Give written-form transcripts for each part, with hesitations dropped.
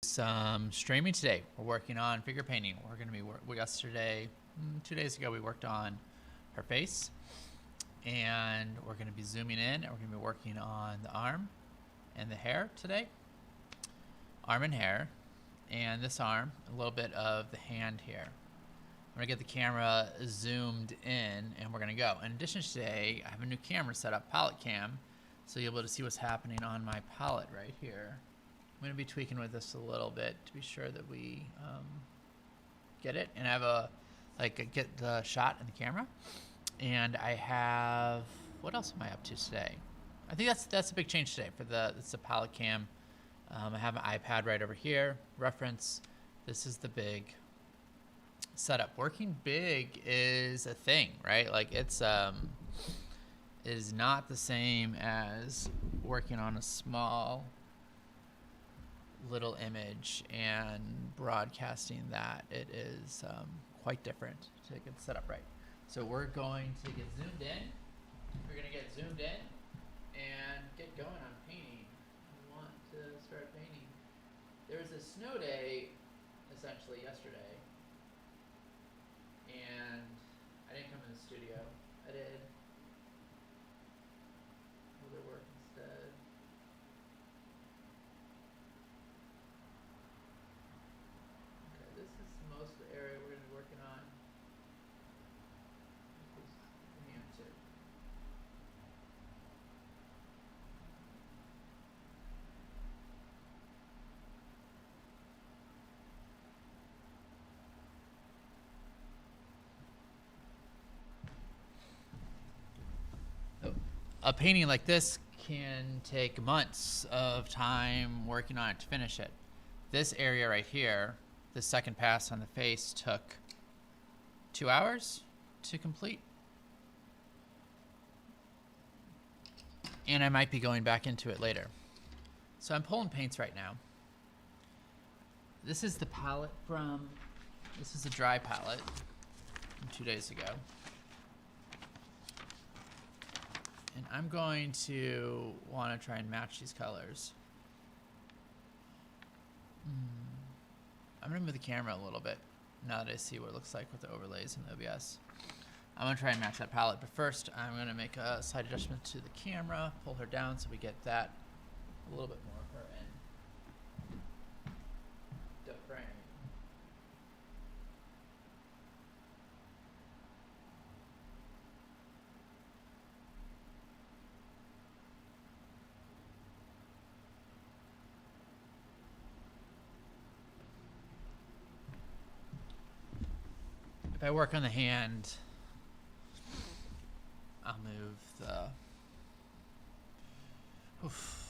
Some streaming today. We're working on figure painting. We're going to be yesterday, 2 days ago, we worked on her face, and we're going to be zooming in, and we're going to be working on the arm and the hair today. Arm and hair, and this arm, a little bit of the hand here. I'm going to get the camera zoomed in, and we're going to go. In addition, today I have a new camera set up, palette cam, so you'll be able to see what's happening on my palette right here. I'm going to be tweaking with this a little bit to be sure that we get it. And I have get the shot in the camera. And I have, what else am I up to today? I think that's a big change today for it's the palette cam. I have an iPad right over here. Reference, this is the big setup. Working big is a thing, right? Like it's is not the same as working on a small little image and broadcasting that. It is quite different to get it set up right. So we're going to get zoomed in. We're going to get zoomed in and get going on painting. We want to start painting. There was a snow day essentially yesterday, and I didn't come in the studio. I did other work instead. Okay, this is most of the area we're going to be working on. This is the hand too. A painting like this can take months of time working on it to finish it. This area right here, the second pass on the face, took 2 hours to complete. And I might be going back into it later. So I'm pulling paints right now. This is the palette this is a dry palette from 2 days ago. And I'm going to want to try and match these colors. I'm going to move the camera a little bit now that I see what it looks like with the overlays in the OBS. I'm going to try and match that palette, but first I'm going to make a slight adjustment to the camera, pull her down so we get that a little bit more of her in the frame. If I work on the hand, I'll move the... Oof.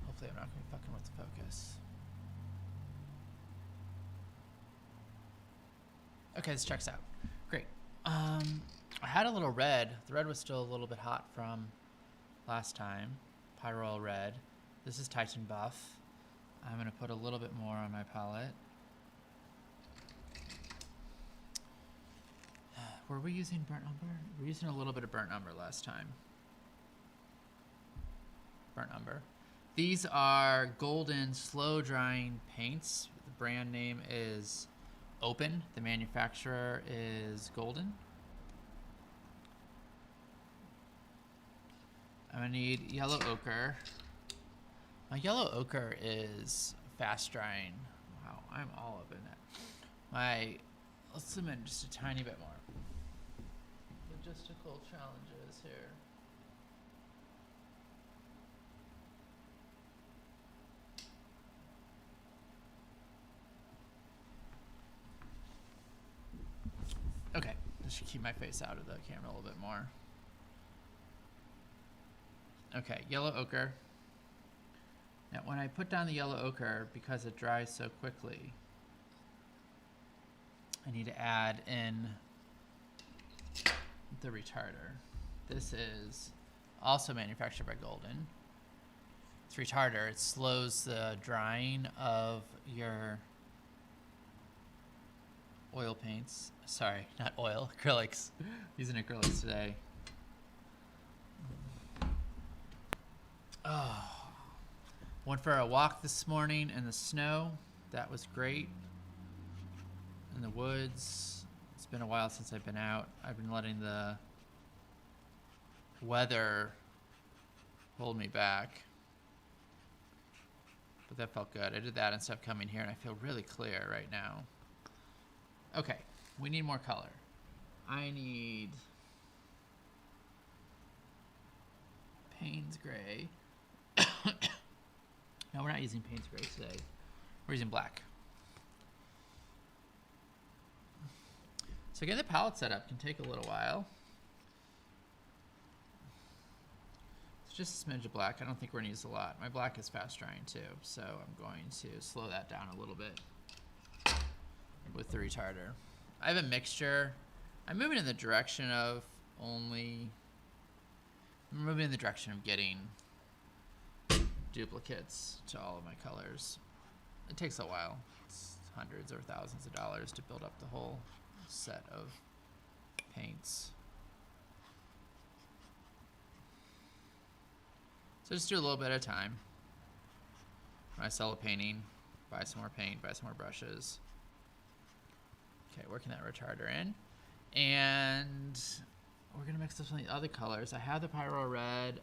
Hopefully I'm not going to be fucking with the focus. Okay, this checks out. Great. I had a little red. The red was still a little bit hot from last time. Pyroil red. This is Titan Buff. I'm going to put a little bit more on my palette. Were we using burnt umber? We were using a little bit of burnt umber last time. Burnt umber. These are golden slow drying paints. The brand name is Open. The manufacturer is Golden. I'm gonna need yellow ochre. My yellow ochre is fast drying. Wow, I'm all up in that. Let's zoom in just a tiny bit more. Logistical challenges here. Okay, I should keep my face out of the camera a little bit more. Okay, yellow ochre. Now when I put down the yellow ochre, because it dries so quickly, I need to add in the retarder. This is also manufactured by Golden. It's retarder. It slows the drying of your oil paints. Sorry, not oil, acrylics. Using acrylics today. Oh, Went for a walk this morning in the snow. That was great. In the woods. It's been a while since I've been out. I've been letting the weather hold me back. But that felt good. I did that instead of coming here, and I feel really clear right now. Okay, we need more color. I need Payne's Gray. No, we're not using Payne's Gray today. We're using black. So getting the palette set up can take a little while. It's just a smidge of black. I don't think we're gonna use a lot. My black is fast drying too, so I'm going to slow that down a little bit with the retarder. I have a mixture. I'm moving in the direction of getting duplicates to all of my colors. It takes a while. It's hundreds or thousands of dollars to build up the whole set of paints. So just do a little bit at a time. When I sell a painting, buy some more paint, buy some more brushes. Okay, working that retarder in. And we're gonna mix up some of the other colors. I have the Pyro Red,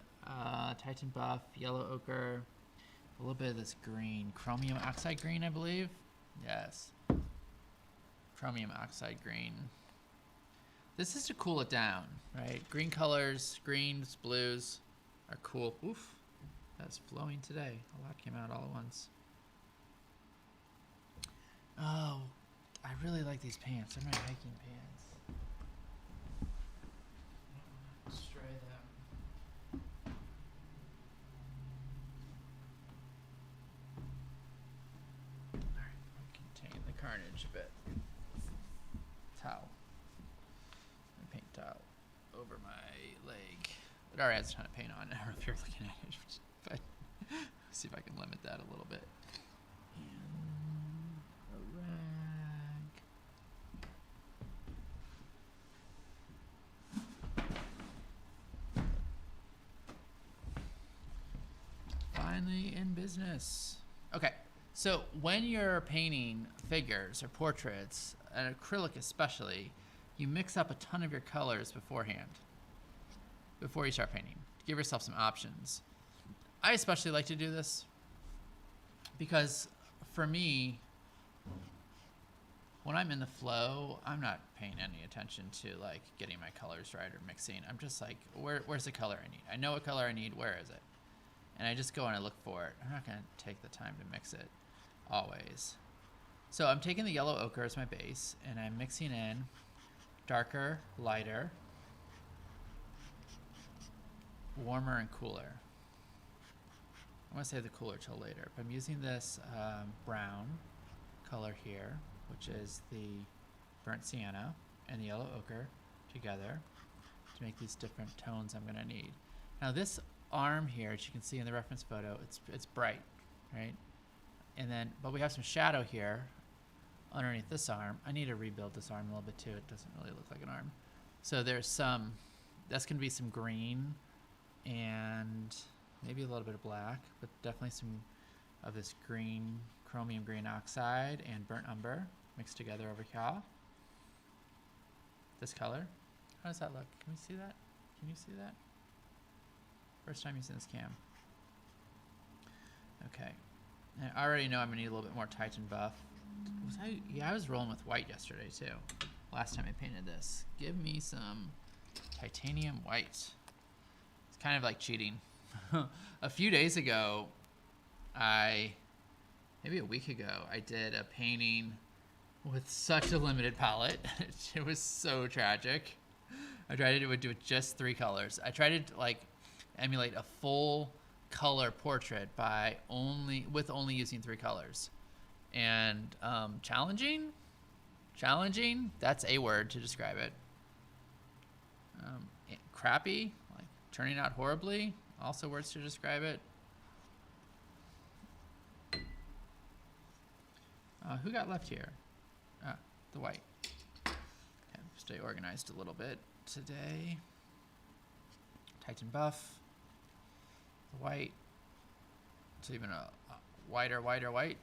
Titan Buff, Yellow Ochre, a little bit of this green, Chromium Oxide Green, I believe. Yes. Chromium Oxide Green. This is to cool it down, right? Green colors, greens, blues are cool. Oof, that's flowing today. A lot came out all at once. Oh, I really like these pants. They're my hiking pants. I don't want to stray them. Alright, contain the carnage a bit. Towel. My paint towel over my leg. It already has a ton of paint on. I don't know if you're looking at it, but see if I can limit that a little bit. And a rag. Finally in business. Okay, so when you're painting figures or portraits, and acrylic especially, you mix up a ton of your colors beforehand, before you start painting. Give yourself some options. I especially like to do this because for me, when I'm in the flow, I'm not paying any attention to like getting my colors right or mixing. I'm just like, where's the color I need? I know what color I need, where is it? And I just go and I look for it. I'm not gonna take the time to mix it always. So I'm taking the yellow ochre as my base and I'm mixing in darker, lighter, warmer and cooler. I'm gonna save the cooler till later, but I'm using this brown color here, which is the burnt sienna and the yellow ochre together to make these different tones I'm gonna need. Now this arm here, as you can see in the reference photo, it's bright, right? And then, but we have some shadow here underneath this arm. I need to rebuild this arm a little bit too. It doesn't really look like an arm. So there's some, that's gonna be some green and maybe a little bit of black, but definitely some of this green, chromium green oxide and burnt umber mixed together over here. This color. How does that look? Can we see that? Can you see that? First time using this cam. Okay. And I already know I'm gonna need a little bit more Titan Buff. Yeah, I was rolling with white yesterday too. Last time I painted this. Give me some titanium white. It's kind of like cheating. A few days ago, maybe a week ago, I did a painting with such a limited palette. It was so tragic. I tried to do it with just 3 colors. I tried to like emulate a full color portrait with only using 3 colors. And challenging, that's a word to describe it. Crappy, like turning out horribly, also words to describe it. Who got left here? The white. Okay, stay organized a little bit today. Titan Buff, the white, It's even a whiter white.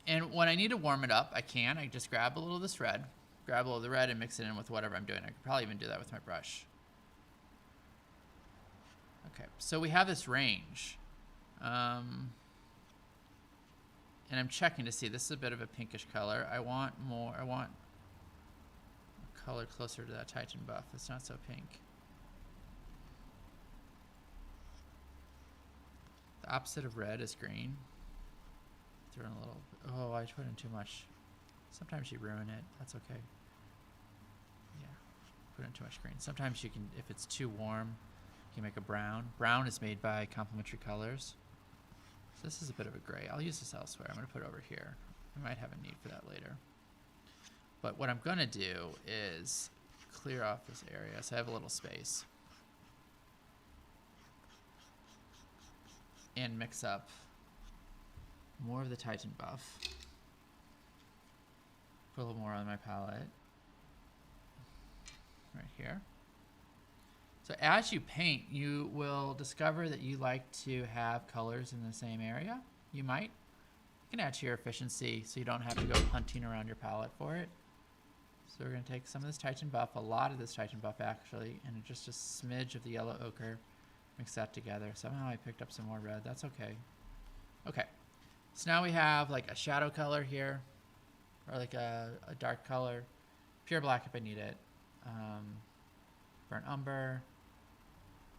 And when I need to warm it up, I can. I just grab a little of this red, grab a little of the red and mix it in with whatever I'm doing. I could probably even do that with my brush. Okay, so we have this range. And I'm checking to see, this is a bit of a pinkish color. I want a color closer to that Titan buff. It's not so pink. The opposite of red is green. Throw in a little, oh, I put in too much. Sometimes you ruin it, that's okay. Yeah, put in too much green. Sometimes you can, if it's too warm, you can make a brown. Brown is made by complementary colors. So this is a bit of a gray. I'll use this elsewhere. I'm gonna put it over here. I might have a need for that later. But what I'm gonna do is clear off this area so I have a little space. And mix up more of the Titan buff. Put a little more on my palette. Right here. So as you paint, you will discover that you like to have colors in the same area. You might. You can add to your efficiency so you don't have to go hunting around your palette for it. So we're going to take some of this Titan buff, a lot of this Titan buff actually, and just a smidge of the yellow ochre. Mix that together. Somehow I picked up some more red. That's okay. Okay. So now we have like a shadow color here, or like a dark color. Pure black if I need it. Burnt umber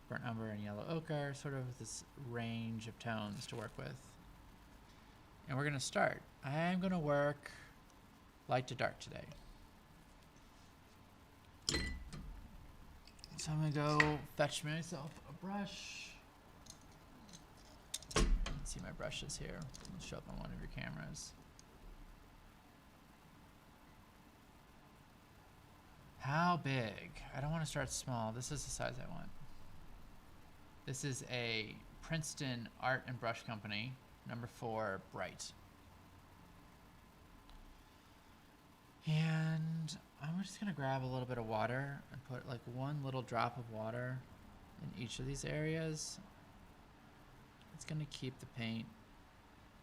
and yellow ochre, sort of this range of tones to work with. And we're going to start. I am going to work light to dark today. So I'm going to go fetch myself a brush. You can see my brushes here. It'll show up on one of your cameras. How big? I don't want to start small. This is the size I want. This is a Princeton Art and Brush Company, number 4, Bright. And I'm just gonna grab a little bit of water and put like one little drop of water in each of these areas. It's gonna keep the paint.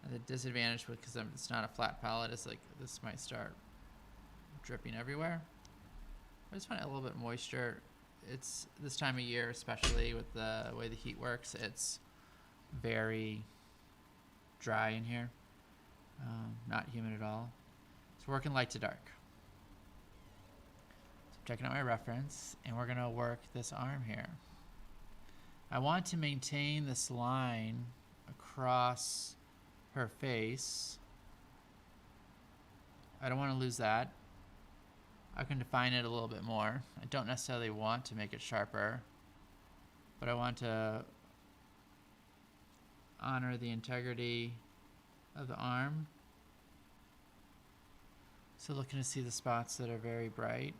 And the disadvantage, because it's not a flat palette, is like this might start dripping everywhere. I just want a little bit of moisture. It's this time of year, especially with the way the heat works, it's very dry in here. Not humid at all. So working light to dark. So I'm checking out my reference, and we're gonna work this arm here. I want to maintain this line across her face. I don't want to lose that. I can define it a little bit more. I don't necessarily want to make it sharper, but I want to honor the integrity of the arm. So looking to see the spots that are very bright.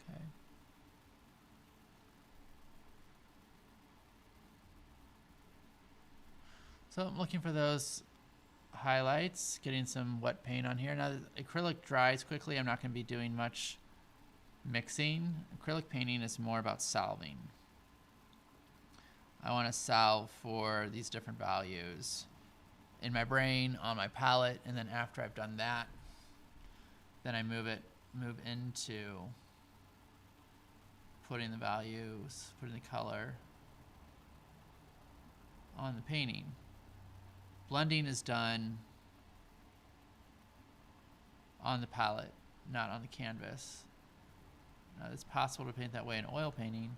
Okay. So I'm looking for those highlights, getting some wet paint on here. Now the acrylic dries quickly. I'm not going to be doing much mixing. Acrylic painting is more about salving. I want to salve for these different values in my brain, on my palette, and then after I've done that, then I move into putting the values, putting the color on the painting. Blending is done on the palette, not on the canvas. Now, it's possible to paint that way in oil painting,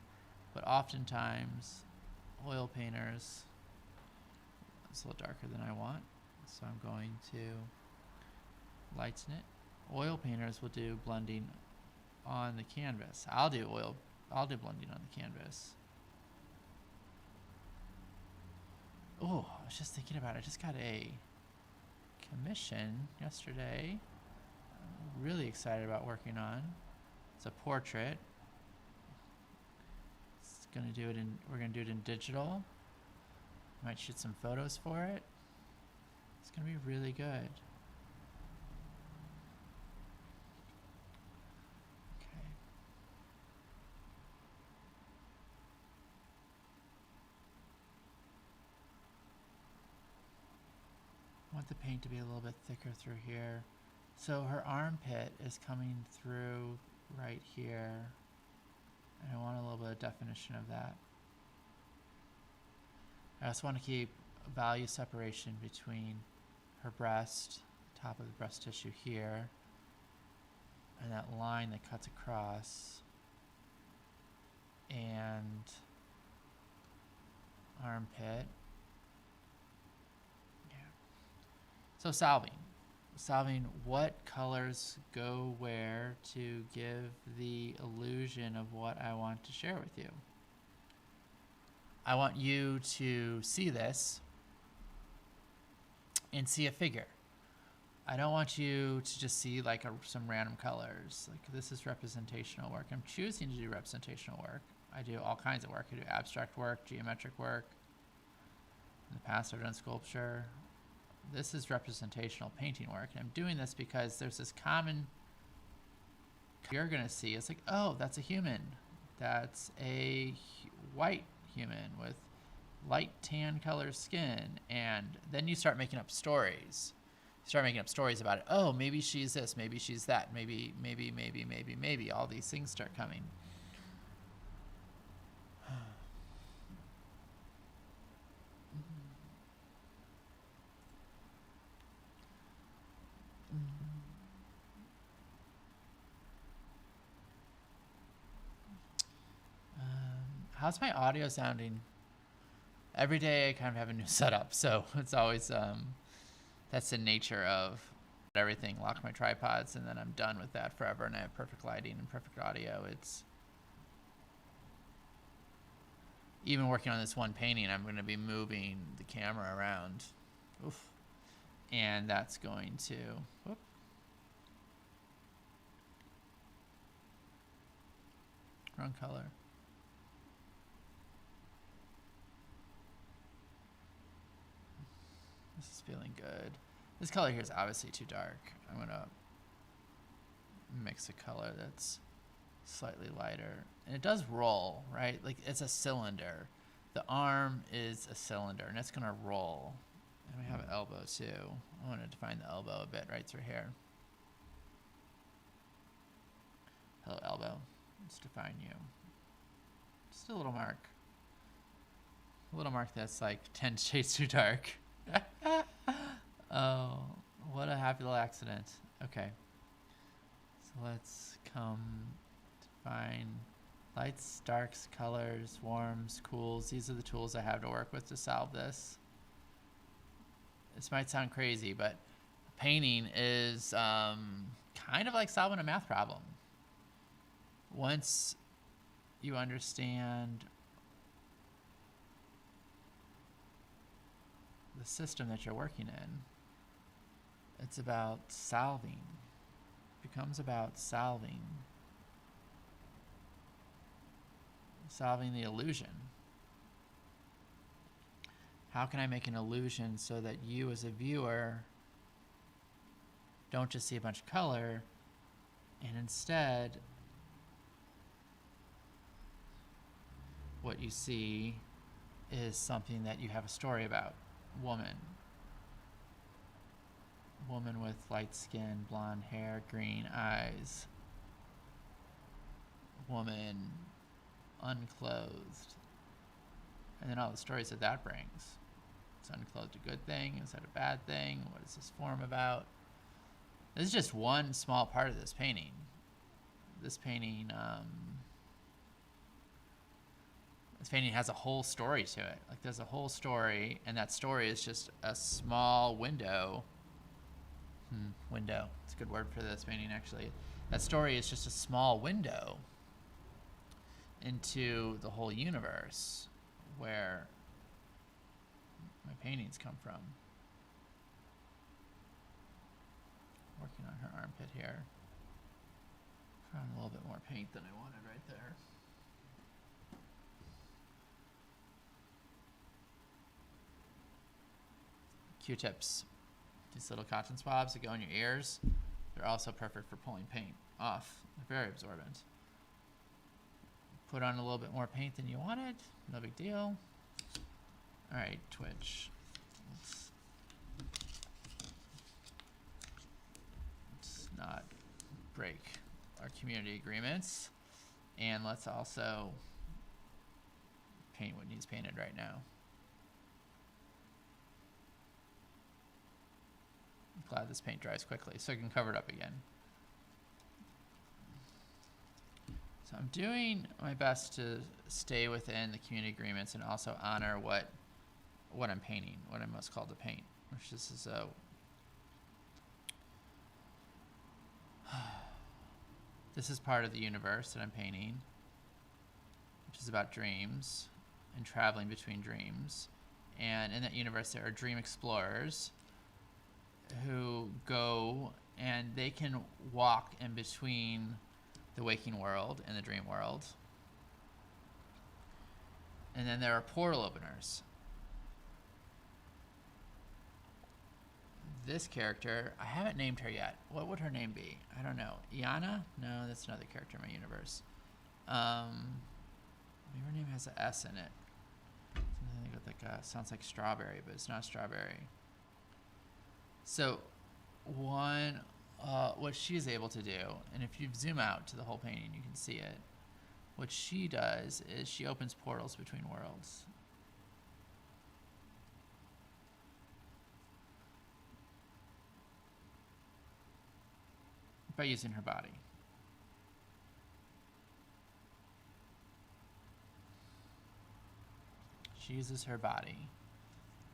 but oftentimes oil painters, it's a little darker than I want, so I'm going to lighten it. Oil painters will do blending on the canvas. I'll do blending on the canvas. Oh, I was just thinking about it. I just got a commission yesterday. I'm really excited about working on. It's a portrait. We're gonna do it in digital. Might shoot some photos for it. It's gonna be really good. the paint to be a little bit thicker through here. So her armpit is coming through right here. And I want a little bit of definition of that. I also want to keep value separation between her breast, top of the breast tissue here, and that line that cuts across, and armpit. Yeah. So solving what colors go where to give the illusion of what I want to share with you. I want you to see this and see a figure. I don't want you to just see like some random colors. Like, this is representational work. I'm choosing to do representational work. I do all kinds of work. I do abstract work, geometric work. In the past, I've done sculpture. This is representational painting work. And I'm doing this because there's this common, you're going to see, it's like, oh, that's a human. That's a white human with light tan color skin. And then you start making up stories. You start making up stories about it. Oh, maybe she's this, maybe she's that, maybe. All these things start coming. How's my audio sounding? Every day I kind of have a new setup, so it's always that's the nature of everything. Lock my tripods, and then I'm done with that forever, and I have perfect lighting and perfect audio. It's even working on this one painting, I'm going to be moving the camera around. Oof. And that's going to, whoop. Wrong color. This is feeling good. This color here is obviously too dark. I'm going to mix a color that's slightly lighter. And it does roll, right? Like, it's a cylinder. The arm is a cylinder, and it's going to roll. And we have an elbow, too. I want to define the elbow a bit right through here. Hello, elbow. Let's define you. Just a little mark. A little mark that's like 10 shades too dark. Oh, what a happy little accident. Okay. So let's come define lights, darks, colors, warms, cools. These are the tools I have to work with to solve this. This might sound crazy, but painting is kind of like solving a math problem. Once you understand the system that you're working in, it's about solving. It becomes about solving the illusion. How can I make an illusion so that you as a viewer don't just see a bunch of color, and instead what you see is something that you have a story about. Woman with light skin, blonde hair, green eyes. Woman unclothed. And then all the stories that brings. Is unclothed a good thing? Is that a bad thing? What is this form about? This is just one small part of this painting. This painting has a whole story to it. Like, there's a whole story, and that story is just a small window. Window. It's a good word for this painting, actually. That story is just a small window into the whole universe where my paintings come from. Working on her armpit here. Found a little bit more paint than I wanted right there. Q-tips. These little cotton swabs that go in your ears, they're also perfect for pulling paint off. They're very absorbent. Put on a little bit more paint than you wanted. No big deal. All right, Twitch. Let's not break our community agreements. And let's also paint what needs painted right now. I'm glad this paint dries quickly so I can cover it up again. So I'm doing my best to stay within the community agreements and also honor what I'm painting, what I'm most called to paint, which this is a this is part of the universe that I'm painting, which is about dreams and traveling between dreams. And in that universe, there are dream explorers who go and they can walk in between the waking world and the dream world. And then there are portal openers. This character, I haven't named her yet. What would her name be? I don't know. Iana? No, that's another character in my universe. Maybe her name has an S in it. Something with like sounds like strawberry, but it's not strawberry. So what she is able to do, and if you zoom out to the whole painting, you can see it. What she does is she opens portals between worlds. By using her body. She uses her body,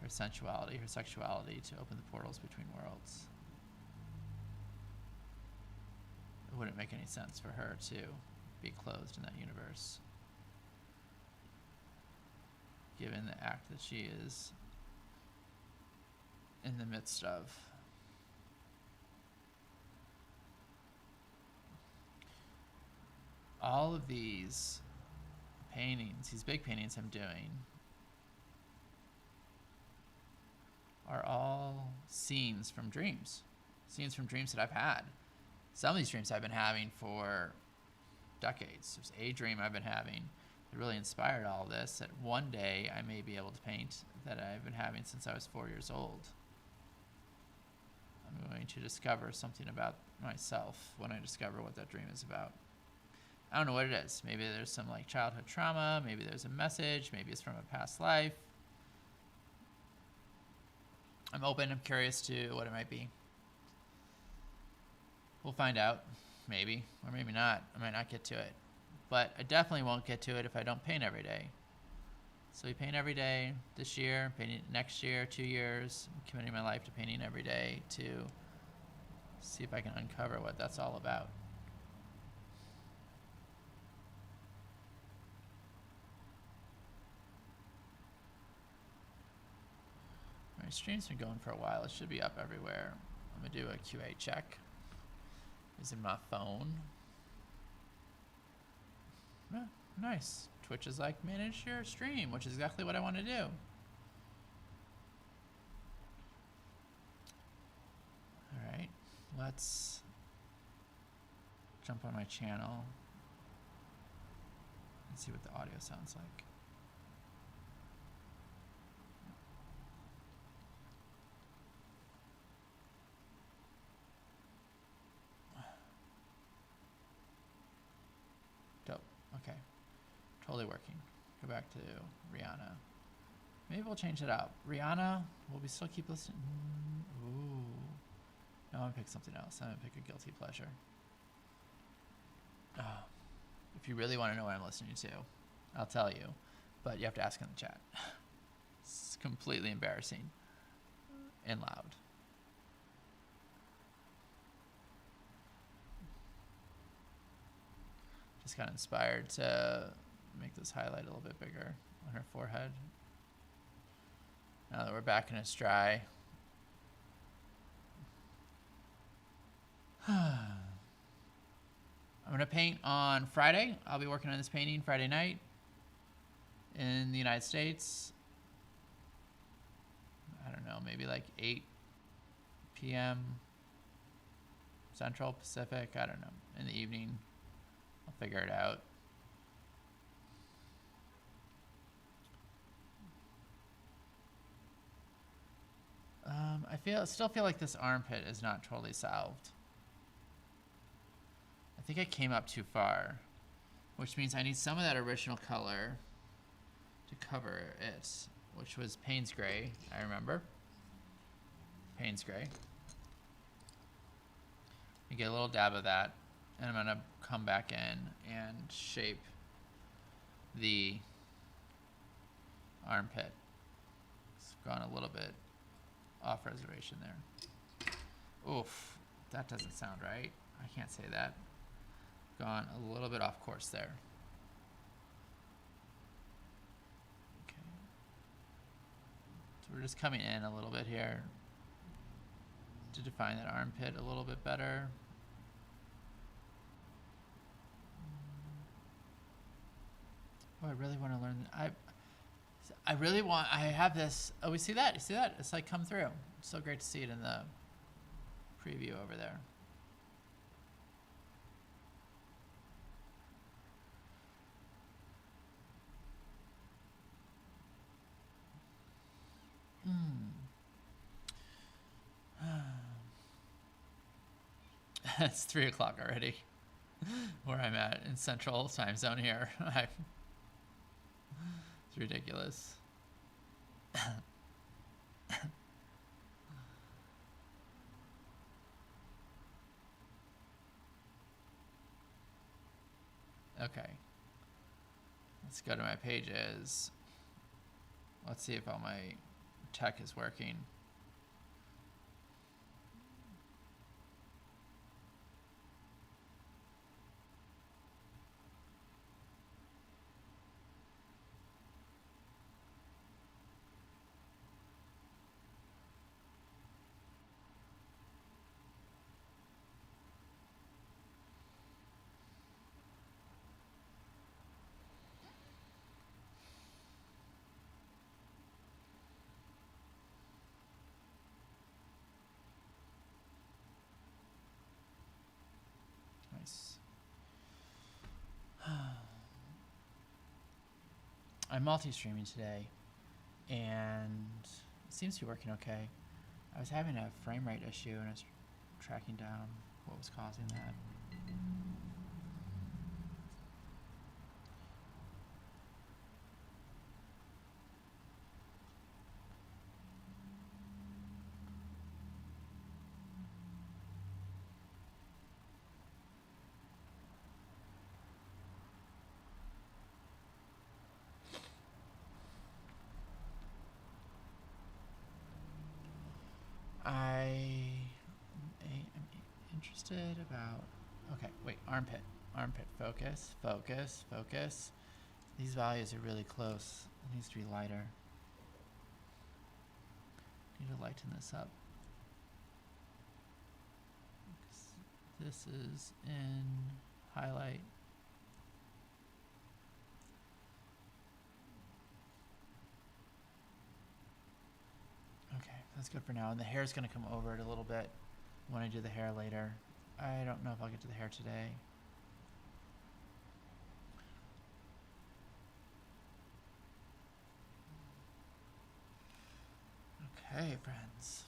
her sensuality, her sexuality to open the portals between worlds. It wouldn't make any sense for her to be closed in that universe, given the act that she is in the midst of. All of these paintings, these big paintings I'm doing, are all scenes from dreams. Scenes from dreams that I've had. Some of these dreams I've been having for decades. There's a dream I've been having that really inspired all of this, that one day I may be able to paint, that I've been having since I was 4 years old. I'm going to discover something about myself when I discover what that dream is about. I don't know what it is. Maybe there's some like childhood trauma, maybe there's a message, maybe it's from a past life. I'm open, I'm curious to what it might be. We'll find out, maybe, or maybe not. I might not get to it. But I definitely won't get to it if I don't paint every day. So we paint every day this year, painting next year, 2 years. I'm committing my life to painting every day to see if I can uncover what that's all about. My stream's been going for a while. It should be up everywhere. I'm gonna do a QA check using my phone. Yeah, nice. Twitch is like, manage your stream, which is exactly what I want to do. All right, let's jump on my channel and see what the audio sounds like. Dope. Okay. Totally working. Go back to Rihanna. Maybe we'll change it out. Rihanna, will we still keep listening? Ooh. No, I'm gonna pick something else. I'm gonna pick a guilty pleasure. Oh. If you really want to know what I'm listening to, I'll tell you. But you have to ask in the chat. It's completely embarrassing and loud. Just got inspired to make this highlight a little bit bigger on her forehead. Now that we're back in a dry. I'm going to paint on Friday. I'll be working on this painting Friday night in the United States. I don't know, maybe like 8 p.m. Central, Pacific, I don't know, in the evening. I'll figure it out. I still feel like this armpit is not totally solved. think I came up too far, which means I need some of that original color to cover it, which was Payne's Gray, I remember. Payne's Gray. You get a little dab of that, and I'm gonna come back in and shape the armpit. It's gone a little bit off reservation there. Oof, that doesn't sound right. I can't say that. Gone a little bit off course there. Okay. So we're just coming in a little bit here to define that armpit a little bit better. Oh, I really want to learn. I really want. I have this. Oh, we see that. You see that? It's like come through. It's so great to see it in the preview over there. It's 3 o'clock already, where I'm at in Central Time Zone here. It's ridiculous. Okay. Let's go to my pages. Let's see if all my tech is working. Nice. I'm multi-streaming today, and it seems to be working okay. I was having a frame rate issue, and I was tracking down what was causing that. I'm interested about. Okay, wait, armpit. Armpit, focus, focus, focus. These values are really close. It needs to be lighter. Need to lighten this up. This is in highlight. Okay, that's good for now. And the hair is going to come over it a little bit when I do the hair later. I don't know if I'll get to the hair today. Okay, friends.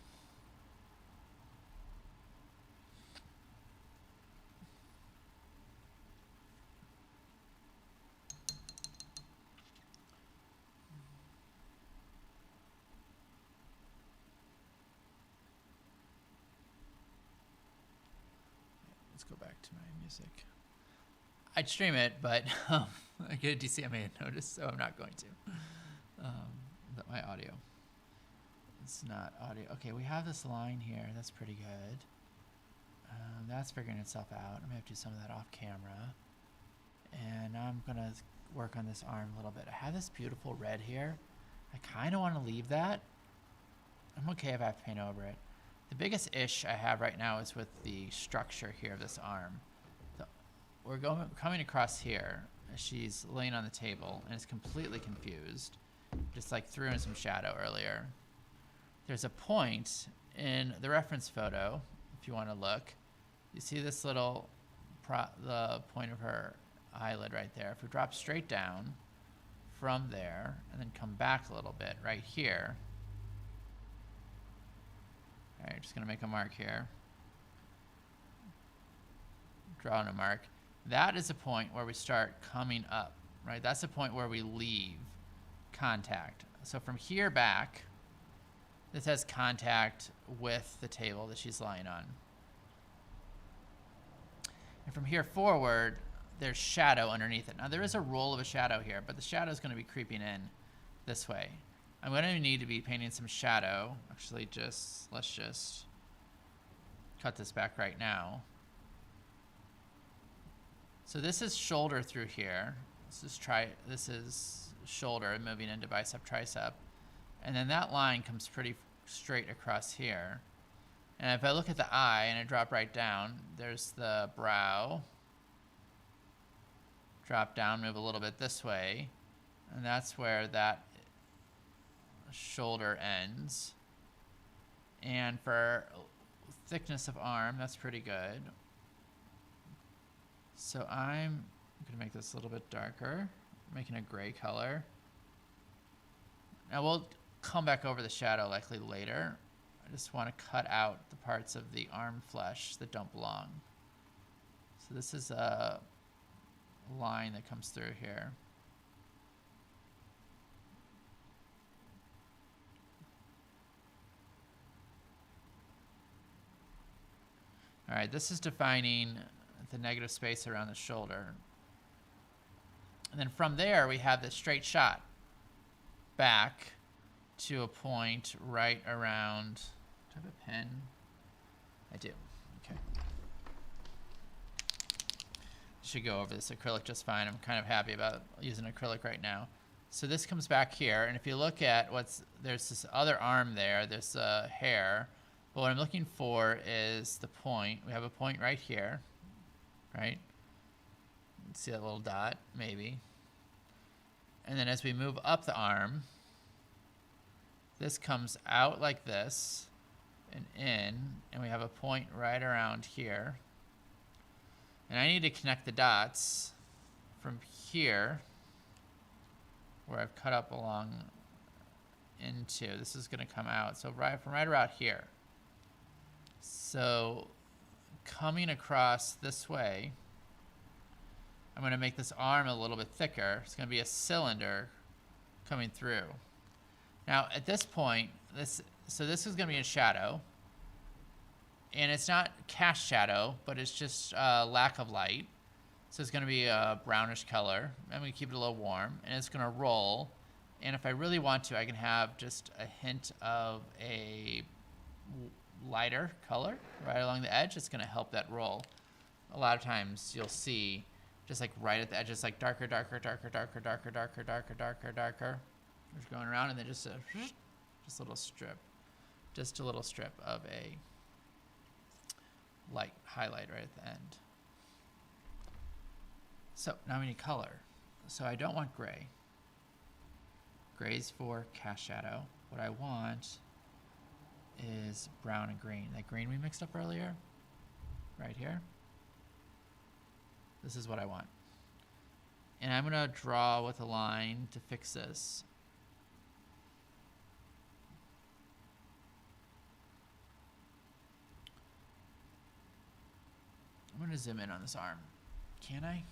Let's go back to my music. I'd stream it, but I get a DCMA notice, so I'm not going to. My audio. It's not audio. Okay, we have this line here. That's pretty good. That's figuring itself out. I'm going to have to do some of that off camera. And now I'm going to work on this arm a little bit. I have this beautiful red here. I kind of want to leave that. I'm okay if I have to paint over it. The biggest issue I have right now is with the structure here of this arm. We're coming across here. She's laying on the table and is completely confused. Just like threw in some shadow earlier. There's a point in the reference photo, if you want to look. You see this little, the point of her eyelid right there. If we drop straight down from there and then come back a little bit right here. All right, just gonna make a mark here. drawing a mark. That is a point where we start coming up, right? That's the point where we leave contact. So from here back, this has contact with the table that she's lying on. And from here forward, there's shadow underneath it. Now there is a roll of a shadow here, but the shadow is going to be creeping in this way. I'm going to need to be painting some shadow. Actually, let's just cut this back right now. So this is shoulder through here. This is shoulder moving into bicep, tricep. And then that line comes pretty straight across here. And if I look at the eye and I drop right down, there's the brow. Drop down, move a little bit this way. And that's where that shoulder ends. And for thickness of arm, that's pretty good. So I'm going to make this a little bit darker, making a gray color. Now we'll come back over the shadow likely later. I just want to cut out the parts of the arm flesh that don't belong. So this is a line that comes through here. All right, this is defining the negative space around the shoulder. And then from there, we have this straight shot back to a point right around, do I have a pen? I do, okay. Should go over this acrylic just fine. I'm kind of happy about using acrylic right now. So this comes back here, and if you look at there's this other arm there, there's a hair, but what I'm looking for is the point. We have a point right here, right? See that little dot, maybe. And then as we move up the arm, this comes out like this and in, and we have a point right around here. And I need to connect the dots from here, where I've cut up along into. This is going to come out. So from right around here. So coming across this way, I'm going to make this arm a little bit thicker. It's going to be a cylinder coming through. Now at this point, this is going to be in shadow. And it's not cast shadow, but it's just lack of light. So it's going to be a brownish color. I'm going to keep it a little warm. And it's going to roll. And if I really want to, I can have just a hint of a lighter color right along the edge. It's going to help that roll. A lot of times you'll see just like right at the edge, it's like darker, darker, darker, darker, darker, darker, darker, darker, darker. Just going around, and then just a little strip. Just a little strip of a light highlight right at the end. So now we need color. So I don't want gray. Gray's for cast shadow. What I want is brown and green. That green we mixed up earlier, right here. This is what I want. And I'm gonna draw with a line to fix this. I'm going to zoom in on this arm. Can I?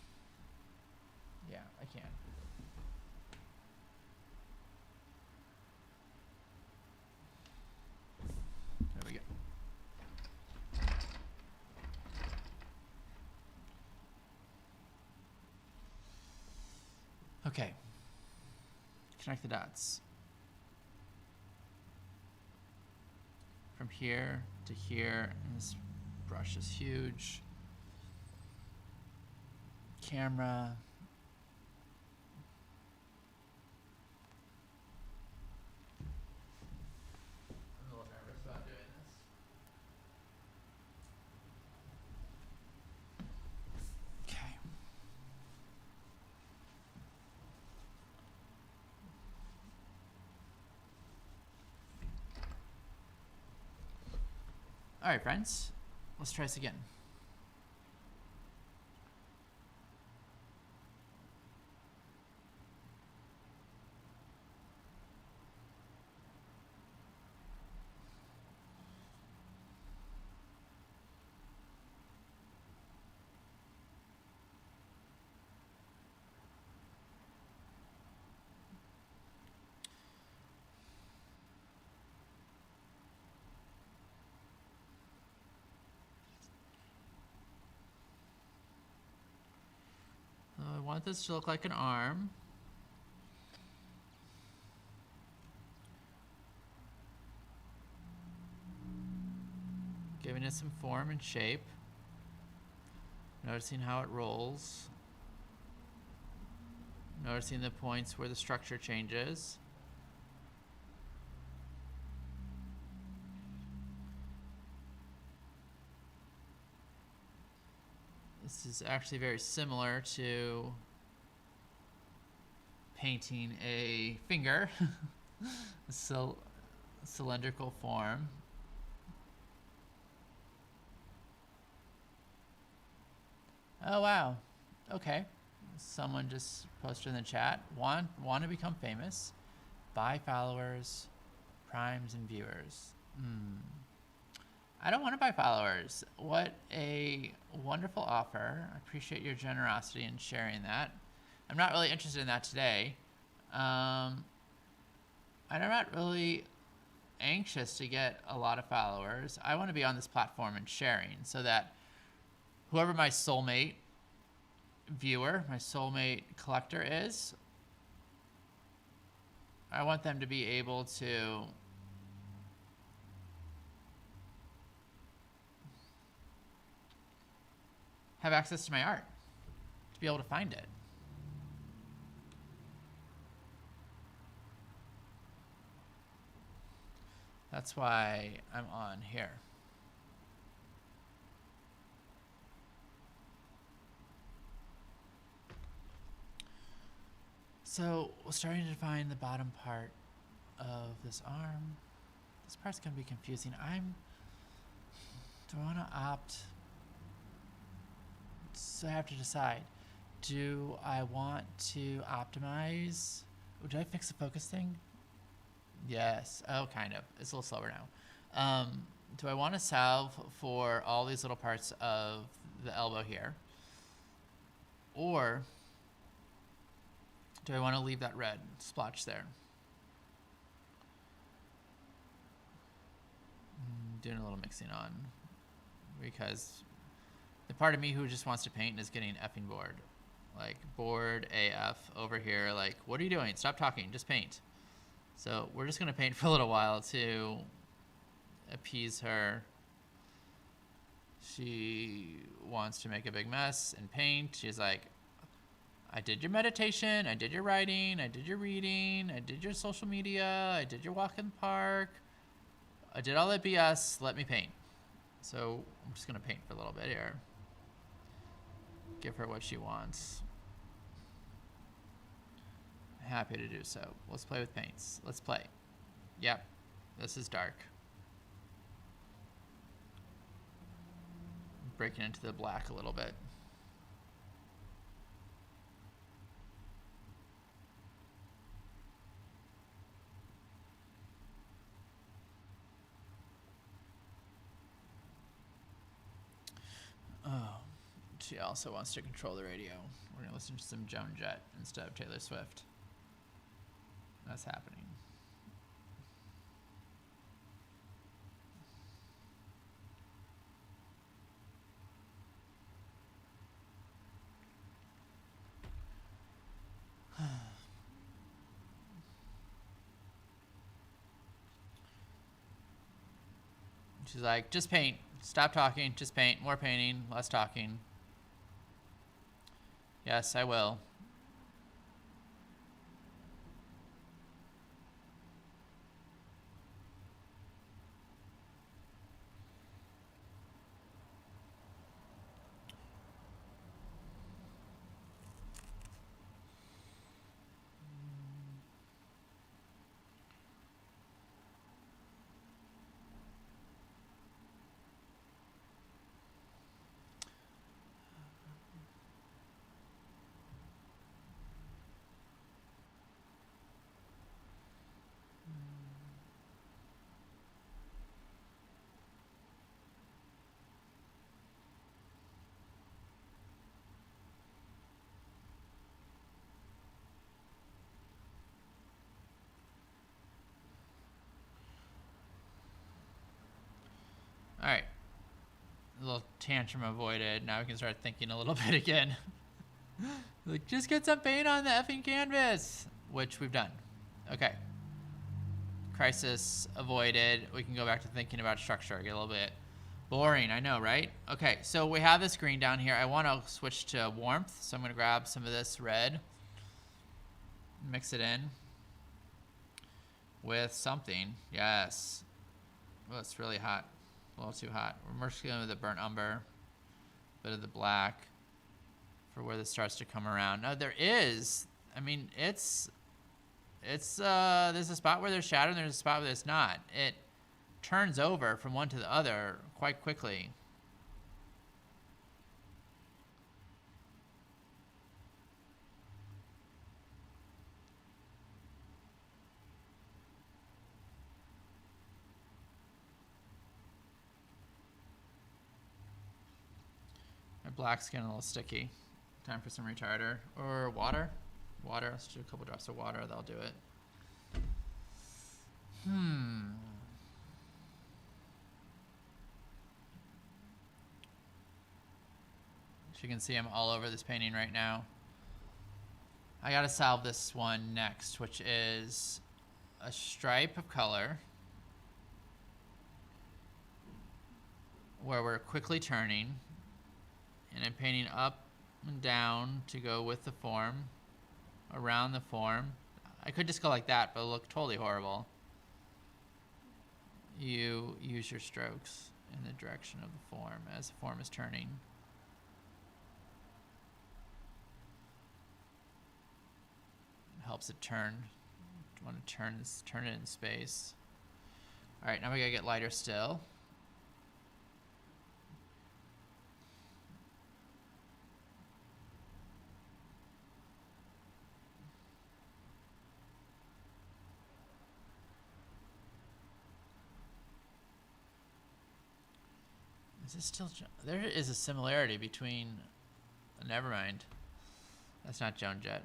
Yeah, I can. There we go. Okay. Connect the dots. From here to here, and this brush is huge. Camera. I'm a little nervous about doing this. Okay. All right, friends. Let's try this again. want this to look like an arm. Giving it some form and shape. Noticing how it rolls. Noticing the points where the structure changes. This is actually very similar to painting a finger, a cylindrical form. Oh wow, okay. Someone just posted in the chat, want to become famous, buy followers, primes, and viewers. I don't want to buy followers. What a wonderful offer. I appreciate your generosity in sharing that. I'm not really interested in that today. I'm not really anxious to get a lot of followers. I want to be on this platform and sharing so that whoever my soulmate viewer, my soulmate collector is, I want them to be able to have access to my art, to be able to find it. That's why I'm on here. So we're starting to define the bottom part of this arm. This part's gonna be confusing. Do I wanna opt? So I have to decide. Do I want to optimize? Oh, did I fix the focus thing? Yes. Oh, kind of. It's a little slower now. Do I want to salve for all these little parts of the elbow here? Or do I want to leave that red splotch there? Doing a little mixing on, because the part of me who just wants to paint is getting effing bored. Like, bored AF over here. Like, what are you doing? Stop talking. Just paint. So we're just going to paint for a little while to appease her. She wants to make a big mess and paint. She's like, I did your meditation. I did your writing. I did your reading. I did your social media. I did your walk in the park. I did all that BS. Let me paint. So I'm just going to paint for a little bit here. Give her what she wants. Happy to do so. Let's play with paints. Let's play. Yep. This is dark. Breaking into the black a little bit. Oh, she also wants to control the radio. We're going to listen to some Joan Jett instead of Taylor Swift. That's happening. She's like, just paint. Stop talking. Just paint. More painting. Less talking. Yes, I will. All right. A little tantrum avoided. Now we can start thinking a little bit again. Like, just get some paint on the effing canvas, which we've done. Okay. Crisis avoided. We can go back to thinking about structure. Get a little bit boring, I know, right? Okay, so we have this green down here. I want to switch to warmth, so I'm going to grab some of this red, mix it in with something. Yes. Oh, it's really hot. A little too hot. We're mixing in with the burnt umber, a bit of the black for where this starts to come around. Now there is, I mean, there's a spot where there's shadow and there's a spot where there's not. It turns over from one to the other quite quickly. My black's getting a little sticky. Time for some retarder or water. Water, let's do a couple drops of water, that'll do it. As you can see, I'm all over this painting right now. I gotta solve this one next, which is a stripe of color where we're quickly turning and I'm painting up and down to go with the form, around the form. I could just go like that, but it'll look totally horrible. You use your strokes in the direction of the form as the form is turning. It helps it turn. You want to turn it in space. All right, now we gotta get lighter still. Is this still? There is a similarity between. Never mind. That's not Joan Jett.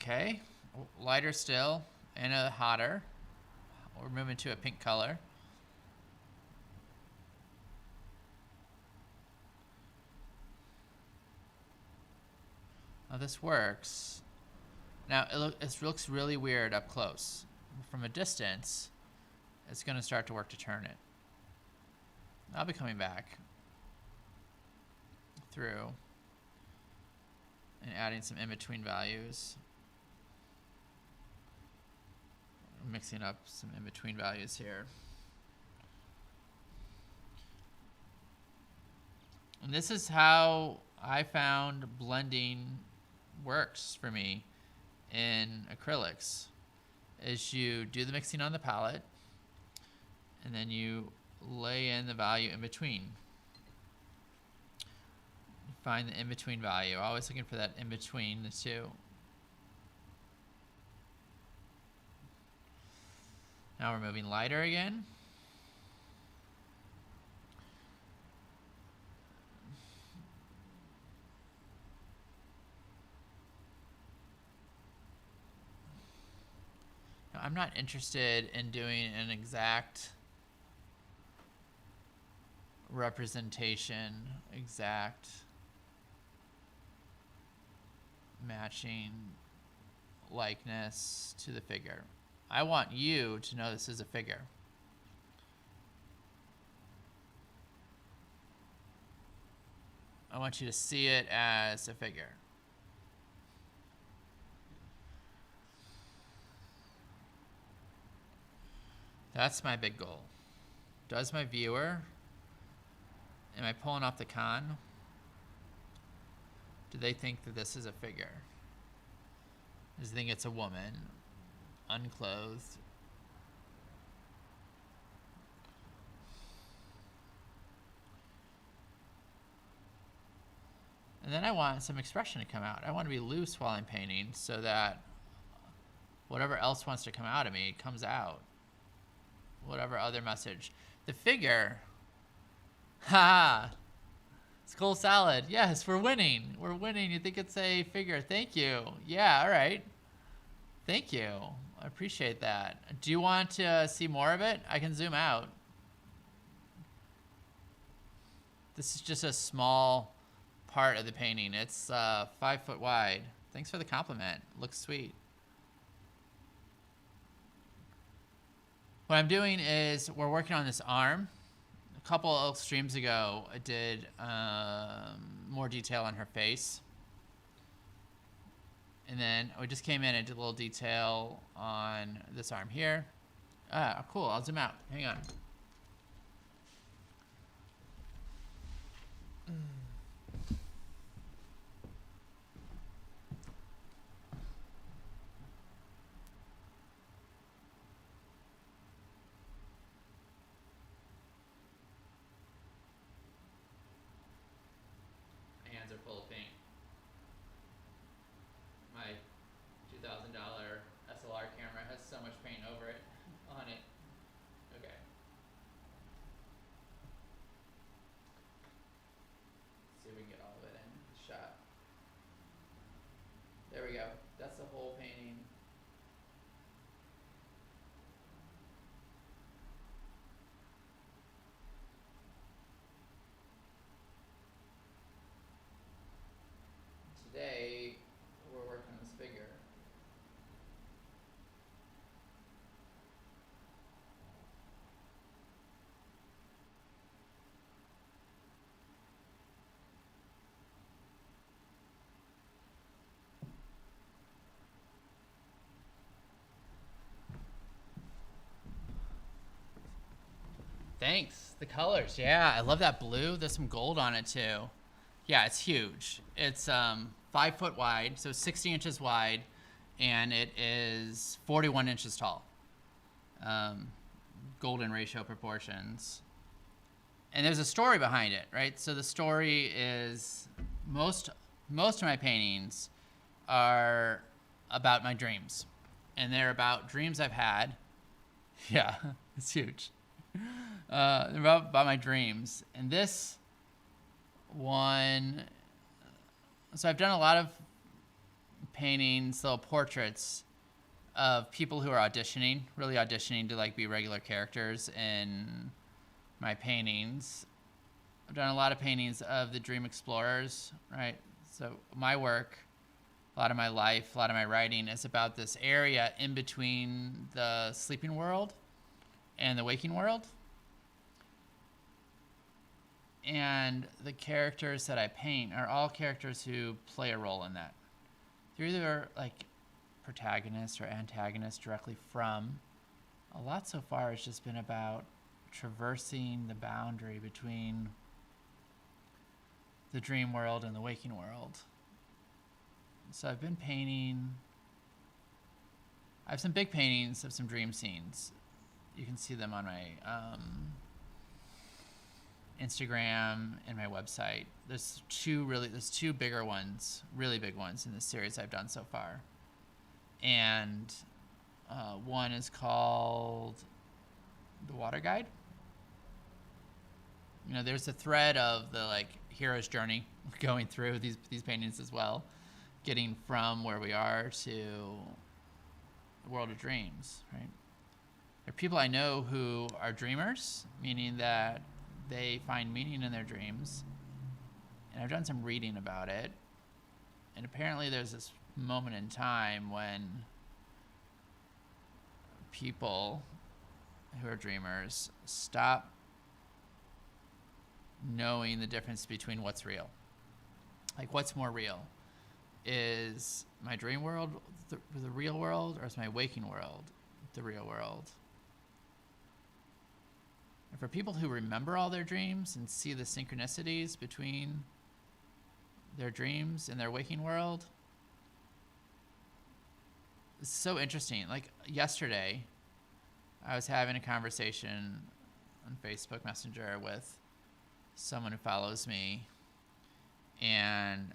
Okay, lighter still and a hotter. We're moving to a pink color. Now this works. Now it looks really weird up close. From a distance, it's going to start to work to turn it. I'll be coming back through and adding some in-between values. Mixing up some in-between values here. And this is how I found blending works for me in acrylics, is you do the mixing on the palette and then you lay in the value in between. You find the in-between value. Always looking for that in-between the two. Now we're moving lighter again. Now, I'm not interested in doing an exact representation, exact matching likeness to the figure. I want you to know this is a figure. I want you to see it as a figure. That's my big goal. Does my viewer, am I pulling off the con? Do they think that this is a figure? Does they think it's a woman, unclothed? And then I want some expression to come out. I want to be loose while I'm painting so that whatever else wants to come out of me comes out. Whatever other message. The figure. Ha! Skull salad. Yes, we're winning. We're winning. You think it's a figure. Thank you. Yeah, all right. Thank you. I appreciate that. Do you want to see more of it? I can zoom out. This is just a small part of the painting. It's 5 foot wide. Thanks for the compliment. Looks sweet. What I'm doing is we're working on this arm. A couple of streams ago, I did more detail on her face. And then we just came in and did a little detail on this arm here. Ah, cool. I'll zoom out. Hang on. My hands are full of paint. My $2,000 SLR camera has so much paint over it, on it. Okay. Let's see if we can get all of it in the shot. There we go. That's the whole painting. Today, we're working on this figure. Thanks. The colors. Yeah, I love that blue. There's some gold on it too. Yeah, it's huge. It's 5 foot wide, so 60 inches wide, and it is 41 inches tall. Golden ratio proportions. And there's a story behind it, right? So the story is most of my paintings are about my dreams, and they're about dreams I've had. Yeah, it's huge. They're about my dreams, and this one. So I've done a lot of paintings, little portraits of people who are auditioning, really auditioning to like be regular characters in my paintings. I've done a lot of paintings of the dream explorers, right? So my work, a lot of my life, a lot of my writing is about this area in between the sleeping world and the waking world. And the characters that I paint are all characters who play a role in that. They're either like protagonists or antagonists directly from. A lot so far has just been about traversing the boundary between the dream world and the waking world. So I've been painting. I have some big paintings of some dream scenes. You can see them on my Instagram and my website. There's two bigger ones, really big ones in this series I've done so far. And one is called The Water Guide. You know, there's a thread of the like hero's journey going through these paintings as well, getting from where we are to the world of dreams, right? There are people I know who are dreamers, meaning that they find meaning in their dreams. And I've done some reading about it. And apparently there's this moment in time when people who are dreamers stop knowing the difference between what's real. Like, what's more real? Is my dream world the real world, or is my waking world the real world? And for people who remember all their dreams and see the synchronicities between their dreams and their waking world, it's so interesting. Like yesterday, I was having a conversation on Facebook Messenger with someone who follows me, and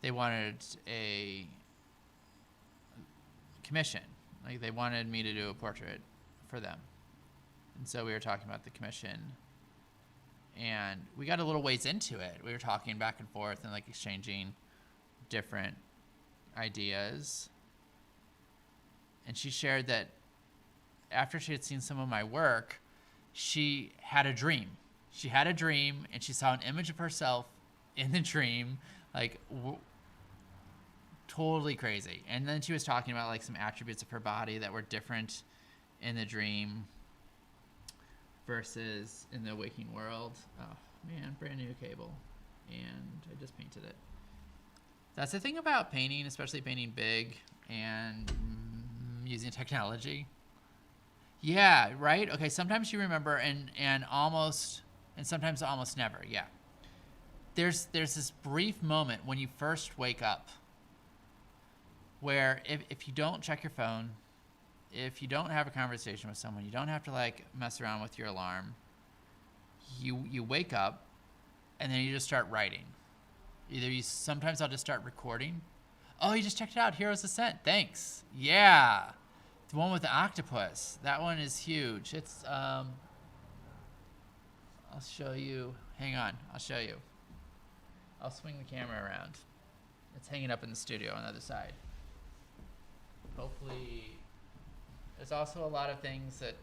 they wanted a commission. Like, they wanted me to do a portrait for them. And so we were talking about the commission, and we got a little ways into it. We were talking back and forth and like exchanging different ideas. and she shared that after she had seen some of my work, she had a dream. She had a dream, and she saw an image of herself in the dream, like totally crazy. And then she was talking about like some attributes of her body that were different in the dream versus in the waking world. Oh man, brand new cable, and I just painted it. That's the thing about painting, especially painting big and using technology. Yeah, right? Okay, sometimes you remember and almost, and sometimes almost never. Yeah. There's this brief moment when you first wake up where if you don't check your phone, if you don't have a conversation with someone, you don't have to like mess around with your alarm. You wake up and then you just start writing. Sometimes I'll just start recording. Oh, you just checked it out. Heroes Ascent. Thanks. Yeah. The one with the octopus. That one is huge. It's I'll show you. Hang on. I'll show you. I'll swing the camera around. It's hanging up in the studio on the other side. Hopefully, there's also a lot of things that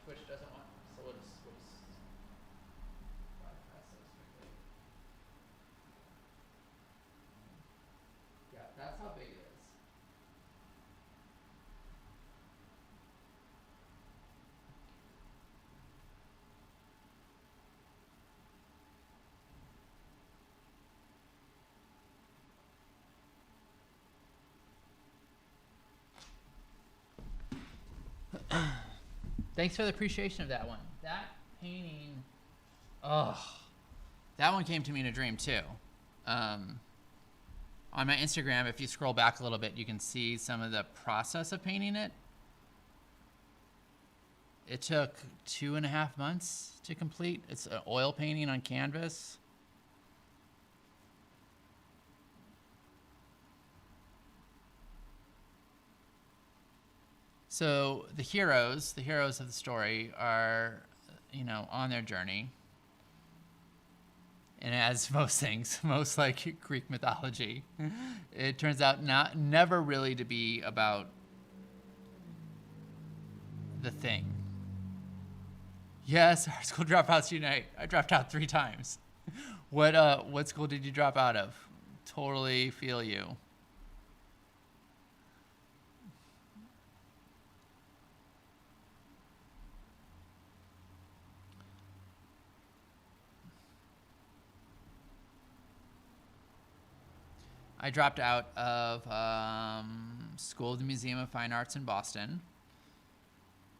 Twitch doesn't want, so we'll just bypass those quickly. Yeah, that's how big it is. Thanks for the appreciation of that one. That painting, oh, that one came to me in a dream too. On my Instagram, if you scroll back a little bit, you can see some of the process of painting it. It took 2.5 months to complete. It's an oil painting on canvas. So the heroes of the story are, on their journey. And as most things, most like Greek mythology, it turns out never really to be about the thing. Yes, our school dropouts unite. I dropped out 3 times. What school did you drop out of? Totally feel you. I dropped out of School of the Museum of Fine Arts in Boston,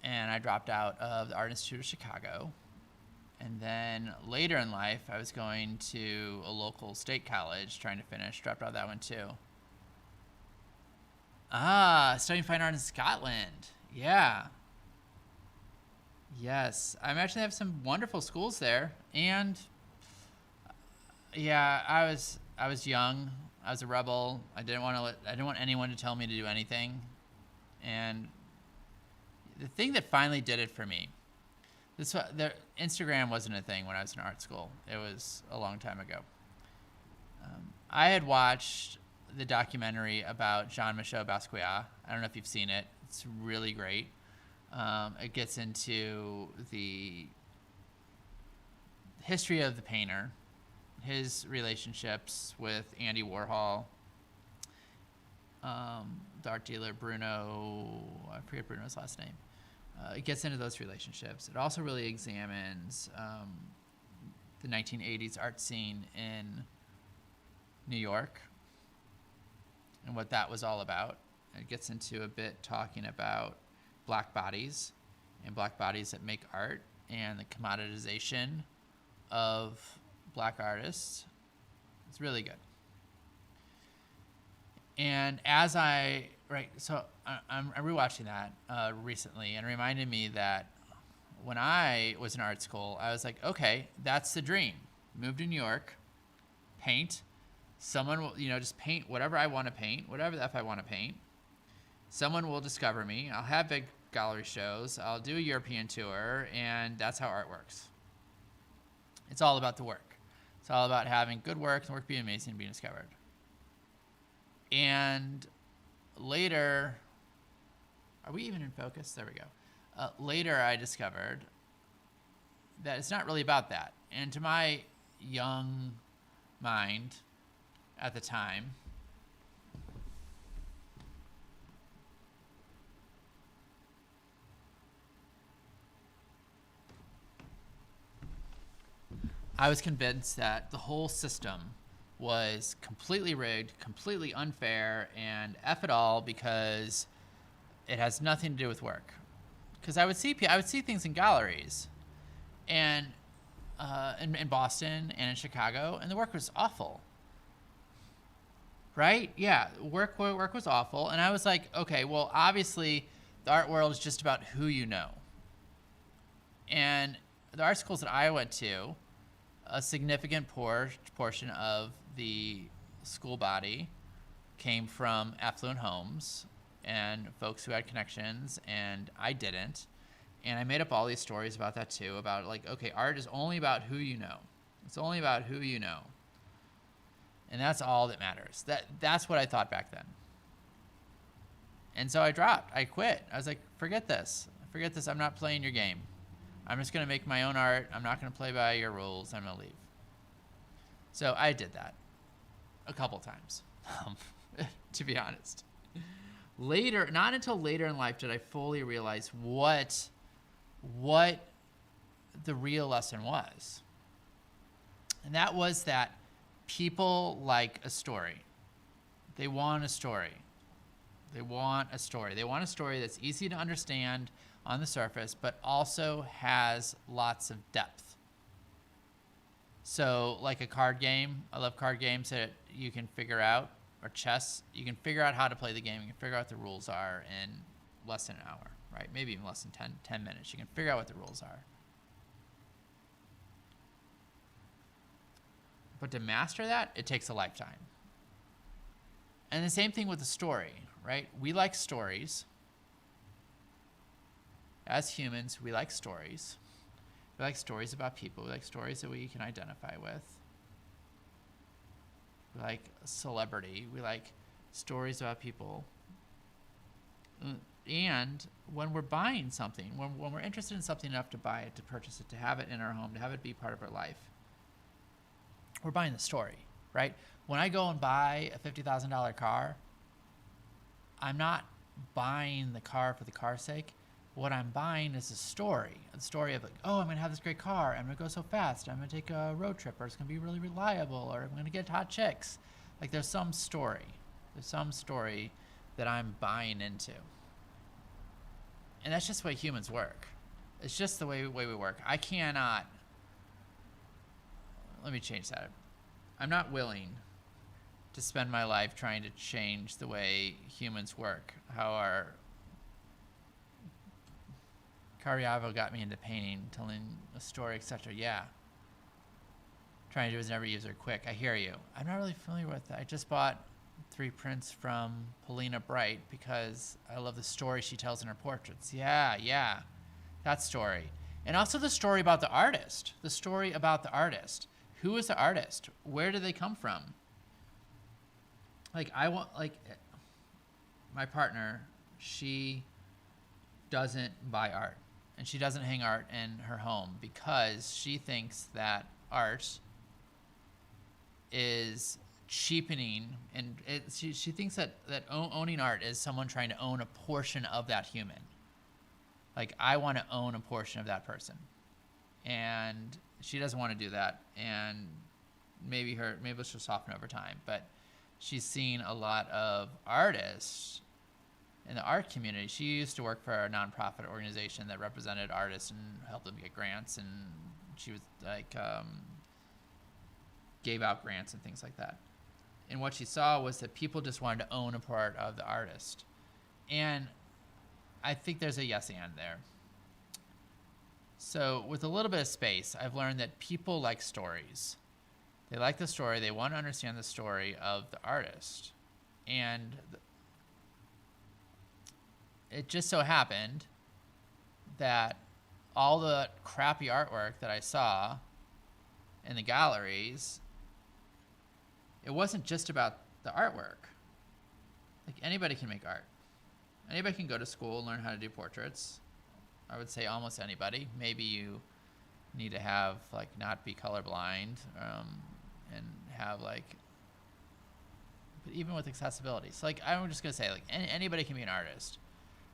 and I dropped out of the Art Institute of Chicago. And then later in life, I was going to a local state college trying to finish. Dropped out of that one too. Studying fine art in Scotland. Yeah. Yes, I actually have some wonderful schools there, and yeah, I was young. I was a rebel. I didn't want anyone to tell me to do anything. And the thing that finally did it for me, Instagram wasn't a thing when I was in art school. It was a long time ago. I had watched the documentary about Jean-Michel Basquiat. I don't know if you've seen it. It's really great. It gets into the history of the painter, his relationships with Andy Warhol, the art dealer Bruno, I forget Bruno's last name. It gets into those relationships. It also really examines the 1980s art scene in New York and what that was all about. It gets into a bit talking about black bodies and black bodies that make art and the commoditization of black artists. It's really good. And I'm rewatching that recently, and it reminded me that when I was in art school, I was like, okay, that's the dream. Move to New York, paint. Someone will, just paint whatever I want to paint, whatever the F I want to paint. Someone will discover me. I'll have big gallery shows. I'll do a European tour, and that's how art works. It's all about the work. It's all about having good work and work being amazing and being discovered. And later, are we even in focus? There we go. Later, I discovered that it's not really about that. And to my young mind at the time, I was convinced that the whole system was completely rigged, completely unfair, and F it all because it has nothing to do with work. Because I would see things in galleries, and in Boston and in Chicago, and the work was awful. Right? Yeah, work was awful, and I was like, okay, well, obviously, the art world is just about who you know. And the art schools that I went to, a significant portion of the school body came from affluent homes and folks who had connections, and I didn't. And I made up all these stories about that too, about like, okay, art is only about who you know. It's only about who you know. And that's all that matters. That's what I thought back then. And so I quit. I was like, forget this. I'm not playing your game. I'm just going to make my own art. I'm not going to play by your rules. I'm going to leave. So I did that a couple times, to be honest. Later, not until later in life did I fully realize what the real lesson was. And that was that people like a story. They want a story. They want a story. They want a story that's easy to understand on the surface, but also has lots of depth. So like a card game, I love card games that you can figure out, or chess, you can figure out how to play the game. You can figure out what the rules are in less than an hour, right? Maybe even less than 10 minutes. You can figure out what the rules are. But to master that, it takes a lifetime. And the same thing with the story, right? We like stories. As humans, we like stories. We like stories about people. We like stories that we can identify with. We like celebrity. We like stories about people. And when we're buying something, when we're interested in something enough to buy it, to purchase it, to have it in our home, to have it be part of our life, we're buying the story, right? When I go and buy a $50,000 car, I'm not buying the car for the car's sake. What I'm buying is a story of like, oh, I'm going to have this great car. I'm going to go so fast. I'm going to take a road trip, or it's going to be really reliable, or I'm going to get hot chicks. Like there's some story. There's some story that I'm buying into. And that's just the way humans work. It's just the way we work. I cannot, let me change that. I'm not willing to spend my life trying to change the way humans work, how our Cariavo got me into painting, telling a story, etc. Yeah. Trying to do as an every user quick. I hear you. I'm not really familiar with that. I just bought 3 prints from Paulina Bright because I love the story she tells in her portraits. Yeah. That story. And also the story about the artist. The story about the artist. Who is the artist? Where do they come from? Like my partner, she doesn't buy art. And she doesn't hang art in her home because she thinks that art is cheapening, and she thinks that owning art is someone trying to own a portion of that human. Like, I want to own a portion of that person. And she doesn't want to do that. And maybe she'll soften over time. But she's seen a lot of artists in the art community. She used to work for a nonprofit organization that represented artists and helped them get grants, and she was like gave out grants and things like that. And what she saw was that people just wanted to own a part of the artist. And I think there's a yes and there. So with a little bit of space, I've learned that people like stories. They like the story. They want to understand the story of the artist. And it just so happened that all the crappy artwork that I saw in the galleries, it wasn't just about the artwork. like anybody can make art. Anybody can go to school and learn how to do portraits. I would say almost anybody. Maybe you need to have like not be colorblind, and have like, but even with accessibility. So like I'm just gonna say like anybody can be an artist,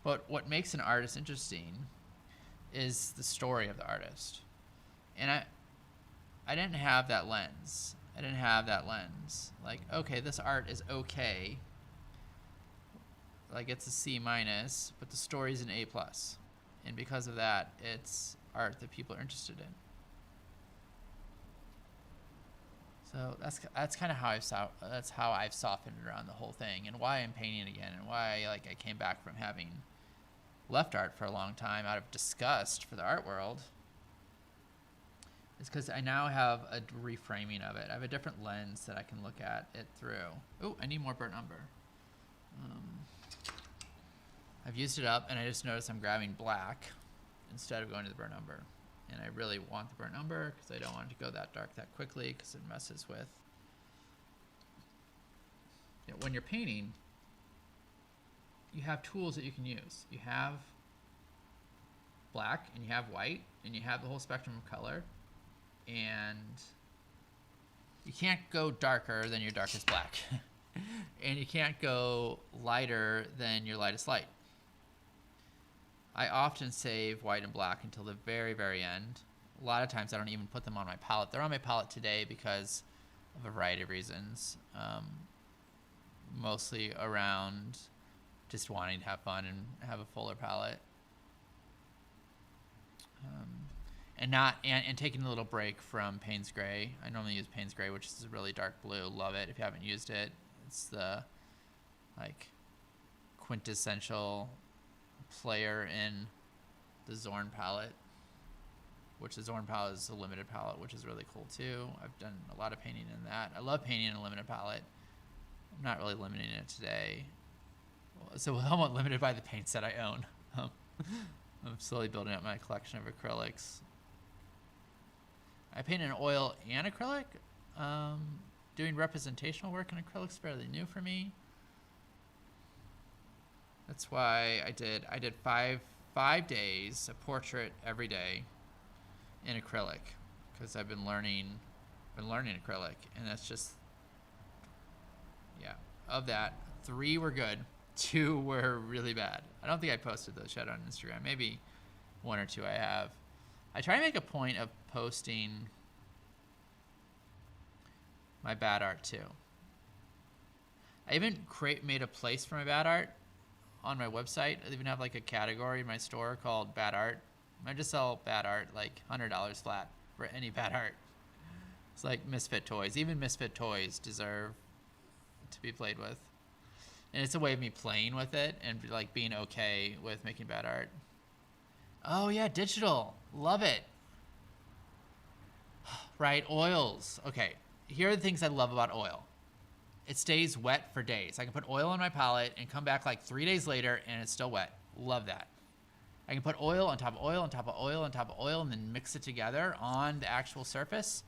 but what makes an artist interesting is the story of the artist. And I didn't have that lens. I didn't have that lens. Like, okay, this art is okay. Like it's a C minus, but the story's an A plus. And because of that, it's art that people are interested in. So that's kind of how I've softened around the whole thing, and why I'm painting again, and why like I came back from having left art for a long time out of disgust for the art world. Is because I now have a reframing of it. I have a different lens that I can look at it through. Oh, I need more burnt umber. I've used it up, and I just noticed I'm grabbing black instead of going to the burnt umber. And I really want the burnt umber because I don't want it to go that dark that quickly because it messes with. You know, when you're painting, you have tools that you can use. You have black, and you have white, and you have the whole spectrum of color. And you can't go darker than your darkest black. And you can't go lighter than your lightest light. I often save white and black until the very, very end. A lot of times I don't even put them on my palette. They're on my palette today because of a variety of reasons. Mostly around just wanting to have fun and have a fuller palette. And taking a little break from Payne's Gray. I normally use Payne's Gray, which is a really dark blue. Love it. If you haven't used it, it's the like quintessential player in the Zorn palette, which the Zorn palette is a limited palette, which is really cool too. I've done a lot of painting in that. I love painting in a limited palette. I'm not really limiting it today, so I'm somewhat limited by the paints that I own. I'm slowly building up my collection of acrylics. I paint in oil and acrylic. Doing representational work in acrylic is fairly new for me. That's why I did 5 days, a portrait every day in acrylic, because I've been learning acrylic, and that's just, yeah. Of that, 3 were good, 2 were really bad. I don't think I posted those yet on Instagram. Maybe 1 or 2 I have. I try to make a point of posting my bad art too. I even made a place for my bad art on my website. I even have like a category in my store called bad art. I just sell bad art, like $100 flat for any bad art. It's like misfit toys. Even misfit toys deserve to be played with. And it's a way of me playing with it and like being okay with making bad art. Oh yeah, digital. Love it. Right, oils. Okay, here are the things I love about oil. It stays wet for days. I can put oil on my palette and come back like 3 days later and it's still wet. Love that. I can put oil on top of oil on top of oil on top of oil and then mix it together on the actual surface.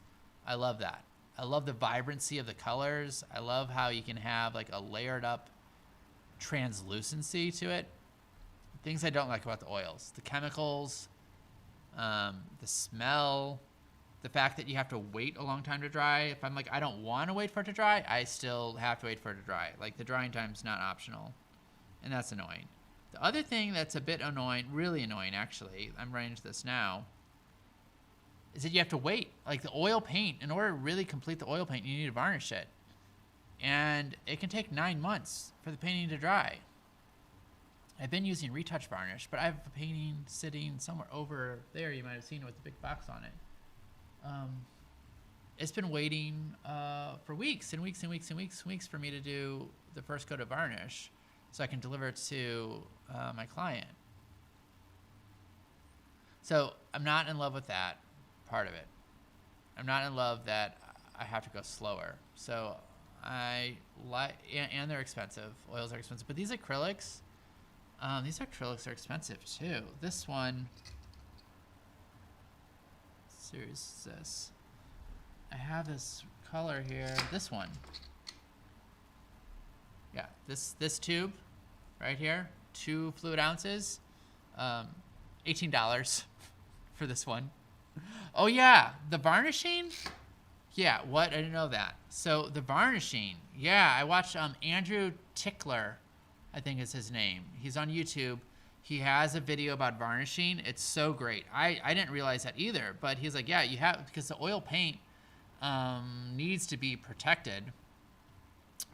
I love that. I love the vibrancy of the colors. I love how you can have like a layered up translucency to it. Things I don't like about the oils. The chemicals, the smell, the fact that you have to wait a long time to dry. If I'm like, I don't want to wait for it to dry, I still have to wait for it to dry. Like the drying time's not optional, and that's annoying. The other thing that's a bit annoying, really annoying actually, I'm running into this now, is that you have to wait. Like the oil paint, in order to really complete the oil paint, you need to varnish it. And it can take 9 months for the painting to dry. I've been using retouch varnish, but I have a painting sitting somewhere over there. You might have seen it with the big box on it. It's been waiting for weeks and weeks and weeks and weeks and weeks for me to do the first coat of varnish so I can deliver it to my client. So I'm not in love with that part of it. I'm not in love that I have to go slower. So I like, and they're expensive. Oils are expensive, but these acrylics are expensive too. This one, series is this. I have this color here. This one. Yeah, this tube right here, 2 fluid ounces, $18 for this one. Oh yeah, the varnishing. Yeah, what? I didn't know that. So the varnishing. Yeah, I watched Andrew Tickler, I think is his name. He's on YouTube. He has a video about varnishing. It's so great. I didn't realize that either, but he's like, yeah, you have, because the oil paint needs to be protected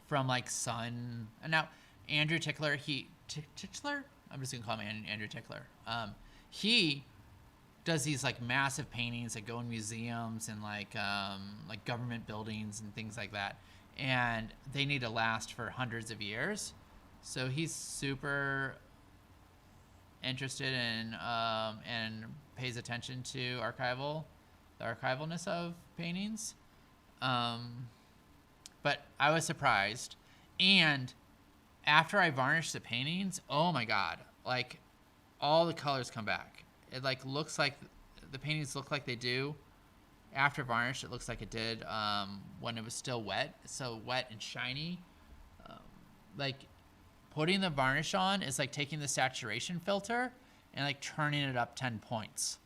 from like sun. And now Andrew Tickler, Tickler? I'm just gonna call him Andrew Tickler. He does these like massive paintings that go in museums and like government buildings and things like that, and they need to last for hundreds of years. So he's super interested in and pays attention to the archivalness of paintings. But I was surprised, and after I varnished the paintings, oh my god, like all the colors come back. It like looks like the paintings look like they do after varnish. It looks like it did when it was still wet, so wet and shiny. Like putting the varnish on is like taking the saturation filter and like turning it up 10 points.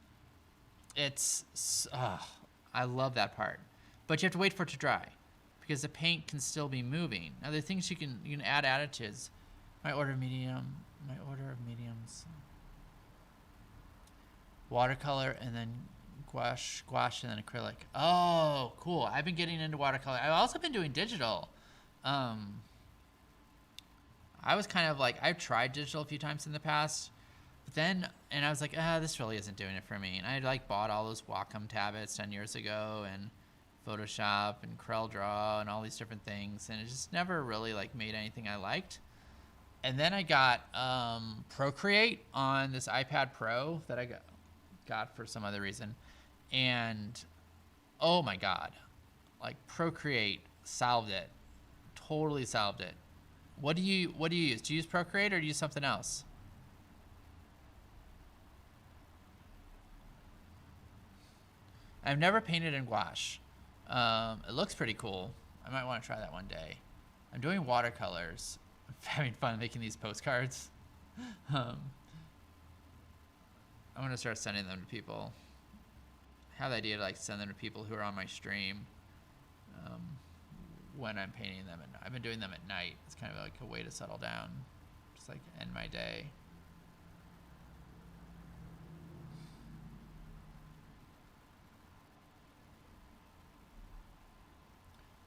It's I love that part, but you have to wait for it to dry because the paint can still be moving. Now the things you can add additives. My order of mediums. Watercolor and then gouache and then acrylic. Oh, cool. I've been getting into watercolor. I've also been doing digital. I was kind of like, I've tried digital a few times in the past, but then, and I was like, this really isn't doing it for me. And I like bought all those Wacom tablets 10 years ago and Photoshop and CorelDRAW and all these different things. And it just never really like made anything I liked. And then I got Procreate on this iPad Pro that I got for some other reason, and oh my god, like Procreate solved it, totally solved it. What do you use? Do you use Procreate or do you use something else? I've never painted in gouache. It looks pretty cool. I might want to try that one day. I'm doing watercolors. I'm having fun making these postcards. I'm gonna start sending them to people. I have the idea to like send them to people who are on my stream when I'm painting them, and I've been doing them at night. It's kind of like a way to settle down, just like end my day.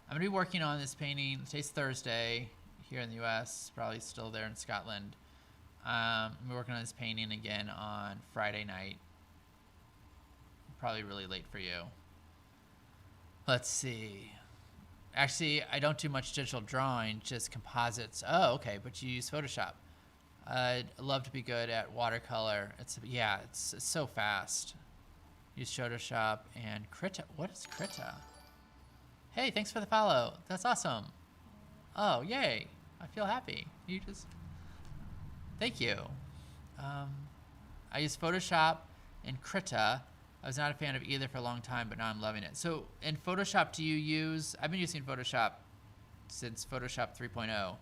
I'm gonna be working on this painting. Today's Thursday here in the U.S. Probably still there in Scotland. I'm working on this painting again on Friday night. Probably really late for you. Let's see. Actually, I don't do much digital drawing, just composites. Oh, okay, but you use Photoshop. I'd love to be good at watercolor. It's so fast. Use Photoshop and Krita. What is Krita? Hey, thanks for the follow. That's awesome. Oh, yay. I feel happy. Thank you. I use Photoshop and Krita. I was not a fan of either for a long time, but now I'm loving it. So in Photoshop, do you use, I've been using Photoshop since Photoshop 3.0.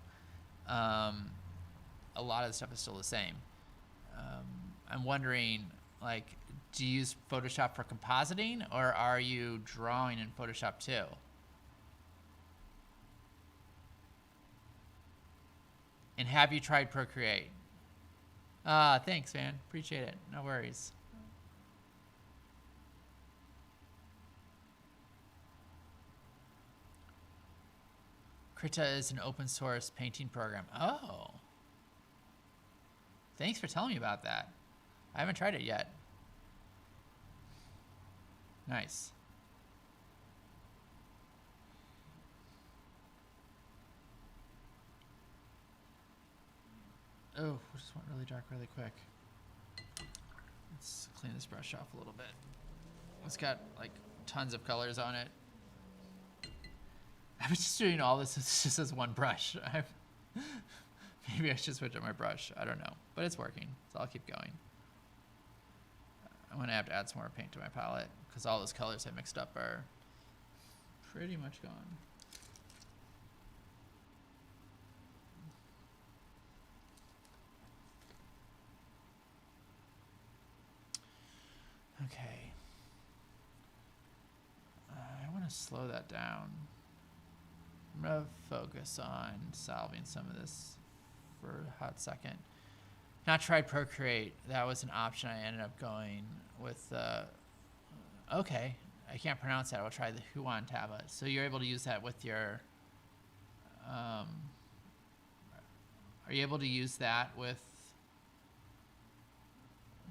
A lot of the stuff is still the same. I'm wondering, like, do you use Photoshop for compositing, or are you drawing in Photoshop too? And have you tried Procreate? Thanks, man. Appreciate it. No worries. Krita is an open source painting program. Oh. Thanks for telling me about that. I haven't tried it yet. Nice. Oh, we just went really dark really quick. Let's clean this brush off a little bit. It's got like tons of colors on it. I was just doing all this just as one brush. Maybe I should switch up my brush. I don't know, but it's working, so I'll keep going. I'm gonna have to add some more paint to my palette because all those colors I mixed up are pretty much gone. slow that down. I'm gonna focus on solving some of this for a hot second. Not tried Procreate. That was an option. I ended up going with. Okay, I can't pronounce that. I'll try the Huan tablet. So you're able to use that with your. Are you able to use that with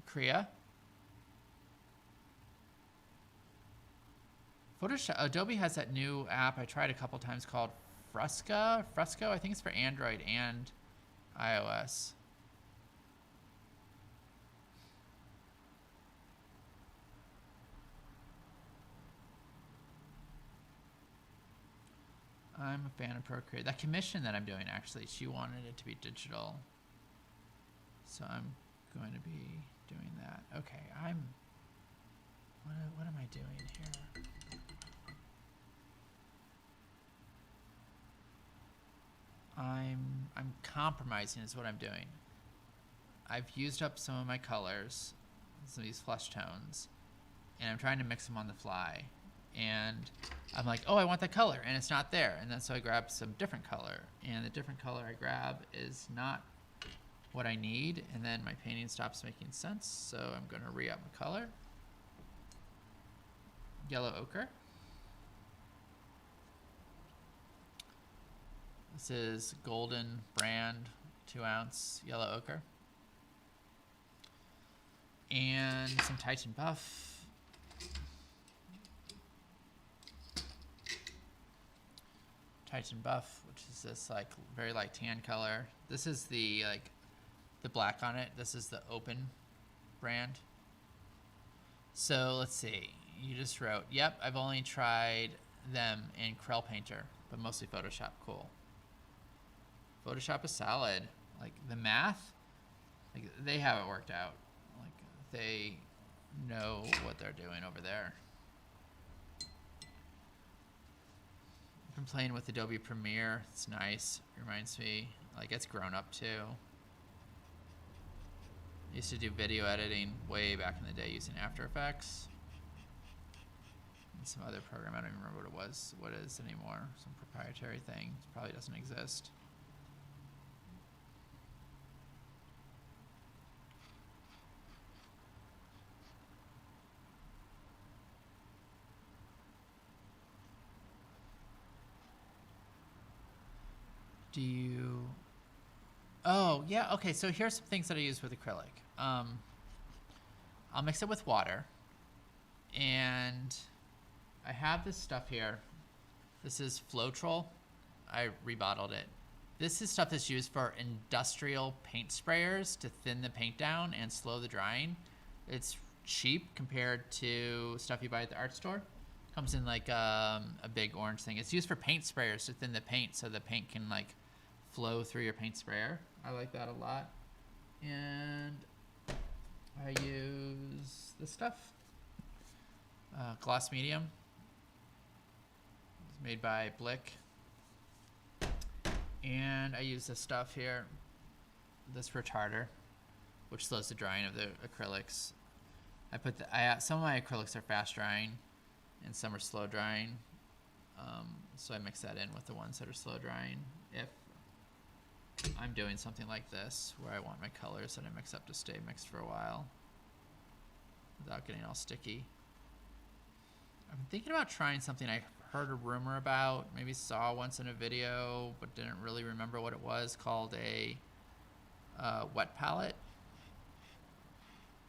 Kriya? Photoshop. Adobe has that new app I tried a couple times called Fresco. I think it's for Android and iOS. I'm a fan of Procreate. That commission that I'm doing, actually, she wanted it to be digital. So I'm going to be doing that. Okay, what am I doing here? I'm compromising is what I'm doing. I've used up some of my colors, some of these flesh tones, and I'm trying to mix them on the fly. And I'm like, oh, I want that color, and it's not there. And then so I grab some different color, and the different color I grab is not what I need, and then my painting stops making sense. So I'm going to re-up my color. Yellow ochre. This is Golden Brand 2-ounce yellow ochre. And some Titan Buff. Titan Buff, which is this like very light tan color. This is the the black on it. This is the Open brand. So let's see. You just wrote, yep, I've only tried them in Corel Painter, but mostly Photoshop. Cool. Photoshop is solid. Like the math, like they have it worked out. Like they know what they're doing over there. I've been playing with Adobe Premiere. It's nice. It reminds me, like it's grown up too. I used to do video editing way back in the day using After Effects. And some other program, I don't even remember what it is anymore. Some proprietary thing. It probably doesn't exist. Do you... Oh, yeah, okay, so here's some things that I use with acrylic. I'll mix it with water. And I have this stuff here. This is Floetrol. I rebottled it. This is stuff that's used for industrial paint sprayers to thin the paint down and slow the drying. It's cheap compared to stuff you buy at the art store. Comes in like a big orange thing. It's used for paint sprayers to thin the paint so the paint can like flow through your paint sprayer. I like that a lot. And I use this stuff. Gloss Medium. It's made by Blick. And I use this stuff here. This retarder, which slows the drying of the acrylics. Some of my acrylics are fast drying and some are slow drying. So I mix that in with the ones that are slow drying. If I'm doing something like this, where I want my colors that I mix up to stay mixed for a while without getting all sticky. I'm thinking about trying something I heard a rumor about, maybe saw once in a video, but didn't really remember what it was, called a wet palette.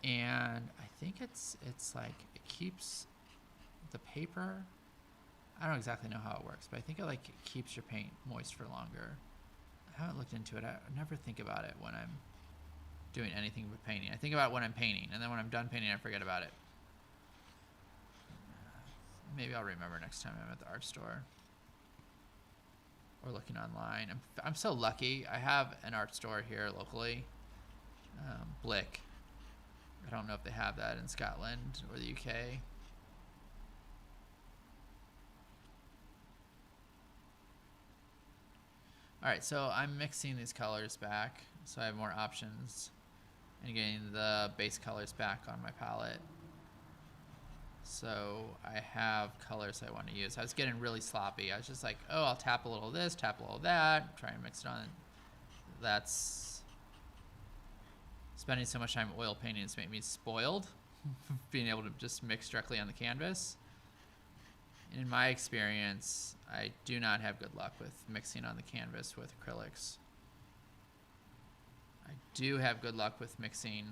And I think it's like, it keeps the paper, I don't exactly know how it works, but I think it like keeps your paint moist for longer. I haven't looked into it. I never think about it when I'm doing anything with painting. I think about it when I'm painting, and then when I'm done painting, I forget about it. Maybe I'll remember next time I'm at the art store or looking online. I'm so lucky. I have an art store here locally, Blick. I don't know if they have that in Scotland or the UK. All right, so I'm mixing these colors back so I have more options and getting the base colors back on my palette. So I have colors I want to use. I was getting really sloppy. I was just like, oh, I'll tap a little of this, tap a little of that, try and mix it on. That's spending so much time oil painting has made me spoiled being able to just mix directly on the canvas. In my experience, I do not have good luck with mixing on the canvas with acrylics. I do have good luck with mixing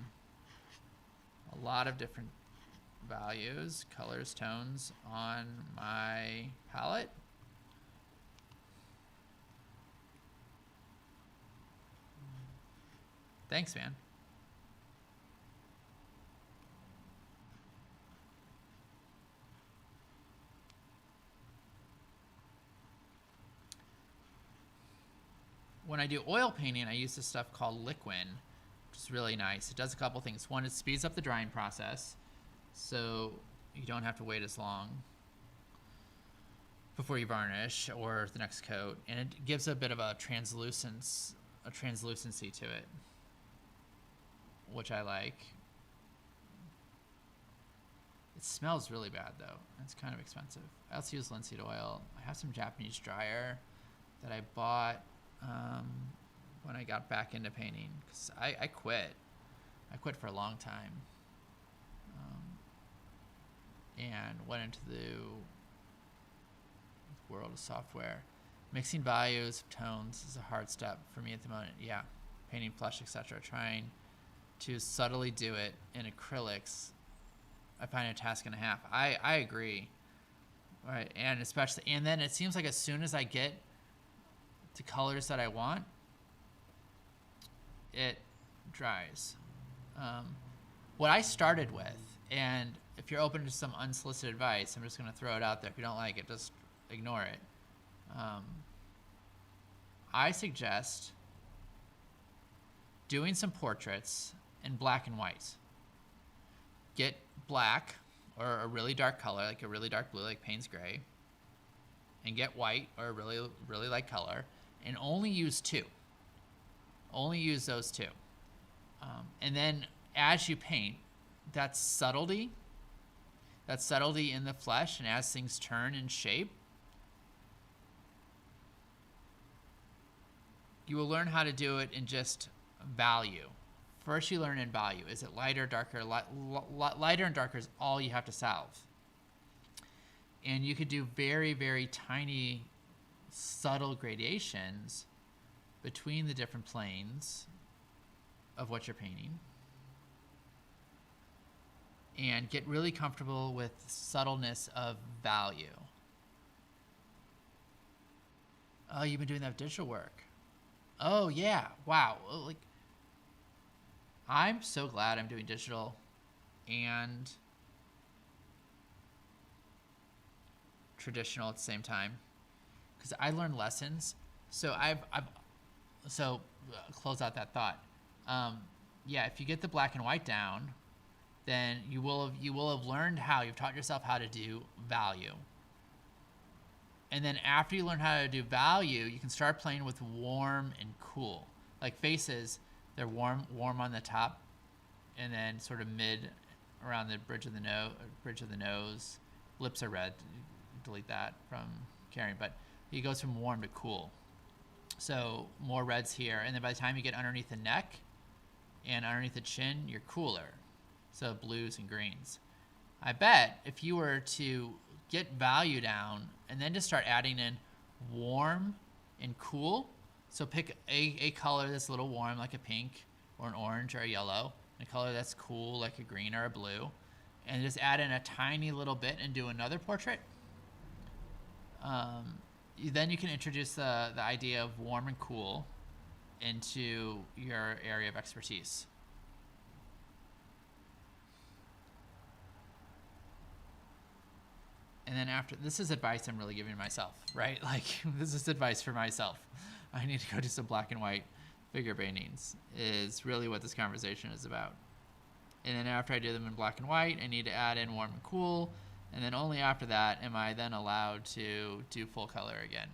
a lot of different values, colors, tones on my palette. Thanks, man. When I do oil painting, I use this stuff called Liquin, which is really nice. It does a couple things. One, it speeds up the drying process, so you don't have to wait as long before you varnish or the next coat, and it gives a bit of a translucency to it, which I like. It smells really bad though. It's kind of expensive. I also use linseed oil. I have some Japanese dryer that I bought when I got back into painting, because I quit. I quit for a long time, and went into the world of software. Mixing values, tones is a hard step for me at the moment. Yeah, painting flush, etc. Trying to subtly do it in acrylics, I find a task and a half. I agree. Right, and especially, and then it seems like as soon as I get to colors that I want, it dries. What I started with, and if you're open to some unsolicited advice, I'm just going to throw it out there. If you don't like it, just ignore it. I suggest doing some portraits in black and white. Get black or a really dark color, like a really dark blue, like Payne's Gray, and get white or a really, really light color, and only use two. Only use those two. And then as you paint, that subtlety in the flesh, and as things turn in shape, you will learn how to do it in just value. First, you learn in value. Is it lighter, darker? Lighter and darker is all you have to solve. And you could do very, very tiny, subtle gradations between the different planes of what you're painting, and get really comfortable with subtleness of value. Oh, you've been doing that digital work. Oh yeah, wow. Like, I'm so glad I'm doing digital and traditional at the same time, because I learned lessons. So close out that thought. Yeah, if you get the black and white down, then you will have learned how, you've taught yourself how to do value. And then after you learn how to do value, you can start playing with warm and cool. Like faces, they're warm on the top, and then sort of mid around the bridge of the nose. Lips are red. Delete that from Karen, but he goes from warm to cool. So more reds here, and then by the time you get underneath the neck and underneath the chin, you're cooler. So blues and greens. I bet if you were to get value down and then just start adding in warm and cool, so pick a color that's a little warm, like a pink or an orange or a yellow, and a color that's cool, like a green or a blue, and just add in a tiny little bit and do another portrait. Then you can introduce the idea of warm and cool into your area of expertise. And then after, this is advice I'm really giving myself, right? Like, this is advice for myself. I need to go do some black and white figure paintings, is really what this conversation is about. And then after I do them in black and white, I need to add in warm and cool. And then only after that am I then allowed to do full color again.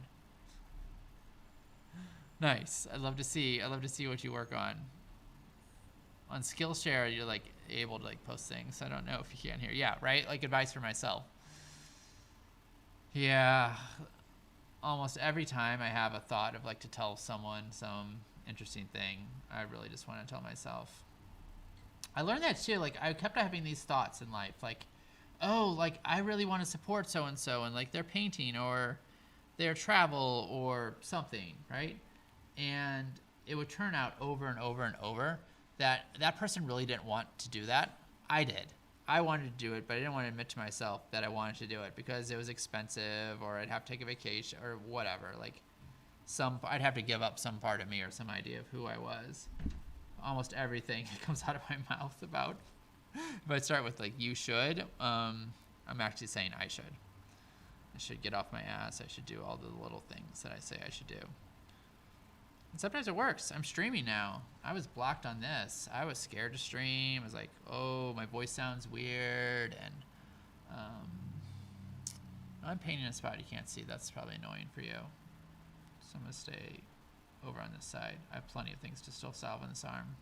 Nice. I'd love to see what you work on. On Skillshare, you're like able to like post things. I don't know if you can here. Yeah, right? Like advice for myself. Yeah. Almost every time I have a thought of like to tell someone some interesting thing, I really just want to tell myself. I learned that too. Like I kept having these thoughts in life, like, oh, like I really want to support so and so and like their painting or their travel or something, right? And it would turn out over and over and over that that person really didn't want to do that. I did. I wanted to do it, but I didn't want to admit to myself that I wanted to do it because it was expensive or I'd have to take a vacation or whatever. Like I'd have to give up some part of me or some idea of who I was. Almost everything comes out of my mouth about. If I start with like you should, I'm actually saying I should. I should get off my ass. I should do all the little things that I say I should do. And sometimes it works. I'm streaming now. I was blocked on this. I was scared to stream. I was like, oh, my voice sounds weird. And I'm painting a spot you can't see. That's probably annoying for you. So I'm going to stay over on this side. I have plenty of things to still solve on this arm.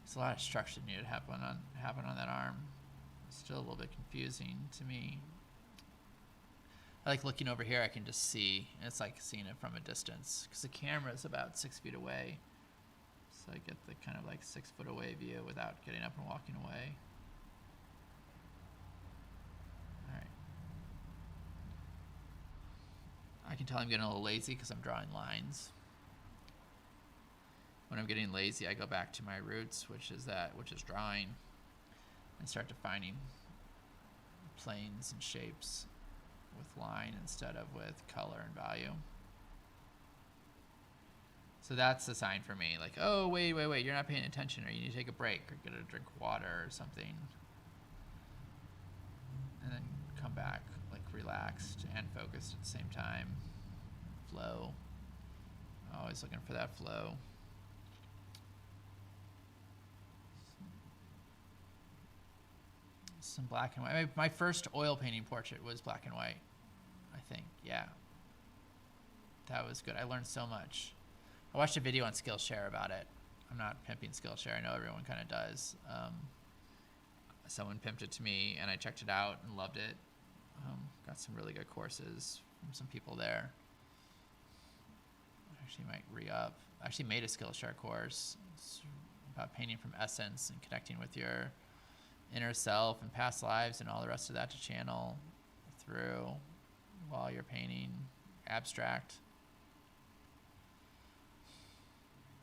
There's a lot of structure needed to happen on that arm. It's still a little bit confusing to me. I like looking over here, I can just see. It's like seeing it from a distance because the camera is about 6 feet away. So I get the kind of like 6 foot away view without getting up and walking away. All right. I can tell I'm getting a little lazy because I'm drawing lines. When I'm getting lazy, I go back to my roots, which is drawing, and start defining planes and shapes with line instead of with color and value. So that's the sign for me, like, oh, wait, you're not paying attention, or you need to take a break, or get a drink of water or something. And then come back, like, relaxed and focused at the same time. Flow. Always looking for that flow. Some black and white. My first oil painting portrait was black and white, I think. Yeah. That was good. I learned so much. I watched a video on Skillshare about it. I'm not pimping Skillshare. I know everyone kind of does. Someone pimped it to me, and I checked it out and loved it. Got some really good courses from some people there. I actually might re-up. I actually made a Skillshare course. It's about painting from essence and connecting with your inner self and past lives and all the rest of that to channel through while you're painting abstract.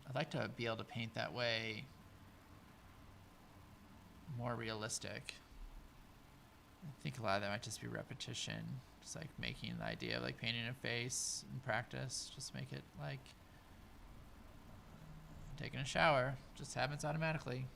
I'd like to be able to paint that way, more realistic. I think a lot of that might just be repetition, just like making the idea of like painting a face in practice, just make it like taking a shower, just happens automatically.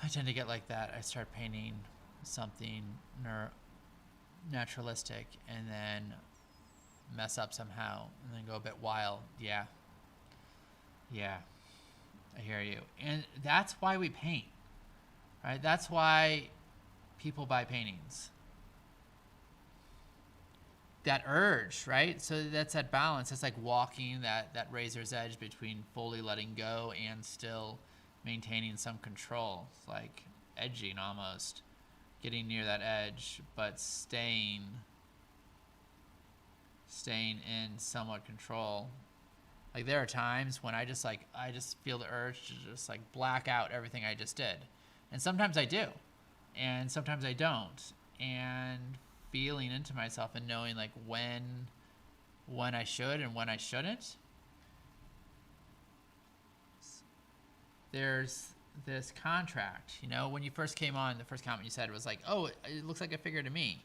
I tend to get like that. I start painting something naturalistic and then mess up somehow and then go a bit wild. Yeah, I hear you. And that's why we paint, right? That's why people buy paintings. That urge, right? So that's that balance. It's like walking that razor's edge between fully letting go and still maintaining some control. It's like edging almost, getting near that edge, but staying in somewhat control. Like there are times when I just feel the urge to just like black out everything I just did. And sometimes I do. And sometimes I don't. And feeling into myself and knowing like when I should and when I shouldn't. There's this contract. You know, when you first came on, the first comment you said was like, "Oh, it looks like a figure to me."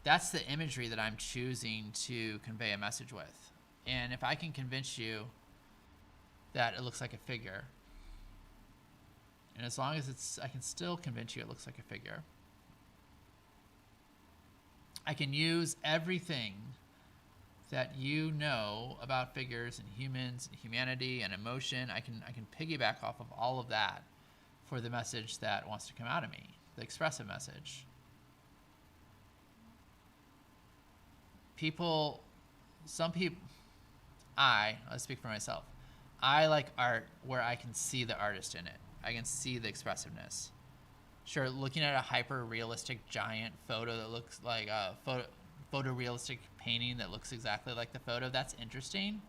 That's the imagery that I'm choosing to convey a message with. And if I can convince you that it looks like a figure, and as long as I can still convince you it looks like a figure, I can use everything that you know about figures and humans, and humanity and emotion. I can piggyback off of all of that for the message that wants to come out of me, the expressive message. Some people, I'll speak for myself. I like art where I can see the artist in it. I can see the expressiveness. Sure, looking at a hyper-realistic giant photo that looks like a photorealistic painting that looks exactly like the photo, that's interesting.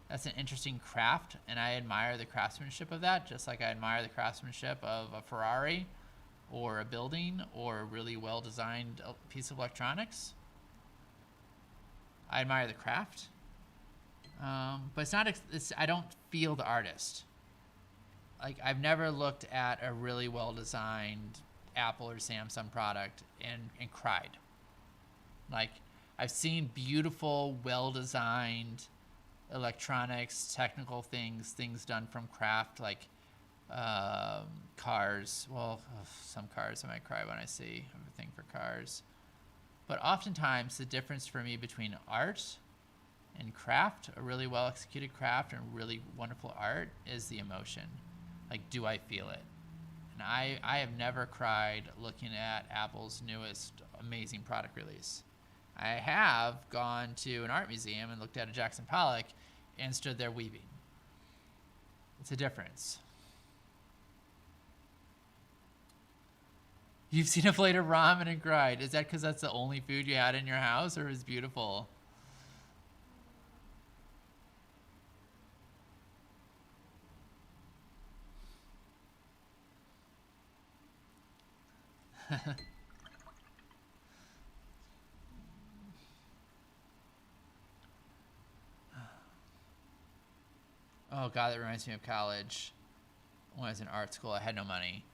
That's an interesting craft, and I admire the craftsmanship of that, just like I admire the craftsmanship of a Ferrari or a building or a really well-designed piece of electronics. I admire the craft, but it's not. I don't feel the artist. Like, I've never looked at a really well-designed Apple or Samsung product and cried. Like, I've seen beautiful, well-designed electronics, technical things done from craft, like cars. Well, some cars I might cry when I see everything for cars. But oftentimes, the difference for me between art and craft, a really well-executed craft and really wonderful art, is the emotion. Like, do I feel it? And I have never cried looking at Apple's newest amazing product release. I have gone to an art museum and looked at a Jackson Pollock and stood there weeping. It's a difference. You've seen a plate of ramen and cried. Is that because that's the only food you had in your house, or is it beautiful? Oh God, that reminds me of college. When I was in art school, I had no money.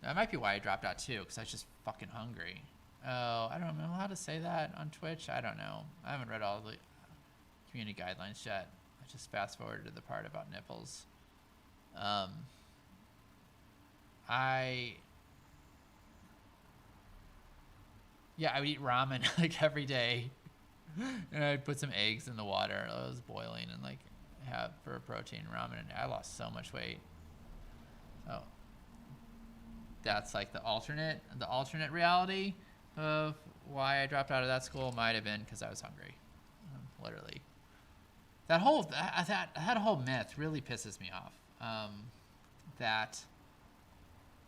That might be why I dropped out too, because I was just fucking hungry. Oh, I don't know how to say that on Twitch. I don't know. I haven't read all the community guidelines yet. I just fast forwarded to the part about nipples. I would eat ramen like every day, and I'd put some eggs in the water. It was boiling and like have for protein ramen, and I lost so much weight. Oh, that's like the alternate reality of why I dropped out of that school might have been because I was hungry. Literally, that whole myth really pisses me off. That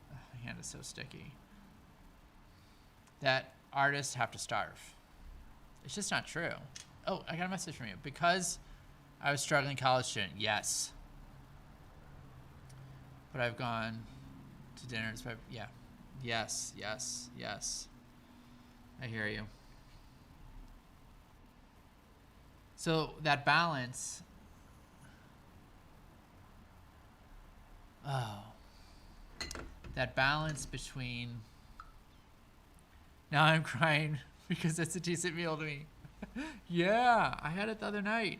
my hand is so sticky. That artists have to starve. It's just not true. Oh, I got a message from you. Because I was struggling college student, yes. But I've gone to dinners. Yeah. Yes. I hear you. So that balance. Oh. That balance between. Now I'm crying because it's a decent meal to me. Yeah, I had it the other night.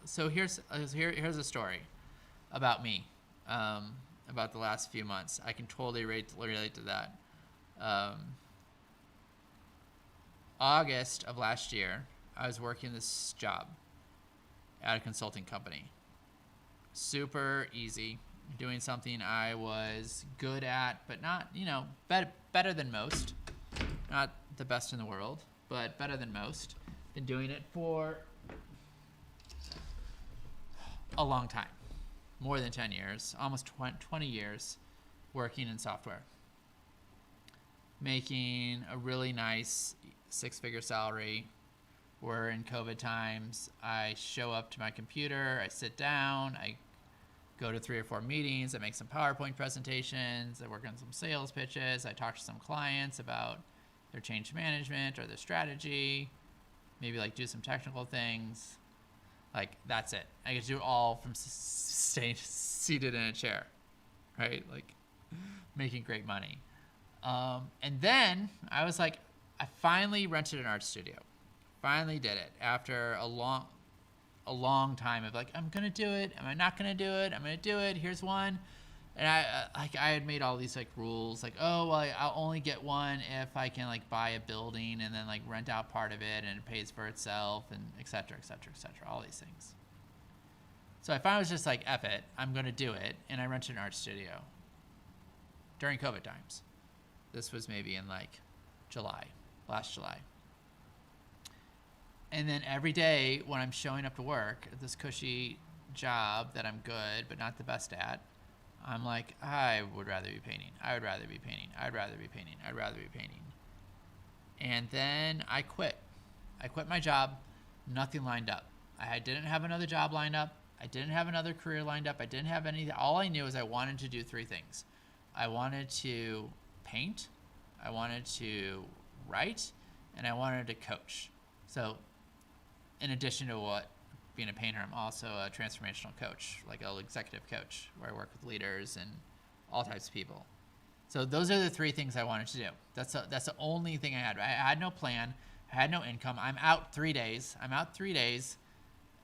So here's a story about me, about the last few months. I can totally relate to that. August of last year, I was working this job at a consulting company. Super easy, doing something I was good at, but not, better than most. Not the best in the world, but better than most. Been doing it for a long time. More than 10 years, almost 20 years working in software. Making a really nice 6-figure salary. We're in COVID times. I show up to my computer, I sit down, I go to 3 or 4 meetings, I make some PowerPoint presentations, I work on some sales pitches, I talk to some clients about their change management or their strategy, maybe like do some technical things. Like, that's it. I get to do it all from staying seated in a chair, right? Like, making great money. And then I was like, I finally rented an art studio. Finally did it after a long time of like, I'm gonna do it. Am I not gonna do it? I'm gonna do it. Here's one. And I had made all these like rules, like, oh well, I'll only get one if I can like buy a building and then like rent out part of it and it pays for itself, and et cetera, et cetera, et cetera, all these things. So I finally was just like, F it, I'm gonna do it, and I rented an art studio during COVID times. This was maybe in like last July. And then every day when I'm showing up to work at this cushy job that I'm good but not the best at, I'm like, I would rather be painting. I would rather be painting. I'd rather be painting. I'd rather be painting. And then I quit. I quit my job. Nothing lined up. I didn't have another job lined up. I didn't have another career lined up. I didn't have anything. All I knew is I wanted to do three things. I wanted to paint, I wanted to write, and I wanted to coach. So in addition to what being a painter, I'm also a transformational coach, like an executive coach, where I work with leaders and all types of people. So those are the three things I wanted to do. That's the only thing I had. I had no plan. I had no income. I'm out 3 days.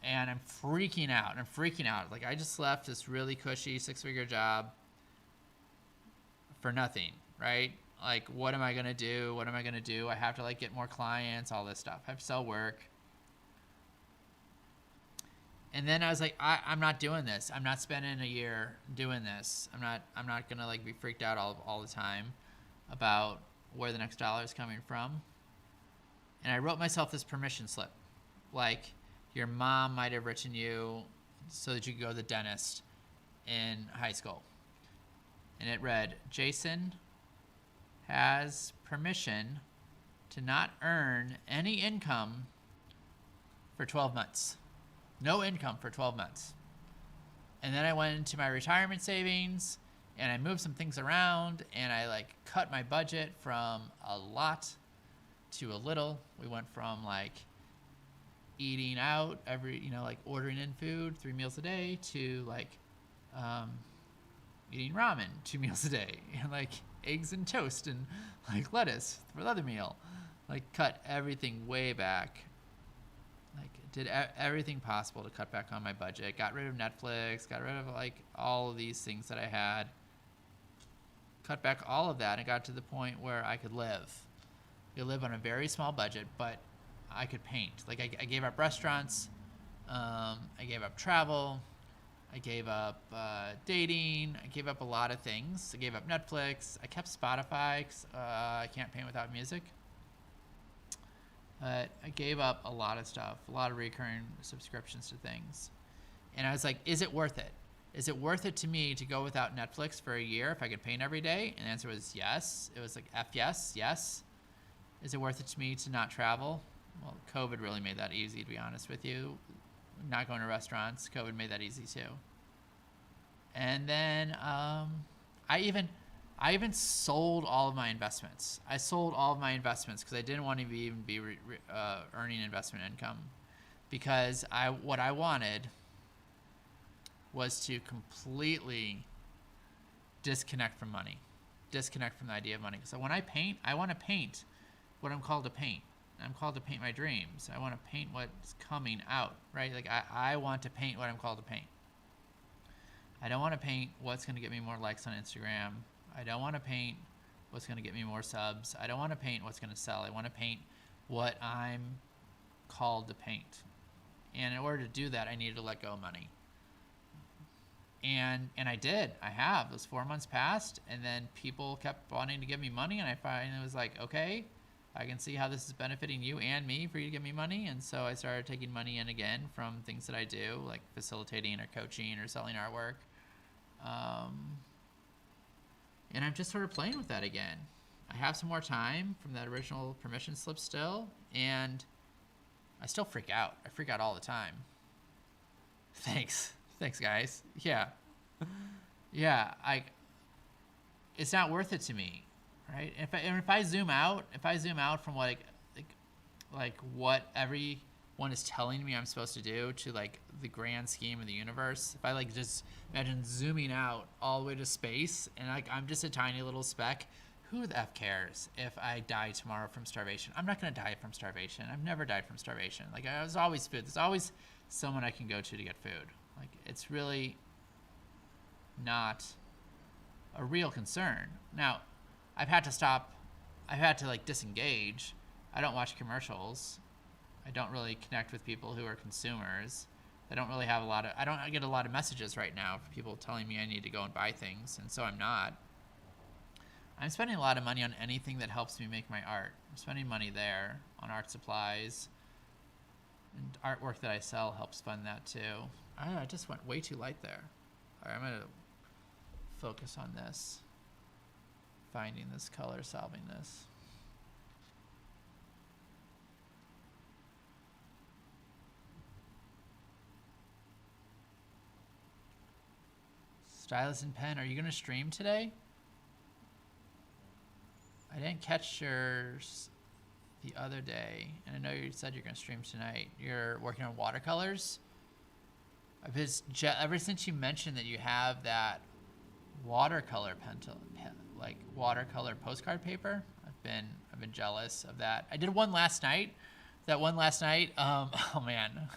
And I'm freaking out. Like, I just left this really cushy 6-figure job for nothing, right? Like, what am I gonna do? I have to like get more clients, all this stuff. I have to sell work. And then I was like, I'm not doing this. I'm not spending a year doing this. I'm not gonna like be freaked out all the time about where the next dollar is coming from. And I wrote myself this permission slip, like your mom might have written you so that you could go to the dentist in high school. And it read, Jason has permission to not earn any income for 12 months. No income for 12 months. And then I went into my retirement savings and I moved some things around and I like cut my budget from a lot to a little. We went from like eating out like ordering in food 3 meals a day to like eating ramen 2 meals a day and like eggs and toast and like lettuce for the other meal. Like cut everything way back. Like did everything possible to cut back on my budget. Got rid of Netflix, got rid of like all of these things that I had. Cut back all of that and got to the point where I could live. I could live on a very small budget, but I could paint. Like I gave up restaurants, I gave up travel, I gave up dating, I gave up a lot of things. I gave up Netflix, I kept Spotify because I can't paint without music. But I gave up a lot of stuff, a lot of recurring subscriptions to things. And I was like, is it worth it? Is it worth it to me to go without Netflix for a year if I could paint every day? And the answer was yes. It was like yes. Is it worth it to me to not travel? Well, COVID really made that easy, to be honest with you. Not going to restaurants, COVID made that easy too. And then I even sold all of my investments. I sold all of my investments because I didn't want to even be earning investment income, because what I wanted was to completely disconnect from money, disconnect from the idea of money. So when I paint, I want to paint what I'm called to paint. I'm called to paint my dreams. I want to paint what's coming out, right? Like I want to paint what I'm called to paint. I don't want to paint what's going to get me more likes on Instagram. I don't want to paint what's going to get me more subs. I don't want to paint what's going to sell. I want to paint what I'm called to paint. And in order to do that, I needed to let go of money. And I did. I have. Those 4 months passed, and then people kept wanting to give me money, and I finally was like, okay, I can see how this is benefiting you and me for you to give me money. And so I started taking money in again from things that I do, like facilitating or coaching or selling artwork. And I'm just sort of playing with that again. I have some more time from that original permission slip still, and I still freak out. I freak out all the time. Thanks, guys. Yeah. It's not worth it to me, right? If I zoom out from what what every one is telling me I'm supposed to do to like the grand scheme of the universe. If I like just imagine zooming out all the way to space and like I'm just a tiny little speck, who the F cares if I die tomorrow from starvation? I'm not going to die from starvation. I've never died from starvation. Like, there's always food. There's always someone I can go to get food. Like, it's really not a real concern. Now, I've had to stop. I've had to, like, disengage. I don't watch commercials. I don't really connect with people who are consumers. I don't really have I don't get a lot of messages right now for people telling me I need to go and buy things, and so I'm not. I'm spending a lot of money on anything that helps me make my art. I'm spending money there on art supplies, and artwork that I sell helps fund that too. I just went way too light there. All right, I'm gonna focus on this, finding this color, solving this. Stylus and pen, are you gonna stream today? I didn't catch yours the other day, and I know you said you're going to stream tonight. You're working on watercolors? Ever since you mentioned that you have that watercolor like watercolor postcard paper, I've been jealous of that. I did one last night. Oh man,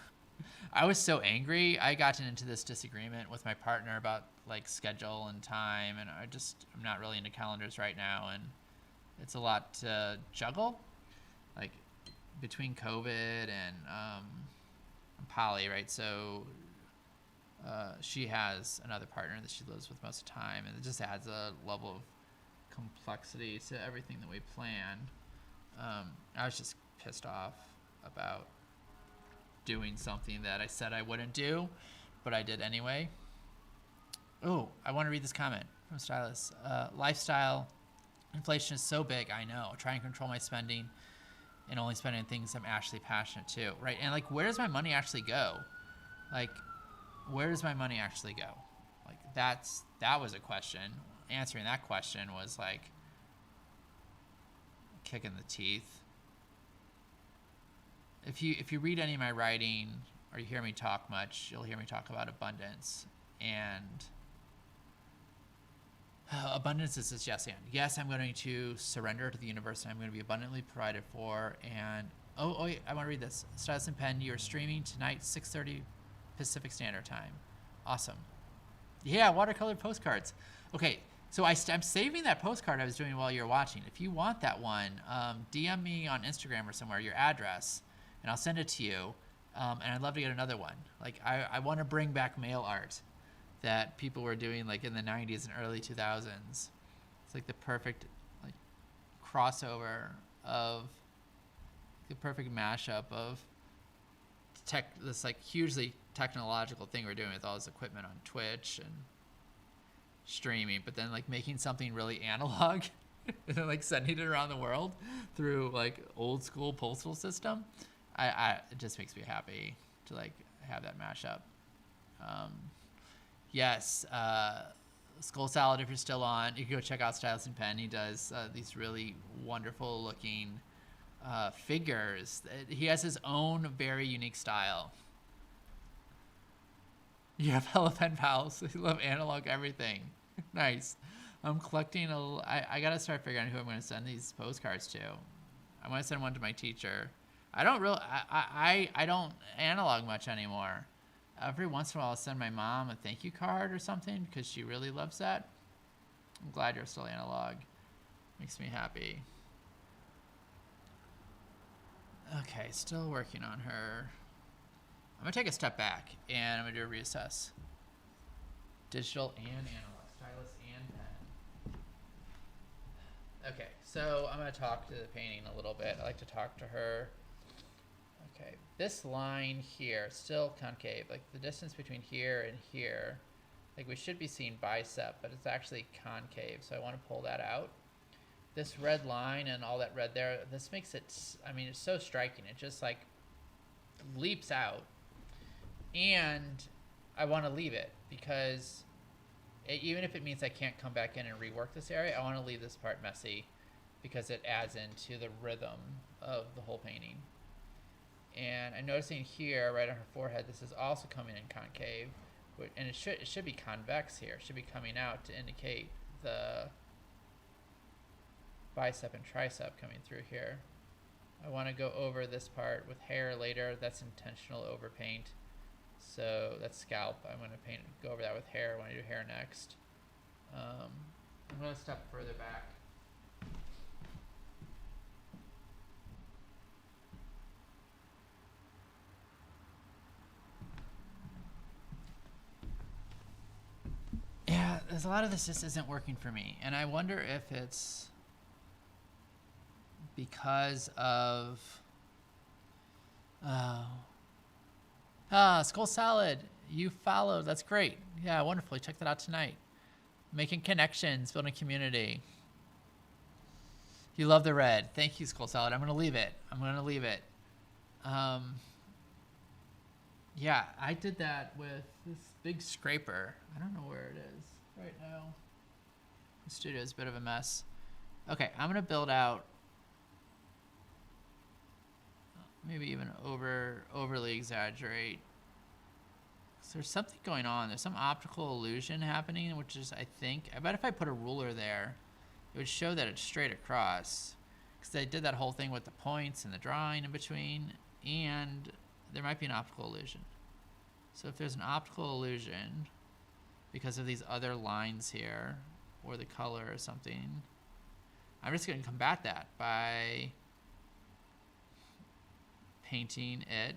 I was so angry. I got into this disagreement with my partner about like schedule and time, and I'm not really into calendars right now, and it's a lot to juggle, like between COVID and Polly, right? So she has another partner that she lives with most of the time, and it just adds a level of complexity to everything that we plan. I was just pissed off about doing something that I said I wouldn't do, but I did anyway. Oh, I want to read this comment from Stylus. Lifestyle inflation is so big, I know. Try and control my spending and only spend on things I'm actually passionate to, right? And like, where does my money actually go? Like, where does my money actually go? Like, that was a question. Answering that question was like a kick in the teeth. If you read any of my writing or you hear me talk much, you'll hear me talk about abundance. And abundance is just yes and. Yes, I'm going to surrender to the universe and I'm going to be abundantly provided for. And oh yeah, I want to read this. Stylus and Pen, you're streaming tonight, 6:30 Pacific Standard Time. Awesome. Yeah, watercolor postcards. Okay, so I'm saving that postcard I was doing while you're watching. If you want that one, DM me on Instagram or somewhere your address, and I'll send it to you. And I'd love to get another one. Like I want to bring back mail art that people were doing like in the 90s and early 2000s. It's like the perfect like crossover of the perfect mashup of this like hugely technological thing we're doing with all this equipment on Twitch and streaming, but then like making something really analog and then like sending it around the world through like old school postal system. It just makes me happy to like have that mashup. Yes, Skull Salad, if you're still on, you can go check out Stylus and Pen. He does these really wonderful looking figures. He has his own very unique style. You have hella pen pals. You love analog everything. Nice. I'm collecting I gotta start figuring out who I'm gonna send these postcards to. I'm gonna send one to my teacher. I don't analog much anymore. Every once in a while I'll send my mom a thank you card or something because she really loves that. I'm glad you're still analog. Makes me happy. Okay, still working on her. I'm gonna take a step back and I'm gonna do a reassess. Digital and analog, stylus and pen. Okay, so I'm gonna talk to the painting a little bit. I like to talk to her. Okay, this line here, still concave, like the distance between here and here, like we should be seeing bicep, but it's actually concave, so I want to pull that out. This red line and all that red there, this makes it, I mean, it's so striking. It just like leaps out. And I want to leave it because even if it means I can't come back in and rework this area, I want to leave this part messy because it adds into the rhythm of the whole painting. And I'm noticing here, right on her forehead, this is also coming in concave, and it should be convex here. It should be coming out to indicate the bicep and tricep coming through here. I want to go over this part with hair later. That's intentional overpaint. So that's scalp. I'm going to go over that with hair when I do hair next. I'm going to step further back. Yeah, there's a lot of this just isn't working for me. And I wonder if it's because of... Skull Salad, you followed. That's great. Yeah, wonderful. Check that out tonight. Making connections, building community. You love the red. Thank you, Skull Salad. I'm going to leave it. Yeah, I did that with this big scraper. I don't know where it is right now. The studio is a bit of a mess. Okay, I'm going to build out, maybe even overly exaggerate. So there's something going on. There's some optical illusion happening, which is, I think, I bet if I put a ruler there, it would show that it's straight across. Because I did that whole thing with the points and the drawing in between, and there might be an optical illusion. So if there's an optical illusion because of these other lines here, or the color or something, I'm just going to combat that by painting it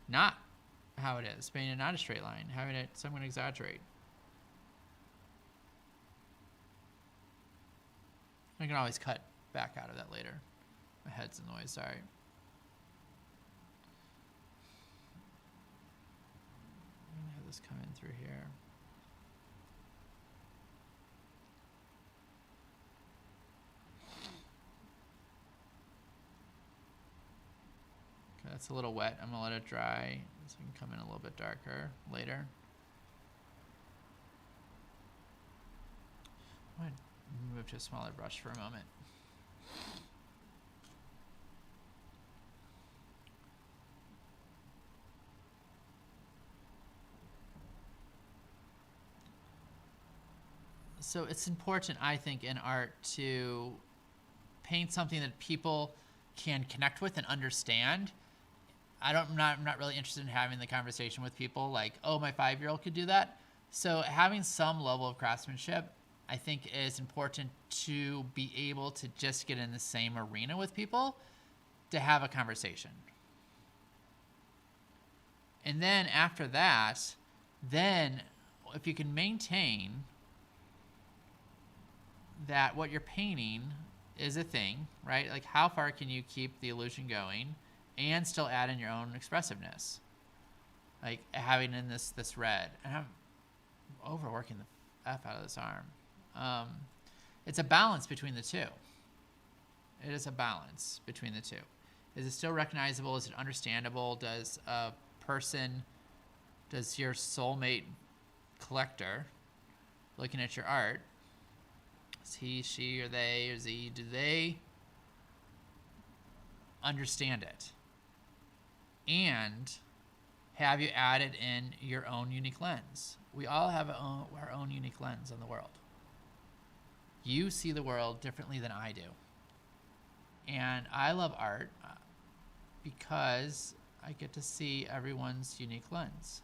not how it is, painting it not a straight line, having it, so I'm going to exaggerate. I can always cut back out of that later. My head's in the way, sorry. I'm going to have this come in through here. Okay, that's a little wet. I'm going to let it dry so it can come in a little bit darker later. I'm going to move to a smaller brush for a moment. So it's important, I think, in art to paint something that people can connect with and understand. I'm not really interested in having the conversation with people like, oh, my 5-year-old could do that. So having some level of craftsmanship, I think, is important to be able to just get in the same arena with people to have a conversation. And then after that, then if you can maintain that what you're painting is a thing, right? Like, how far can you keep the illusion going and still add in your own expressiveness? Like having in this red, and I'm overworking the F out of this arm. It's a balance between the two. It is a balance between the two. Is it still recognizable? Is it understandable? Does your soulmate collector looking at your art, is he, she, or they, or z, do they understand it? And have you added in your own unique lens? We all have our own unique lens on the world. You see the world differently than I do. And I love art because I get to see everyone's unique lens.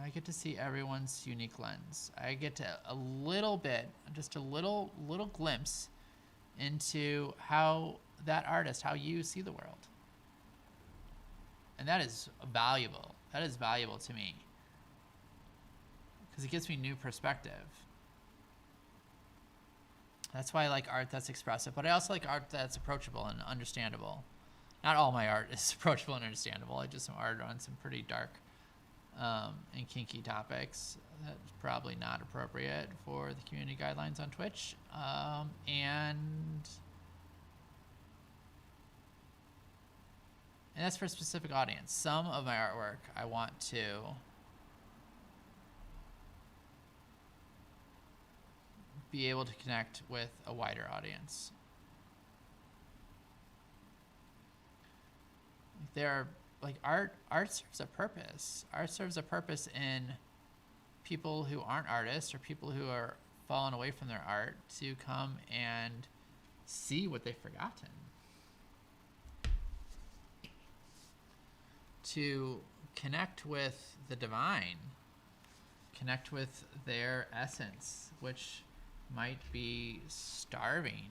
I get to see everyone's unique lens. I get to a little bit, just a little glimpse into how that artist, how you see the world. And that is valuable. That is valuable to me because it gives me new perspective. That's why I like art that's expressive, but I also like art that's approachable and understandable. Not all my art is approachable and understandable. I do some art on some pretty dark and kinky topics. That's probably not appropriate for the community guidelines on Twitch. And that's for a specific audience. Some of my artwork I want to be able to connect with a wider audience. There are, like, art serves a purpose. Art serves a purpose in people who aren't artists or people who are fallen away from their art to come and see what they've forgotten. To connect with the divine, connect with their essence, which might be starving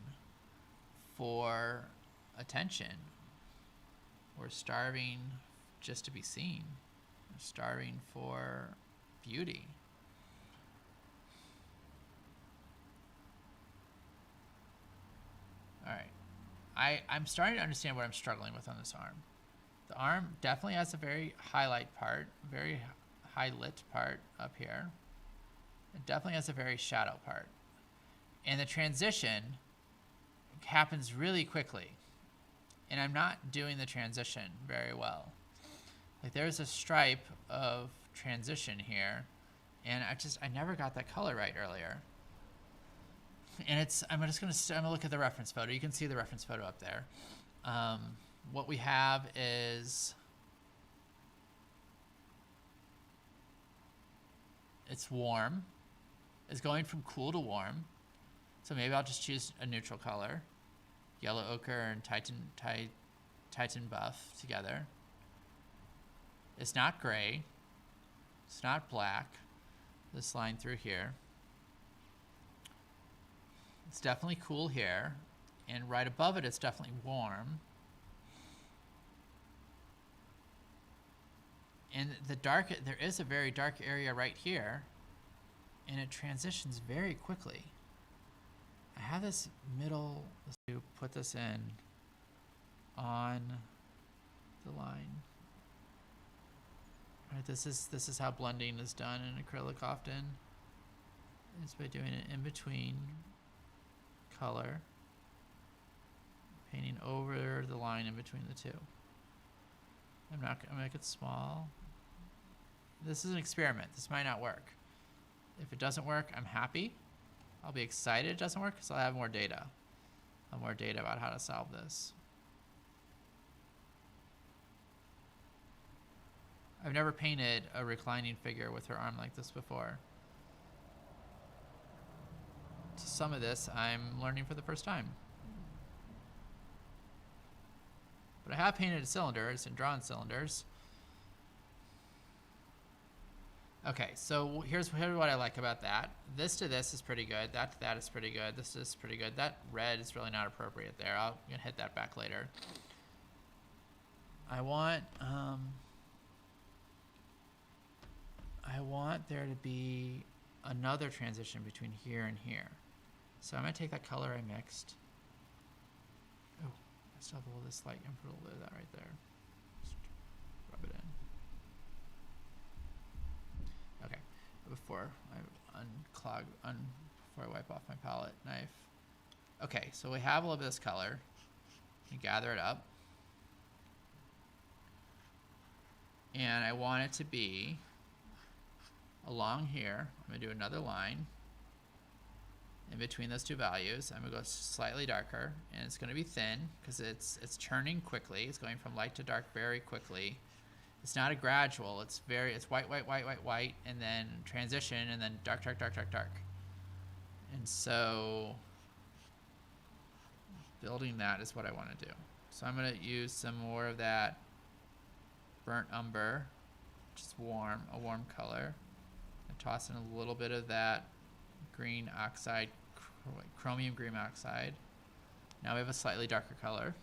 for attention, or starving just to be seen, or starving for beauty. All right, I'm starting to understand what I'm struggling with on this arm. The arm definitely has a very highlight part, very high lit part up here. It definitely has a very shadow part. And the transition happens really quickly. And I'm not doing the transition very well. Like, there's a stripe of transition here, and I never got that color right earlier. And I'm gonna look at the reference photo. You can see the reference photo up there. What we have is, it's warm. It's going from cool to warm. So maybe I'll just choose a neutral color. Yellow ochre and Titan buff together. It's not gray. It's not black. This line through here. It's definitely cool here. And right above it, it's definitely warm. And there is a very dark area right here, and it transitions very quickly. I have this middle, let's put this in on the line. All right, this is how blending is done in acrylic often. It's by doing it in between color, painting over the line in between the two. I'm not gonna make it small. This is an experiment. This might not work. If it doesn't work, I'm happy. I'll be excited it doesn't work because I'll have more data. I'll have more data about how to solve this. I've never painted a reclining figure with her arm like this before. So some of this I'm learning for the first time. But I have painted cylinders and drawn cylinders. Okay, so here's what I like about that. This to this is pretty good. That to that is pretty good. This is pretty good. That red is really not appropriate there. I'm gonna hit that back later. I want there to be another transition between here and here. So I'm gonna take that color I mixed. Oh, I still have a little of this light. I'm gonna put a little bit of that right there. Just rub it in. Okay, before I before I wipe off my palette knife. Okay, so we have a little bit of this color. You gather it up. And I want it to be along here. I'm gonna do another line in between those two values. I'm gonna go slightly darker, and it's gonna be thin because it's churning quickly. It's going from light to dark very quickly. It's not a gradual. It's white, white, white, white, white, and then transition, and then dark, dark, dark, dark, dark. And so building that is what I want to do. So I'm going to use some more of that burnt umber, which is warm, a warm color. And toss in a little bit of that green oxide, chromium green oxide. Now we have a slightly darker color.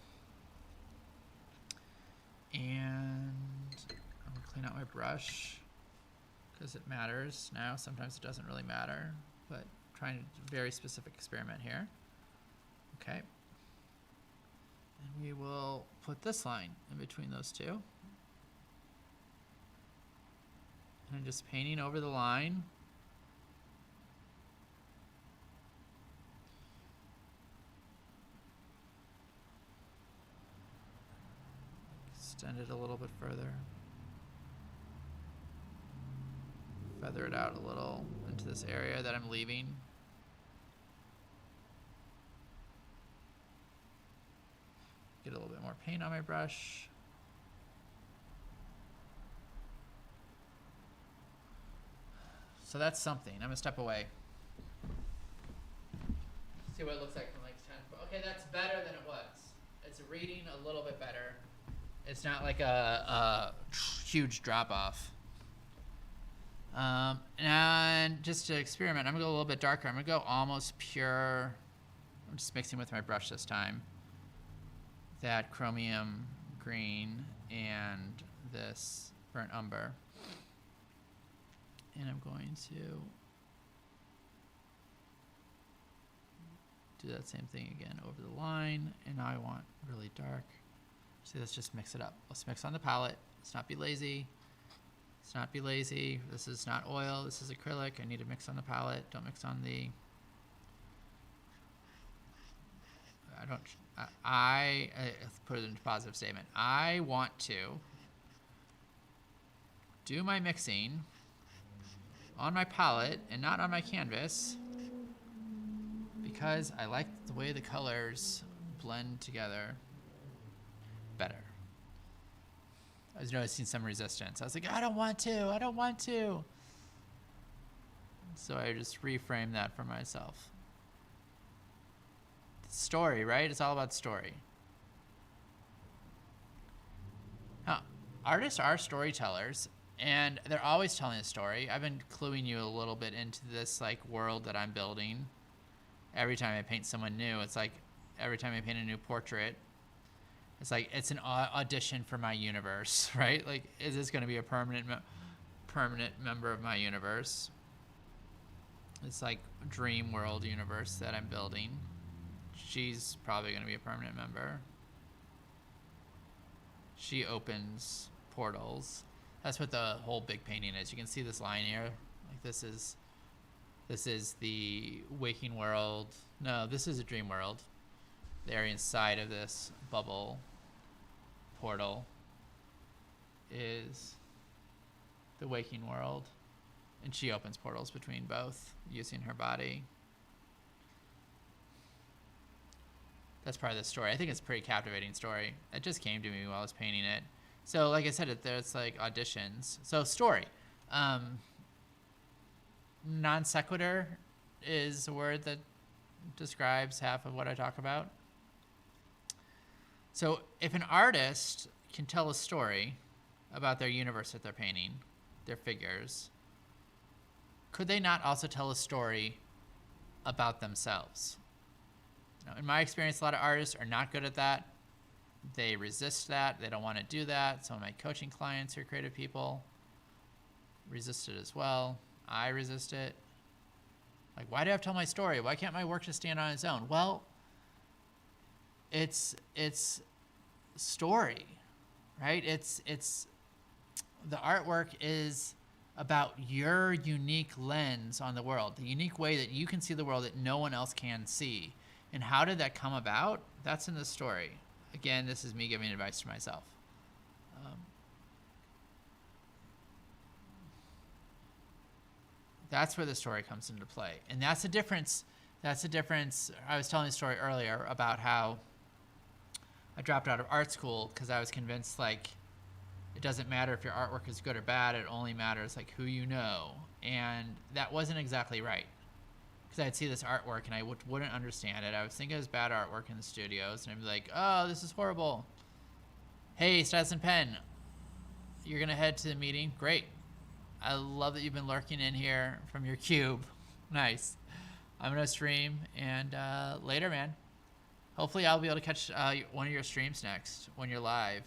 And I'm gonna clean out my brush because it matters now. Sometimes it doesn't really matter, but I'm trying a very specific experiment here. Okay. And we will put this line in between those two. And I'm just painting over the line. Extend it a little bit further. Feather it out a little into this area that I'm leaving. more paint on my brush. So that's something. I'm gonna step away. See what it looks like from like 10. Okay, that's better than it was. It's reading a little bit better. It's not like a huge drop off. And just to experiment, I'm gonna go a little bit darker. I'm gonna go almost pure. I'm just mixing with my brush this time. That chromium green and this burnt umber. And I'm going to do that same thing again over the line. And now I want really dark. So let's just mix it up. Let's mix on the palette. Let's not be lazy. Let's not be lazy. This is not oil. This is acrylic. I need to mix on the palette. Don't mix on the... I put it into positive statement. I want to do my mixing on my palette and not on my canvas because I like the way the colors blend together better. I was noticing some resistance. I was like, I don't want to. So I just reframed that for myself. Story, right? It's all about story. Now, artists are storytellers, and they're always telling a story. I've been cluing you a little bit into this like world that I'm building. Every time I paint someone new, it's like every time I paint a new portrait, it's like it's an audition for my universe, right? Like, is this going to be a permanent member of my universe? It's like dream world universe that I'm building. She's probably going to be a permanent member. She opens portals. That's what the whole big painting is. You can see this line here. Like this is the waking world. No, this is a dream world. The area inside of this bubble portal is the waking world. And she opens portals between both using her body. That's part of the story. I think it's a pretty captivating story. It just came to me while I was painting it. So like I said, there's like auditions. So story. Non sequitur is a word that describes half of what I talk about. So if an artist can tell a story about their universe that they're painting, their figures, could they not also tell a story about themselves? In my experience, a lot of artists are not good at that. They resist that. They don't want to do that. Some of my coaching clients who are creative people resist it as well. I resist it. Like, why do I have to tell my story? Why can't my work just stand on its own? Well, it's story, right? It's the artwork is about your unique lens on the world, the unique way that you can see the world that no one else can see. And how did that come about? That's in the story. Again, this is me giving advice to myself. That's where the story comes into play. And that's the difference. That's the difference. I was telling a story earlier about how I dropped out of art school because I was convinced like it doesn't matter if your artwork is good or bad. It only matters like who you know. And that wasn't exactly right. Because I'd see this artwork and I wouldn't understand it. I would think it was bad artwork in the studios, and I'd be like, oh, this is horrible. Hey, Stuyvesant Penn, you're going to head to the meeting? Great. I love that you've been lurking in here from your cube. Nice. I'm going to stream, and later, man. Hopefully I'll be able to catch one of your streams next when you're live.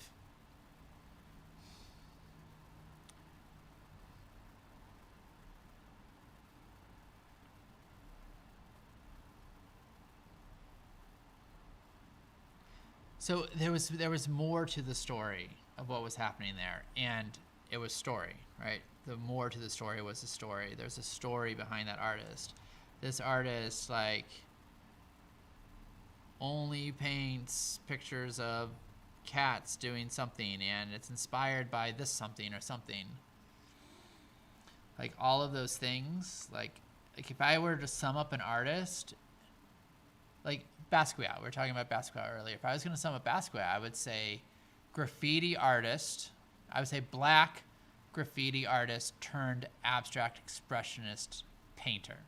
So there was more to the story of what was happening there, and it was story, right? The more to the story was the story. There's a story behind that artist. This artist like only paints pictures of cats doing something, and it's inspired by this something or something. Like, all of those things, like if I were to sum up an artist, like Basquiat. We were talking about Basquiat earlier. If I was going to sum up Basquiat, I would say graffiti artist. I would say black graffiti artist turned abstract expressionist painter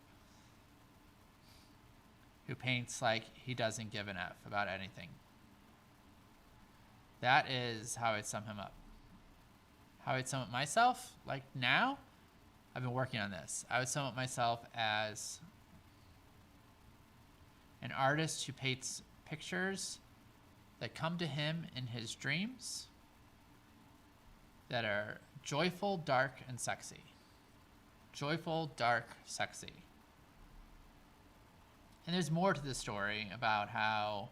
who paints like he doesn't give an F about anything. That is how I'd sum him up. How I'd sum up myself, like now, I've been working on this. I would sum up myself as an artist who paints pictures that come to him in his dreams that are joyful, dark, and sexy. Joyful, dark, sexy. And there's more to the story about how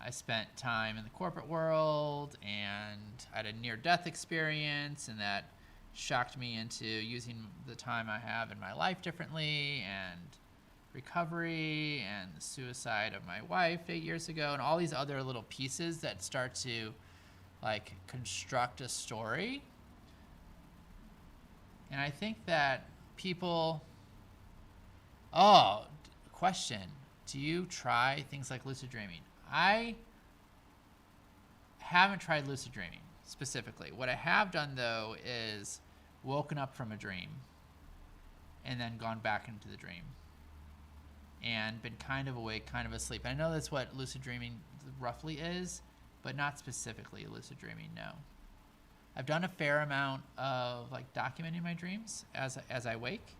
I spent time in the corporate world and I had a near-death experience, and that shocked me into using the time I have in my life differently, and recovery and the suicide of my wife 8 years ago, and all these other little pieces that start to like construct a story. And I think that people, question, do you try things like lucid dreaming? I haven't tried lucid dreaming specifically. What I have done though is woken up from a dream and then gone back into the dream and been kind of awake, kind of asleep. I know that's what lucid dreaming roughly is, but not specifically lucid dreaming, no. I've done a fair amount of like documenting my dreams as I wake.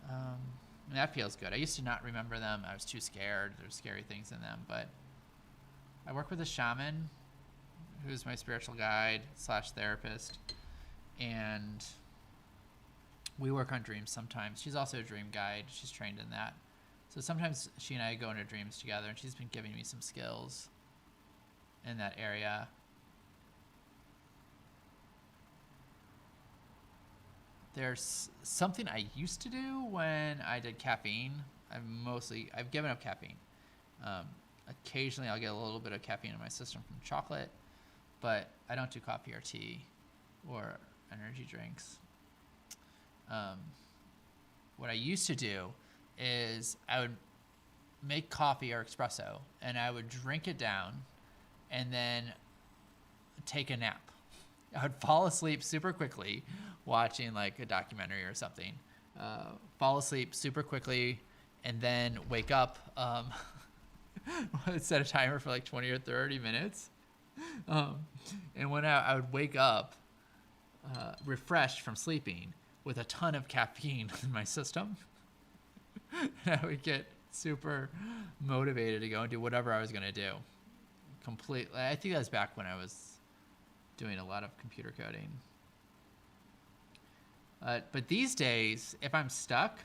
And that feels good. I used to not remember them. I was too scared. There's scary things in them, but I work with a shaman who's my spiritual guide / therapist, and we work on dreams sometimes. She's also a dream guide. She's trained in that. So sometimes she and I go into dreams together, and she's been giving me some skills in that area. There's something I used to do when I did caffeine. I've given up caffeine. Occasionally I'll get a little bit of caffeine in my system from chocolate, but I don't do coffee or tea or energy drinks. What I used to do is I would make coffee or espresso and I would drink it down and then take a nap. I would fall asleep super quickly watching like a documentary or something. Fall asleep super quickly and then wake up. Set a timer for like 20 or 30 minutes. And when I would wake up refreshed from sleeping with a ton of caffeine in my system, and I would get super motivated to go and do whatever I was going to do. Completely. I think that was back when I was doing a lot of computer coding. But these days, if I'm stuck,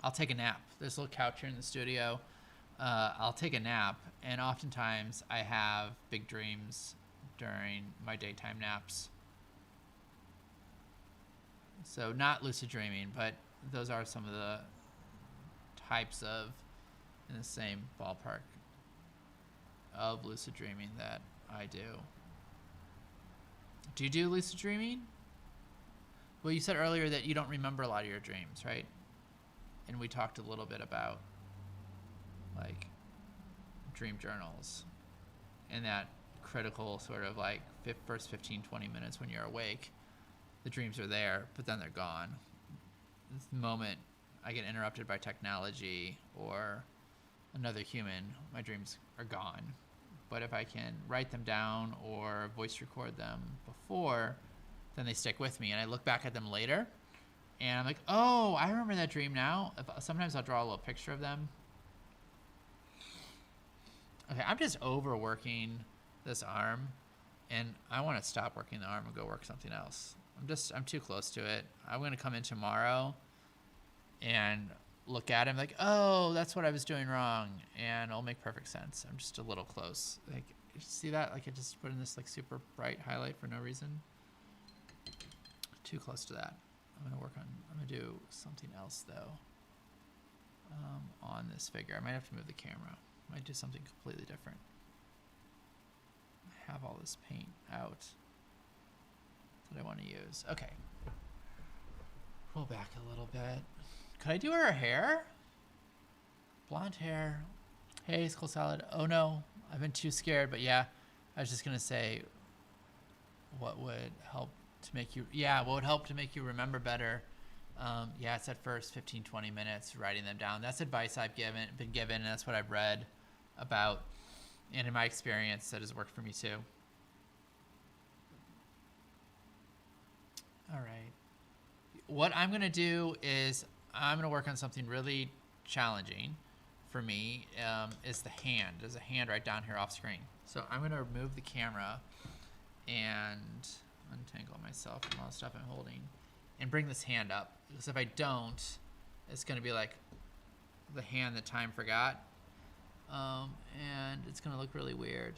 I'll take a nap. There's a little couch here in the studio. I'll take a nap, and oftentimes I have big dreams during my daytime naps. So not lucid dreaming, but those are some of the types of, in the same ballpark of lucid dreaming that I do. Do you do lucid dreaming? Well, you said earlier that you don't remember a lot of your dreams, right? And we talked a little bit about like dream journals and that critical sort of like first 15, 20 minutes when you're awake. The dreams are there, but then they're gone. The moment I get interrupted by technology or another human, my dreams are gone. But if I can write them down or voice record them before, then they stick with me. And I look back at them later, and I'm like, oh, I remember that dream now. Sometimes I'll draw a little picture of them. Okay, I'm just overworking this arm, and I want to stop working the arm and go work something else. I'm too close to it. I'm going to come in tomorrow and look at him like, oh, that's what I was doing wrong, and it'll make perfect sense. I'm just a little close. Like, you see that? Like, I just put in this like super bright highlight for no reason. Too close to that. I'm gonna do something else though. On this figure, I might have to move the camera. Might do something completely different. I have all this paint out that I want to use. Okay. Pull back a little bit. Could I do her hair? Blonde hair. Hey, Skull Salad. Oh no, I've been too scared. But yeah, I was just gonna say, what would help to make you? Yeah, what would help to make you remember better? Yeah, it's at first 15, 20 minutes writing them down. That's advice I've been given, and that's what I've read about, and in my experience, that has worked for me too. All right. What I'm gonna do is I'm gonna work on something really challenging for me. Is the hand. There's a hand right down here off screen. So I'm gonna remove the camera and untangle myself from all the stuff I'm holding and bring this hand up, because if I don't, it's gonna be like the hand that time forgot, and it's gonna look really weird.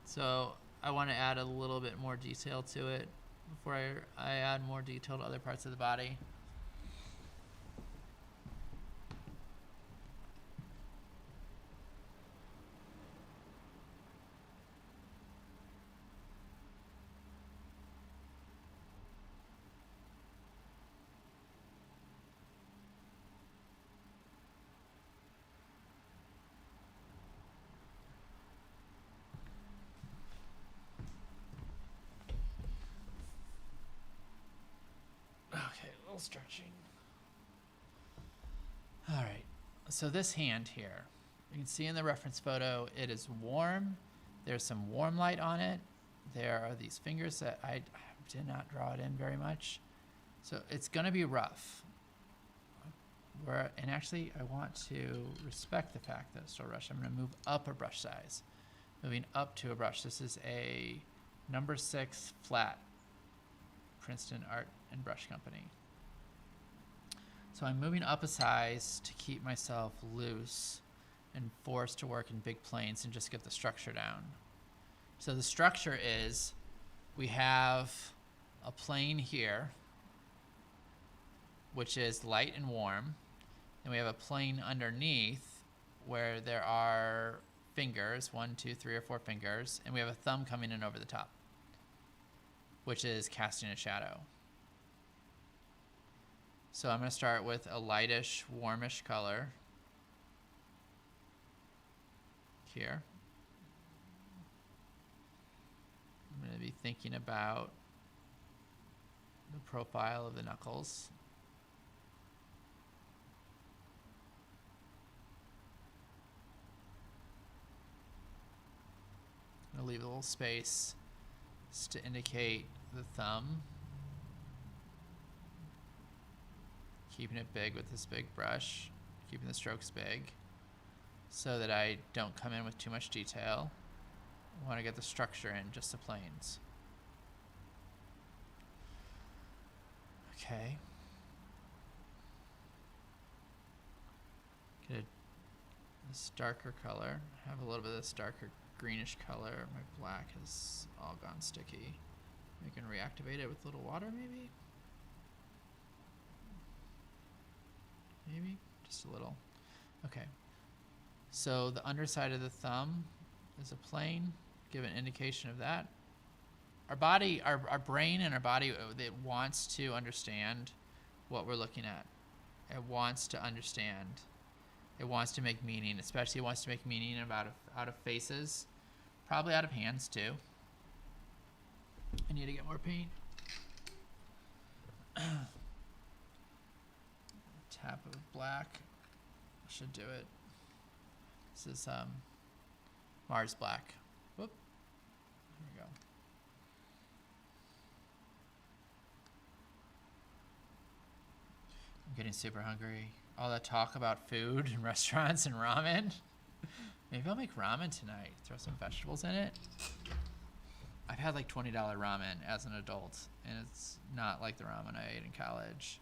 So I want to add a little bit more detail to it before I add more detail to other parts of the body. Okay, a little stretching. All right, so this hand here, you can see in the reference photo, it is warm. There's some warm light on it. There are these fingers that I did not draw it in very much. So it's gonna be rough. And actually, I want to respect the fact that it's still rush. I'm gonna move up a brush size. Moving up to a brush. This is a number 6 flat, Princeton Art and Brush Company. So I'm moving up a size to keep myself loose and forced to work in big planes and just get the structure down. So the structure is, we have a plane here, which is light and warm. And we have a plane underneath where there are fingers, 1, 2, 3, or 4 fingers. And we have a thumb coming in over the top, which is casting a shadow. So I'm going to start with a lightish, warmish color here. I'm going to be thinking about the profile of the knuckles. I'm going to leave a little space just to indicate the thumb. Keeping it big with this big brush, keeping the strokes big so that I don't come in with too much detail. I want to get the structure in, just the planes. Okay. Get this darker color. Have a little bit of this darker greenish color. My black has all gone sticky. We can reactivate it with a little water, maybe? Maybe just a little. Okay, so the underside of the thumb is a plane. Give an indication of that. Our body, our brain and our body, it wants to understand what we're looking at. It wants to understand. It wants to make meaning, especially it wants to make meaning out of faces, probably out of hands too. I need to get more paint. Tap of black should do it. This is Mars Black. Whoop. There we go. I'm getting super hungry. All that talk about food and restaurants and ramen. Maybe I'll make ramen tonight. Throw some vegetables in it. I've had like $20 ramen as an adult, and it's not like the ramen I ate in college.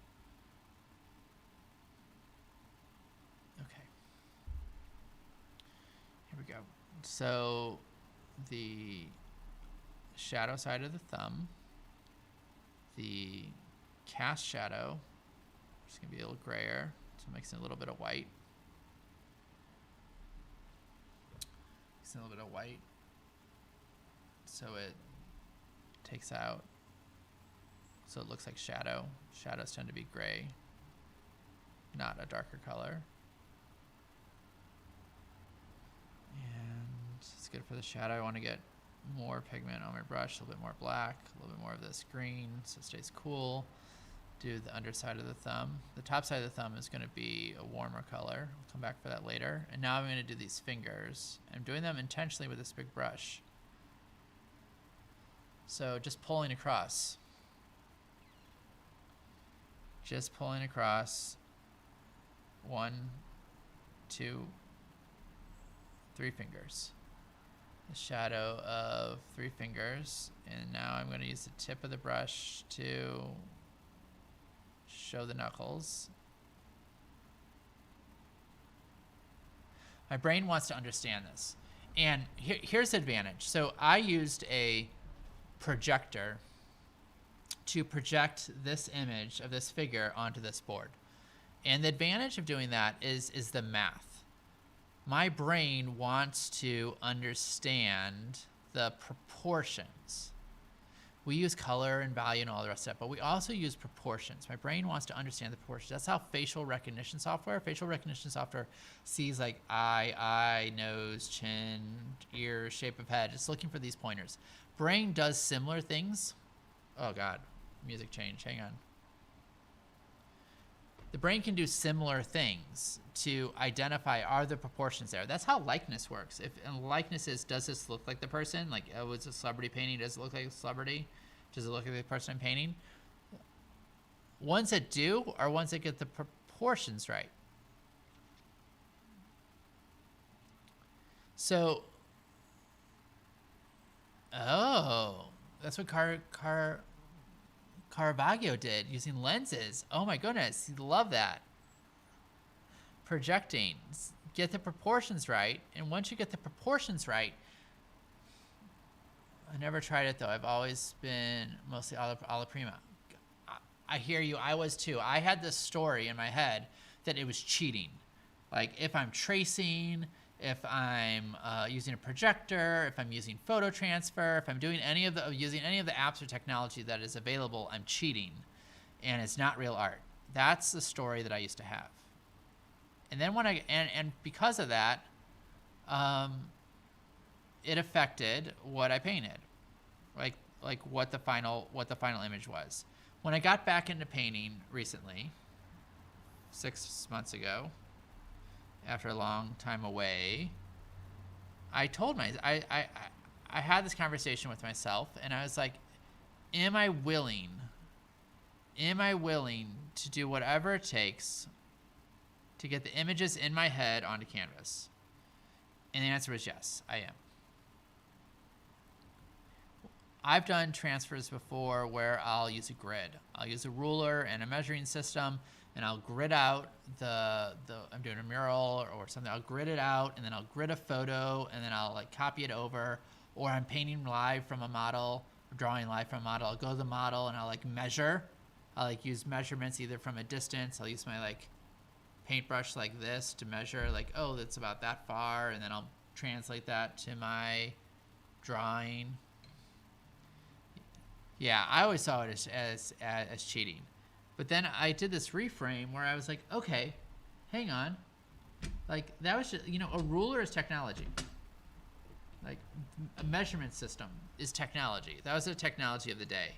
Okay. Here we go. So the shadow side of the thumb, the cast shadow, it's going to be a little grayer, so mixing a little bit of white. Mixing a little bit of white so it takes out, so it looks like shadow. Shadows tend to be gray. not a darker color. And it's good for the shadow. I want to get more pigment on my brush, a little bit more black, a little bit more of this green so it stays cool. Do the underside of the thumb. The top side of the thumb is going to be a warmer color. I'll come back for that later. And now I'm going to do these fingers. I'm doing them intentionally with this big brush. So just pulling across. Just pulling across. 1, 2, 3 fingers. The shadow of 3 fingers. And now I'm going to use the tip of the brush to show the knuckles. My brain wants to understand this. And here's the advantage. So I used a projector to project this image of this figure onto this board. And the advantage of doing that is the math. My brain wants to understand the proportions. We use color and value and all the rest of that, but we also use proportions. My brain wants to understand the proportions. That's how facial recognition software sees like eye, nose, chin, ear, shape of head. It's looking for these pointers. Brain does similar things. Oh God, music change, hang on. The brain can do similar things to identify, are the proportions there? That's how likeness works. And likeness is, does this look like the person? Like, oh, it's a celebrity painting. Does it look like a celebrity? Does it look like the person I'm painting? Ones that do are ones that get the proportions right. So, oh, that's what Caravaggio did using lenses. Oh my goodness, love that. Projecting, get the proportions right, and once you get the proportions right, I never tried it though. I've always been mostly alla prima. I hear you. I was too. I had this story in my head that it was cheating. Like if I'm tracing, if I'm using a projector, if I'm using photo transfer, if I'm doing using any of the apps or technology that is available, I'm cheating, and it's not real art. That's the story that I used to have. And then when and because of that, it affected what I painted, like what the final image was. When I got back into painting recently, 6 months ago, after a long time away, I told I had this conversation with myself, and I was like, am I willing to do whatever it takes to get the images in my head onto canvas? And the answer was yes, I am. I've done transfers before where I'll use a grid. I'll use a ruler and a measuring system, and I'll grid out I'm doing a mural or something. I'll grid it out, and then I'll grid a photo, and then I'll like copy it over. Or I'm painting live from a model, drawing live from a model. I'll go to the model and I'll like measure. I'll like use measurements either from a distance. I'll use my like paintbrush like this to measure like, oh, that's about that far, and then I'll translate that to my drawing. Yeah, I always saw it as cheating. But then I did this reframe where I was like, okay, hang on. Like that was just, a ruler is technology. Like a measurement system is technology. That was the technology of the day.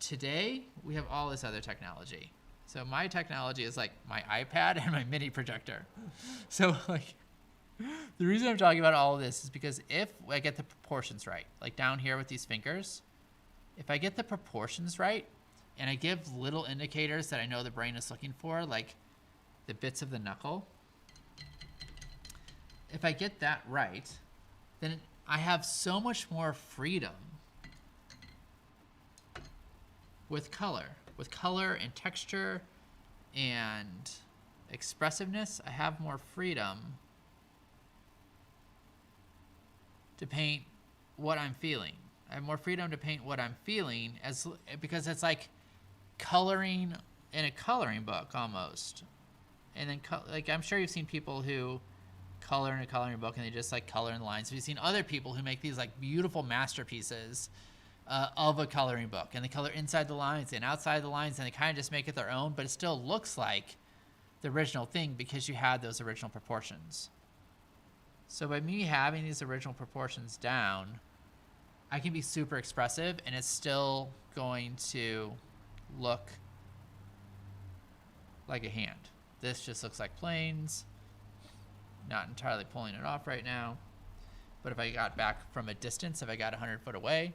Today, we have all this other technology. So my technology is like my iPad and my mini projector. So like the reason I'm talking about all of this is because if I get the proportions right, like down here with these fingers, if I get the proportions right and I give little indicators that I know the brain is looking for, like the bits of the knuckle, if I get that right, then I have so much more freedom with color and texture and expressiveness. I have more freedom to paint what I'm feeling. I have more freedom to paint what I'm feeling because it's like coloring in a coloring book almost. And then like I'm sure you've seen people who color in a coloring book and they just like color in lines. We've seen other people who make these like beautiful masterpieces of a coloring book, and they color inside the lines and outside the lines, and they kind of just make it their own, but it still looks like the original thing because you had those original proportions. So by me having these original proportions down, I can be super expressive and it's still going to look like a hand. This just looks like planes. Not entirely pulling it off right now. But if I got back from a distance, if I got 100 foot away,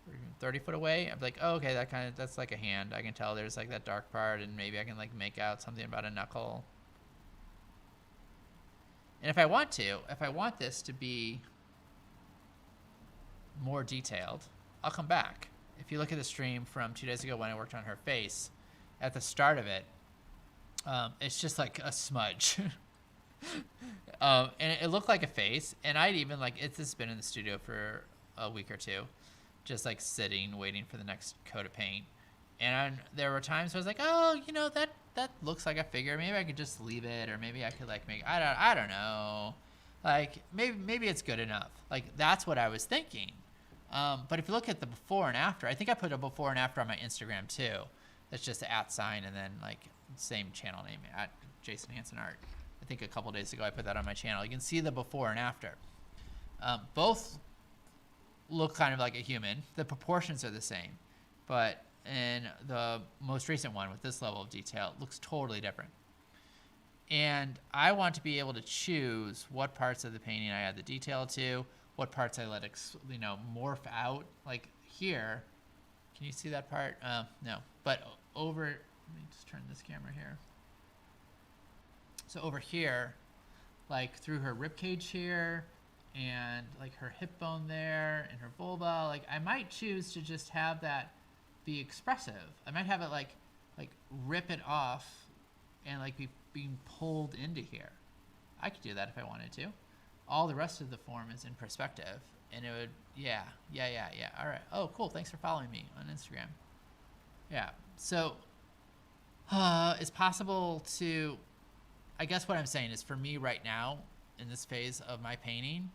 or even 30 foot away, I'm like, oh, okay, that's like a hand. I can tell there's like that dark part, and maybe I can like make out something about a knuckle. And if I want this to be more detailed, I'll come back. If you look at the stream from 2 days ago when I worked on her face, at the start of it, it's just like a smudge. And it looked like a face, and I'd even this has been in the studio for a week or two, just like sitting waiting for the next coat of paint, and there were times where I was like, oh, that looks like a figure, maybe I could just leave it, or maybe I could like make, I don't know, like maybe it's good enough. Like that's what I was thinking. But if you look at the before and after, I think I put a before and after on my Instagram too. That's just the @ sign and then like same channel name at Jason Hansen Art. I think a couple days ago I put that on my channel. You can see the before and after. Both look kind of like a human. The proportions are the same, but in the most recent one with this level of detail, it looks totally different. And I want to be able to choose what parts of the painting I add the detail to, what parts I let morph out. Like here, can you see that part? No, but over. Let me just turn this camera here. So over here, like through her ribcage here, and like her hip bone there, and her vulva, like I might choose to just have that be expressive. I might have it like rip it off, and like be being pulled into here. I could do that if I wanted to. All the rest of the form is in perspective, and it would, yeah. All right. Oh, cool. Thanks for following me on Instagram. Yeah. So, it's possible to. I guess what I'm saying is for me right now, in this phase of my painting,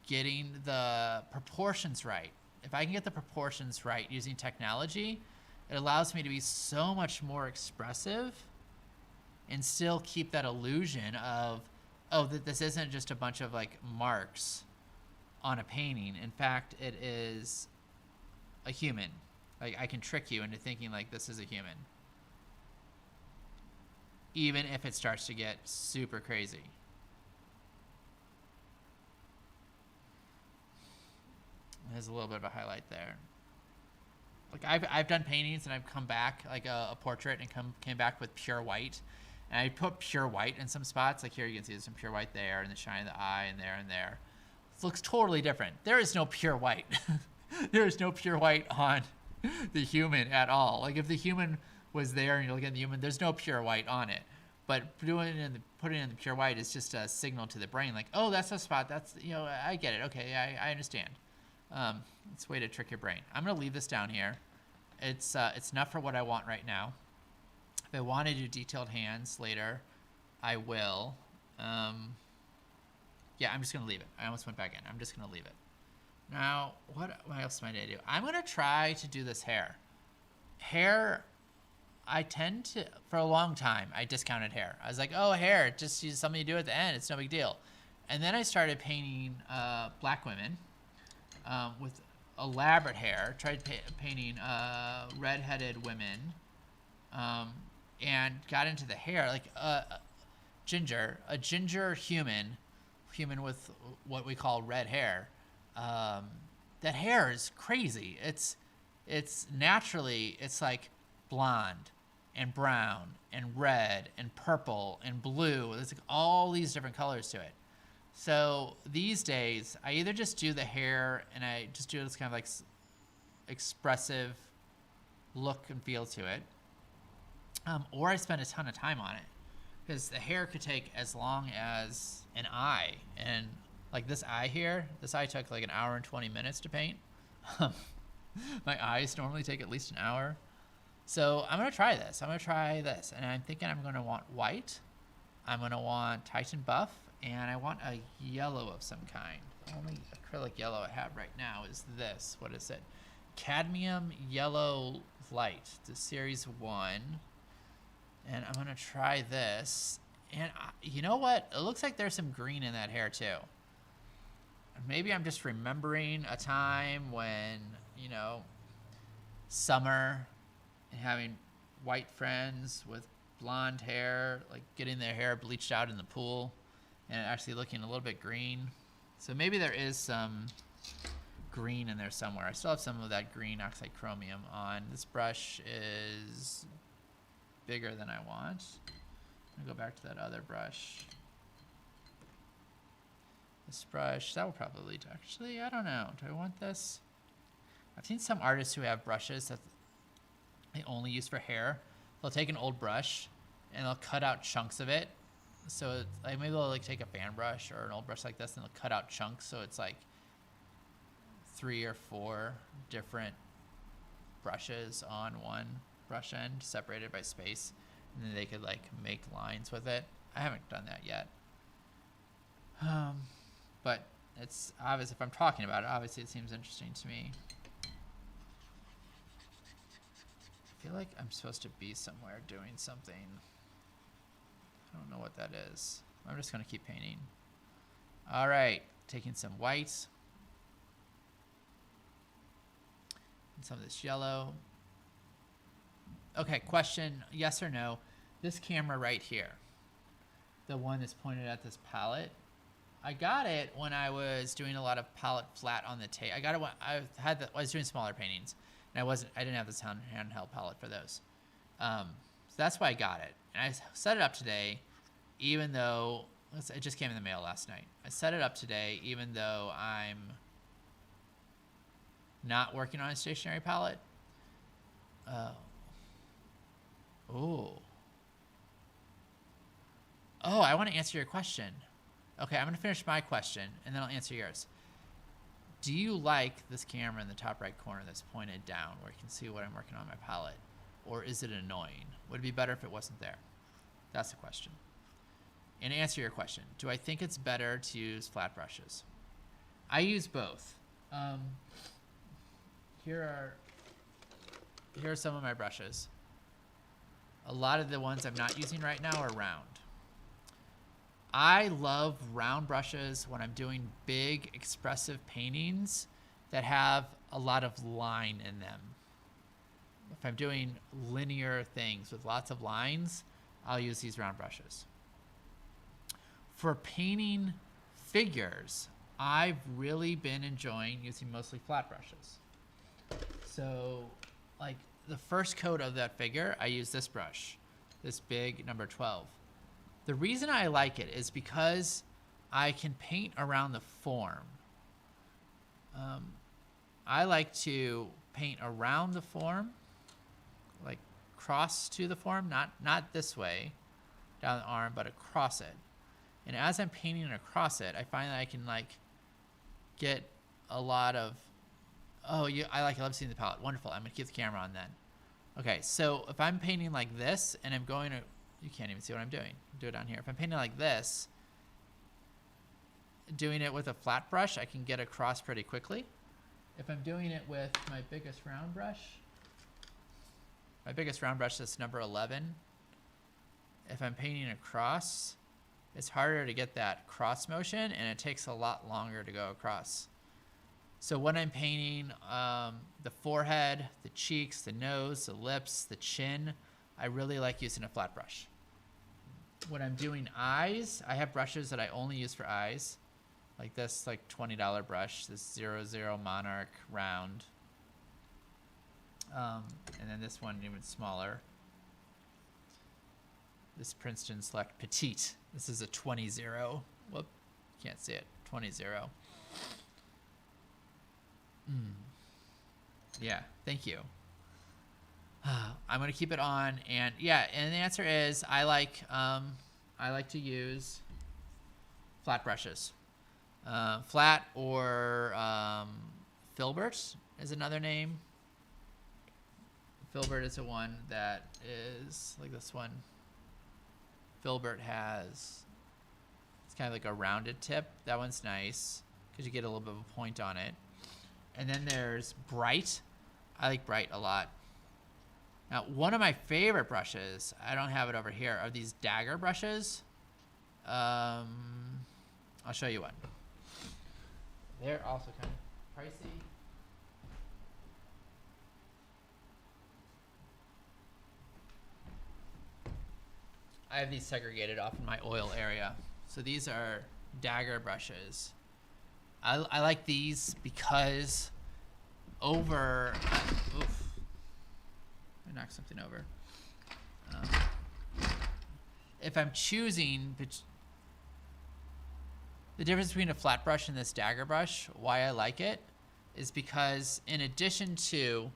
getting the proportions right. If I can get the proportions right using technology, it allows me to be so much more expressive and still keep that illusion of, oh, that this isn't just a bunch of like marks on a painting. In fact, it is a human. Like I can trick you into thinking like this is a human, even if it starts to get super crazy. There's a little bit of a highlight there. Like I've done paintings and I've come back like a portrait and came back with pure white, and I put pure white in some spots. Like here you can see there's some pure white there, and the shine of the eye, and there and there. It looks totally different. There is no pure white. There is no pure white on the human at all. Like if the human was there and you look at the human, there's no pure white on it. But putting in the pure white is just a signal to the brain, like, oh, that's a spot. That's, I get it. Okay, I understand. It's a way to trick your brain. I'm gonna leave this down here. It's enough for what I want right now. If I want to do detailed hands later, I will. Yeah, I'm just gonna leave it. I almost went back in. I'm just gonna leave it. Now, what else might I do? I'm gonna try to do this hair. Hair, I tend to, for a long time, I discounted hair. I was like, oh, hair, just use something you do at the end. It's no big deal. And then I started painting black women with elaborate hair. Tried painting red-headed women, and got into the hair like a ginger human with what we call red hair. That hair is crazy. It's naturally, it's like blonde and brown and red and purple and blue. There's like all these different colors to it. So these days, I either just do the hair and I just do this kind of like expressive look and feel to it, or I spend a ton of time on it, because the hair could take as long as an eye. And like this eye here, this eye took like 1 hour and 20 minutes to paint. My eyes normally take at least an hour. So I'm going to try this. And I'm thinking I'm going to want white. I'm going to want Titan buff. And I want a yellow of some kind. The only acrylic yellow I have right now is this. What is it? Cadmium Yellow Light. It's a Series 1. And I'm going to try this. And you know what? It looks like there's some green in that hair too. Maybe I'm just remembering a time when, you know, summer and having white friends with blonde hair, like getting their hair bleached out in the pool and actually looking a little bit green. So maybe there is some green in there somewhere. I still have some of that green oxide chromium on. This brush is bigger than I want. I'm gonna go back to that other brush. This brush, that will probably lead to, actually, I don't know. Do I want this? I've seen some artists who have brushes that they only use for hair. They'll take an old brush and they'll cut out chunks of it. So like maybe they'll like take a fan brush or an old brush like this and they'll cut out chunks. So it's like 3 or 4 different brushes on one brush end separated by space. And then they could like make lines with it. I haven't done that yet. But it's obvious if I'm talking about it, obviously it seems interesting to me. I feel like I'm supposed to be somewhere doing something. I don't know what that is. I'm just gonna keep painting. All right, taking some white. And some of this yellow. Okay, question, yes or no. This camera right here, the one that's pointed at this palette, I got it when I was doing a lot of palette flat on the tape. I got it when I was doing smaller paintings, and I didn't have this handheld palette for those. So that's why I got it. And I set it up today, even though it just came in the mail last night. I set it up today, even though I'm not working on a stationary palette. Oh, I want to answer your question. Okay, I'm going to finish my question, and then I'll answer yours. Do you like this camera in the top right corner that's pointed down where you can see what I'm working on my palette? Or is it annoying? Would it be better if it wasn't there? That's the question. And to answer your question, do I think it's better to use flat brushes? I use both. Here are some of my brushes. A lot of the ones I'm not using right now are round. I love round brushes when I'm doing big, expressive paintings that have a lot of line in them. If I'm doing linear things with lots of lines, I'll use these round brushes. For painting figures, I've really been enjoying using mostly flat brushes. So, like the first coat of that figure, I use this brush, this big number 12. The reason I like it is because I can paint around the form. I like to paint around the form, like cross to the form, not this way, down the arm, but across it. And as I'm painting across it, I find that I can like get a lot of, I love seeing the palette. Wonderful. I'm gonna keep the camera on then. Okay, so if I'm painting like this and I'm going to, you can't even see what I'm doing. Do it down here. If I'm painting like this, doing it with a flat brush, I can get across pretty quickly. If I'm doing it with my biggest round brush is number 11. If I'm painting across, it's harder to get that cross motion and it takes a lot longer to go across. So when I'm painting the forehead, the cheeks, the nose, the lips, the chin, I really like using a flat brush. When I'm doing eyes, I have brushes that I only use for eyes. Like this like $20 brush, this 00 Monarch round. And then this one even smaller. This Princeton Select Petite. This is a 20-0. Whoop, can't see it. 20-0. Yeah, thank you. I'm gonna keep it on, and yeah, and the answer is I like to use flat brushes. Flat or Filbert is another name. Filbert is the one that is like this one. Filbert has, it's kind of like a rounded tip. That one's nice because you get a little bit of a point on it. And then there's Bright. I like Bright a lot. Now, one of my favorite brushes, I don't have it over here, are these dagger brushes. I'll show you one. They're also kind of pricey. I have these segregated off in my oil area. So these are dagger brushes. I like these because oof, I knocked something over. If I'm choosing the difference between a flat brush and this dagger brush, why I like it is because in addition to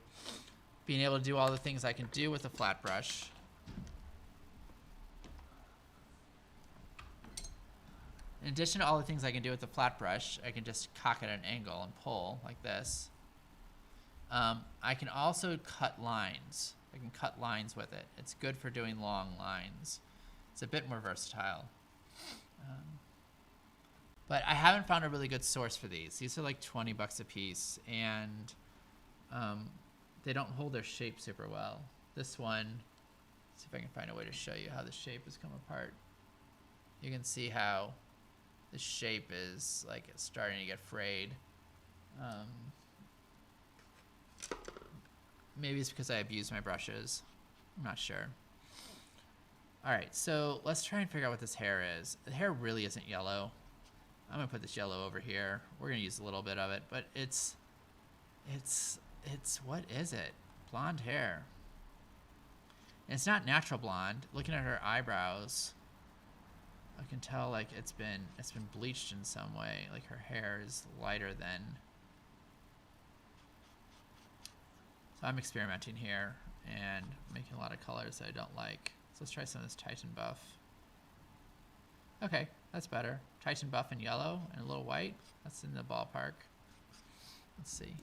being able to do all the things I can do with a flat brush, in addition to all the things I can do with the flat brush, I can just cock it at an angle and pull like this. I can also cut lines. I can cut lines with it. It's good for doing long lines. It's a bit more versatile. But I haven't found a really good source for these. These are like 20 bucks a piece, and they don't hold their shape super well. This one, let's see if I can find a way to show you how the shape has come apart. You can see how the shape is like it's starting to get frayed. Maybe it's because I abuse my brushes. I'm not sure. All right, so let's try and figure out what this hair is. The hair really isn't yellow. I'm gonna put this yellow over here. We're gonna use a little bit of it, but it's what is it? Blonde hair. And it's not natural blonde. Looking at her eyebrows, I can tell like it's been bleached in some way. Like her hair is lighter than. So I'm experimenting here and making a lot of colors that I don't like. So let's try some of this Titan Buff. Okay, that's better. Titan Buff in yellow and a little white. That's in the ballpark. Let's see.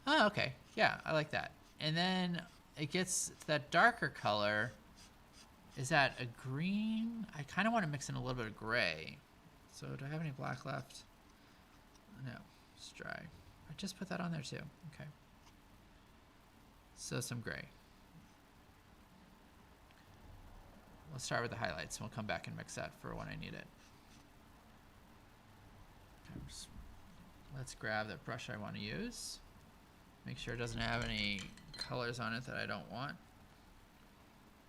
Oh, okay. Yeah, I like that. And then it gets that darker color. Is that a green? I kind of want to mix in a little bit of gray. So do I have any black left? No, it's dry. I just put that on there too. Okay. So some gray. Let's start with the highlights and we'll come back and mix that for when I need it. Okay, let's grab the brush I want to use. Make sure it doesn't have any colors on it that I don't want.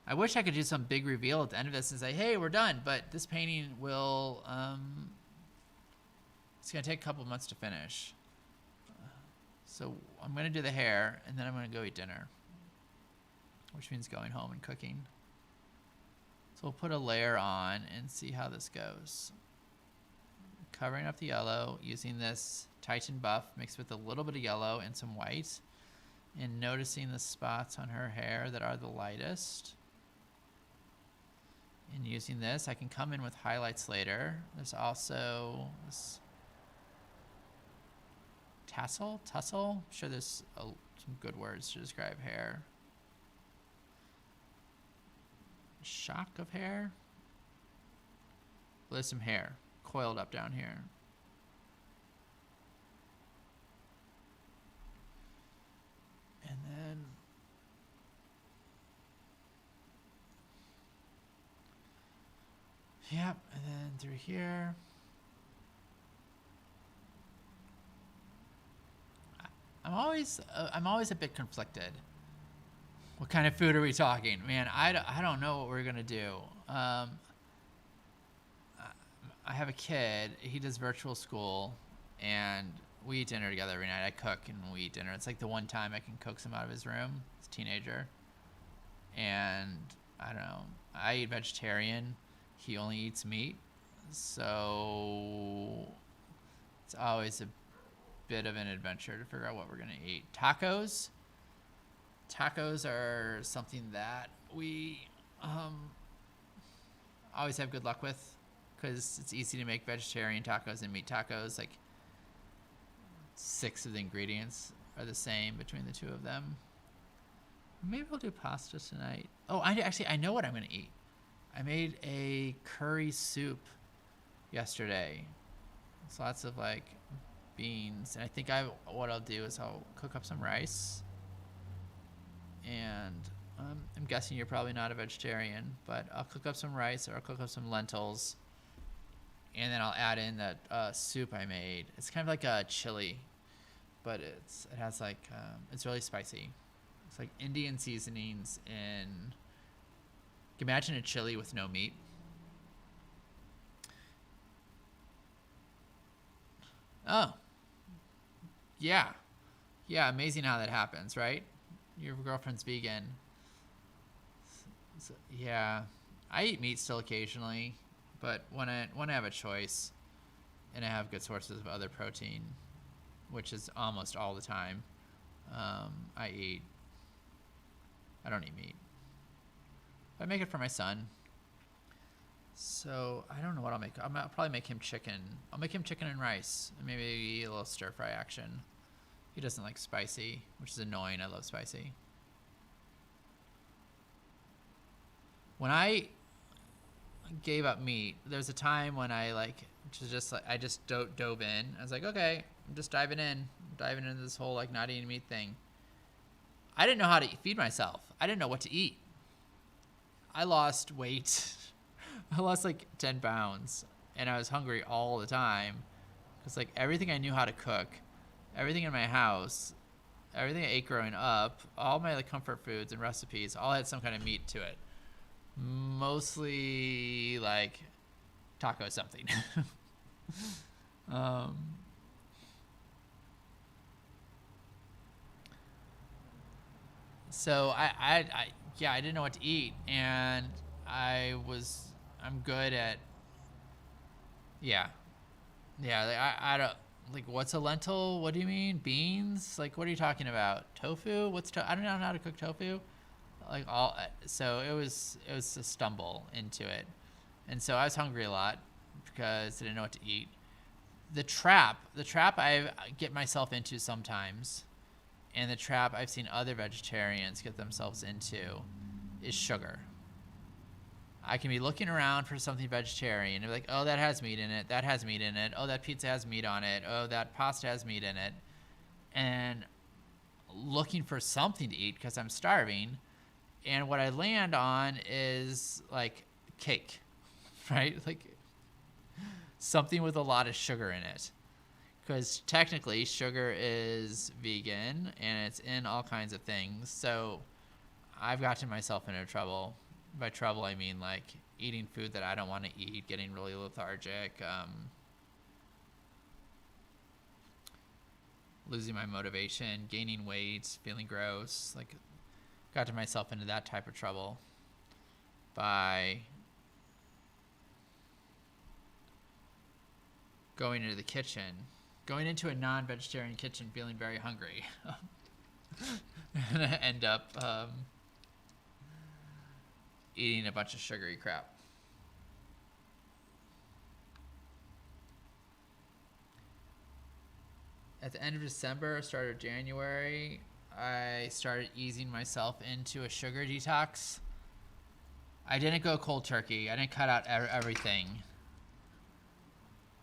I wish I could do some big reveal at the end of this and say, hey, we're done, but this painting will, it's gonna take a couple months to finish. So I'm gonna do the hair and then I'm gonna go eat dinner, which means going home and cooking. So we'll put a layer on and see how this goes. Covering up the yellow, using this Titan Buff mixed with a little bit of yellow and some white, and noticing the spots on her hair that are the lightest. And using this, I can come in with highlights later. There's also this tussle. I'm sure there's some good words to describe hair. Shock of hair. Well, there's some hair coiled up down here. And then yep, and then through here. I'm always a bit conflicted. What kind of food are we talking? Man, I don't know what we're gonna do. I have a kid. He does virtual school, and we eat dinner together every night. I cook and we eat dinner. It's like the one time I can coax him out of his room. He's a teenager, and I don't know. I eat vegetarian. He only eats meat, so it's always a bit of an adventure to figure out what we're gonna eat. Tacos are something that we always have good luck with because it's easy to make vegetarian tacos and meat tacos. Like 6 of the ingredients are the same between the two of them. Maybe we'll do pasta tonight. Oh, I know what I'm gonna eat. I made a curry soup yesterday. It's lots of like beans, and I think what I'll do is I'll cook up some rice and I'm guessing you're probably not a vegetarian, but I'll cook up some rice or I'll cook up some lentils, and then I'll add in that soup I made. It's kind of like a chili, but it has like it's really spicy. It's like Indian seasonings in. Imagine a chili with no meat. Oh, yeah, yeah. Amazing how that happens, right? Your girlfriend's vegan. So, yeah, I eat meat still occasionally, but when I have a choice, and I have good sources of other protein, which is almost all the time, I eat. I don't eat meat. I make it for my son. So I don't know what I'll make. I'll probably make him chicken. I'll make him chicken and rice, and maybe a little stir fry action. He doesn't like spicy, which is annoying. I love spicy. When I gave up meat, there's a time when I I just dove in. I was like, okay, I'm just diving into this whole like not eating meat thing. I didn't know how to feed myself. I didn't know what to eat. I lost weight. I lost like 10 pounds, and I was hungry all the time because like everything I knew how to cook, everything in my house, everything I ate growing up, all my like comfort foods and recipes all had some kind of meat to it. Mostly like taco something. um, so yeah, I didn't know what to eat, and I'm good at, yeah, yeah. Like, I don't like what's a lentil? What do you mean beans? Like what are you talking about? Tofu? I don't know how to cook tofu. Like all, so it was a stumble into it, and so I was hungry a lot because I didn't know what to eat. The trap I get myself into sometimes, and the trap I've seen other vegetarians get themselves into, is sugar. I can be looking around for something vegetarian and be like, oh, that has meat in it. That has meat in it. Oh, that pizza has meat on it. Oh, that pasta has meat in it. And looking for something to eat because I'm starving. And what I land on is like cake, right? Like something with a lot of sugar in it. Because technically, sugar is vegan and it's in all kinds of things. So I've gotten myself into trouble. By trouble, I mean like eating food that I don't want to eat, getting really lethargic, losing my motivation, gaining weight, feeling gross. Like, got myself into that type of trouble by going into the kitchen, going into a non-vegetarian kitchen, feeling very hungry, and I end up eating a bunch of sugary crap. At the end of December, start of January, I started easing myself into a sugar detox. I didn't go cold turkey. I didn't cut out everything.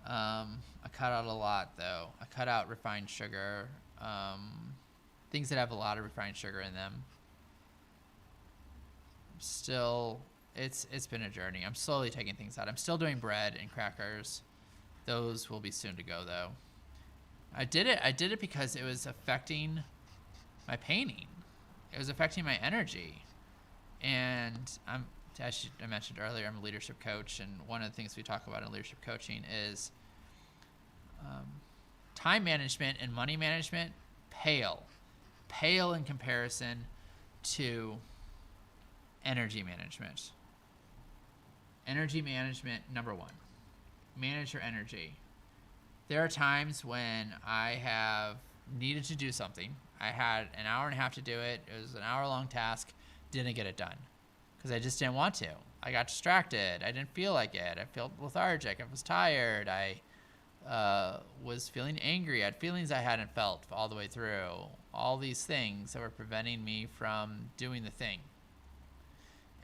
I cut out a lot, though. I cut out refined sugar, things that have a lot of refined sugar in them. Still, it's been a journey. I'm slowly taking things out. I'm still doing bread and crackers. Those will be soon to go, though. I did it because it was affecting my painting. It was affecting my energy. And as I mentioned earlier, I'm a leadership coach, and one of the things we talk about in leadership coaching is time management and money management pale in comparison to energy management. Energy management, number one. Manage your energy. There are times when I have needed to do something. I had an hour and a half to do it. It was an hour-long task. Didn't get it done because I just didn't want to. I got distracted. I didn't feel like it. I felt lethargic. I was tired. I was feeling angry. I had feelings I hadn't felt all the way through. All these things that were preventing me from doing the thing.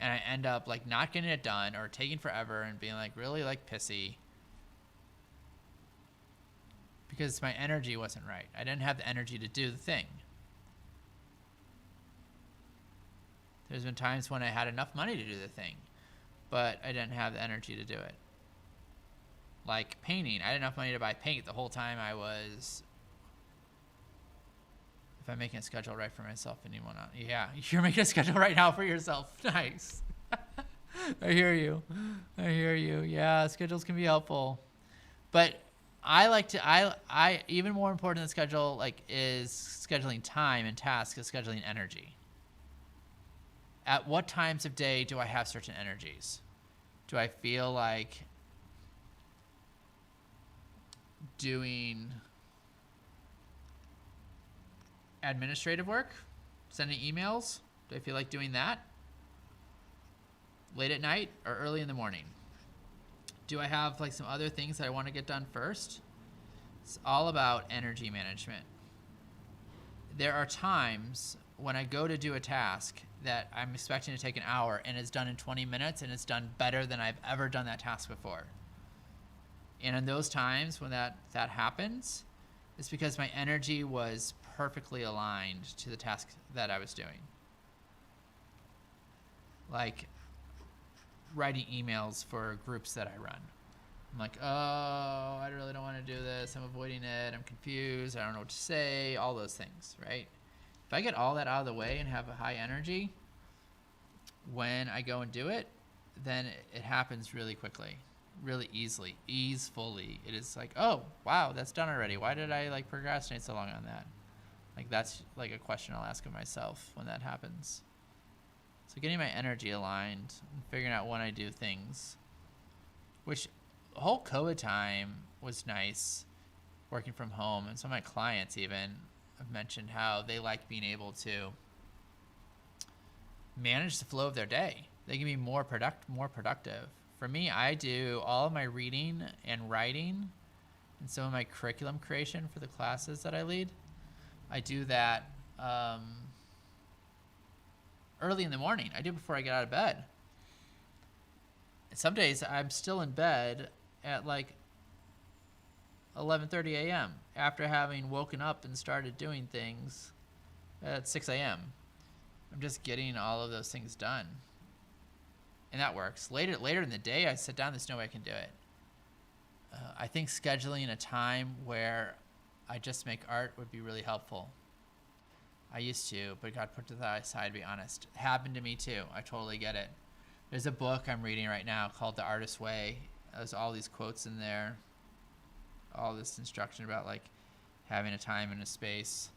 And I end up like not getting it done or taking forever and being like really like pissy because my energy wasn't right. I didn't have the energy to do the thing. There's been times when I had enough money to do the thing, but I didn't have the energy to do it. Like painting. I had enough money to buy paint the whole time I was... If I'm making a schedule right for myself and you want to... Yeah, you're making a schedule right now for yourself. Nice. I hear you. Yeah, schedules can be helpful. But I like to... I even more important than schedule is scheduling time and tasks is scheduling energy. At what times of day do I have certain energies? Do I feel like doing administrative work, sending emails? Do I feel like doing that late at night or early in the morning? Do I have some other things that I want to get done first? It's all about energy management. There are times when I go to do a task that I'm expecting to take an hour and it's done in 20 minutes and it's done better than I've ever done that task before. And in those times when that happens, it's because my energy was perfectly aligned to the task that I was doing. Like writing emails for groups that I run. I'm like, oh, I really don't want to do this. I'm avoiding it. I'm confused. I don't know what to say. All those things, right? If I get all that out of the way and have a high energy when I go and do it, then it happens really quickly. Really easefully. It is like, oh, wow, that's done already. Why did I procrastinate so long on that? That's a question I'll ask of myself when that happens. So getting my energy aligned and figuring out when I do things, which the whole COVID time was nice, working from home. And some of my clients even have mentioned how they like being able to manage the flow of their day. They can be more productive. For me, I do all of my reading and writing and some of my curriculum creation for the classes that I lead. I do that early in the morning. I do it before I get out of bed. And some days I'm still in bed at 11:30 a.m. after having woken up and started doing things at 6 a.m. I'm just getting all of those things done. And that works. Later in the day, I sit down. There's no way I can do it. I think scheduling a time where I just make art would be really helpful. I used to, but got put to the side, to be honest. It happened to me too. I totally get it. There's a book I'm reading right now called The Artist's Way. There's all these quotes in there. All this instruction about having a time and a space.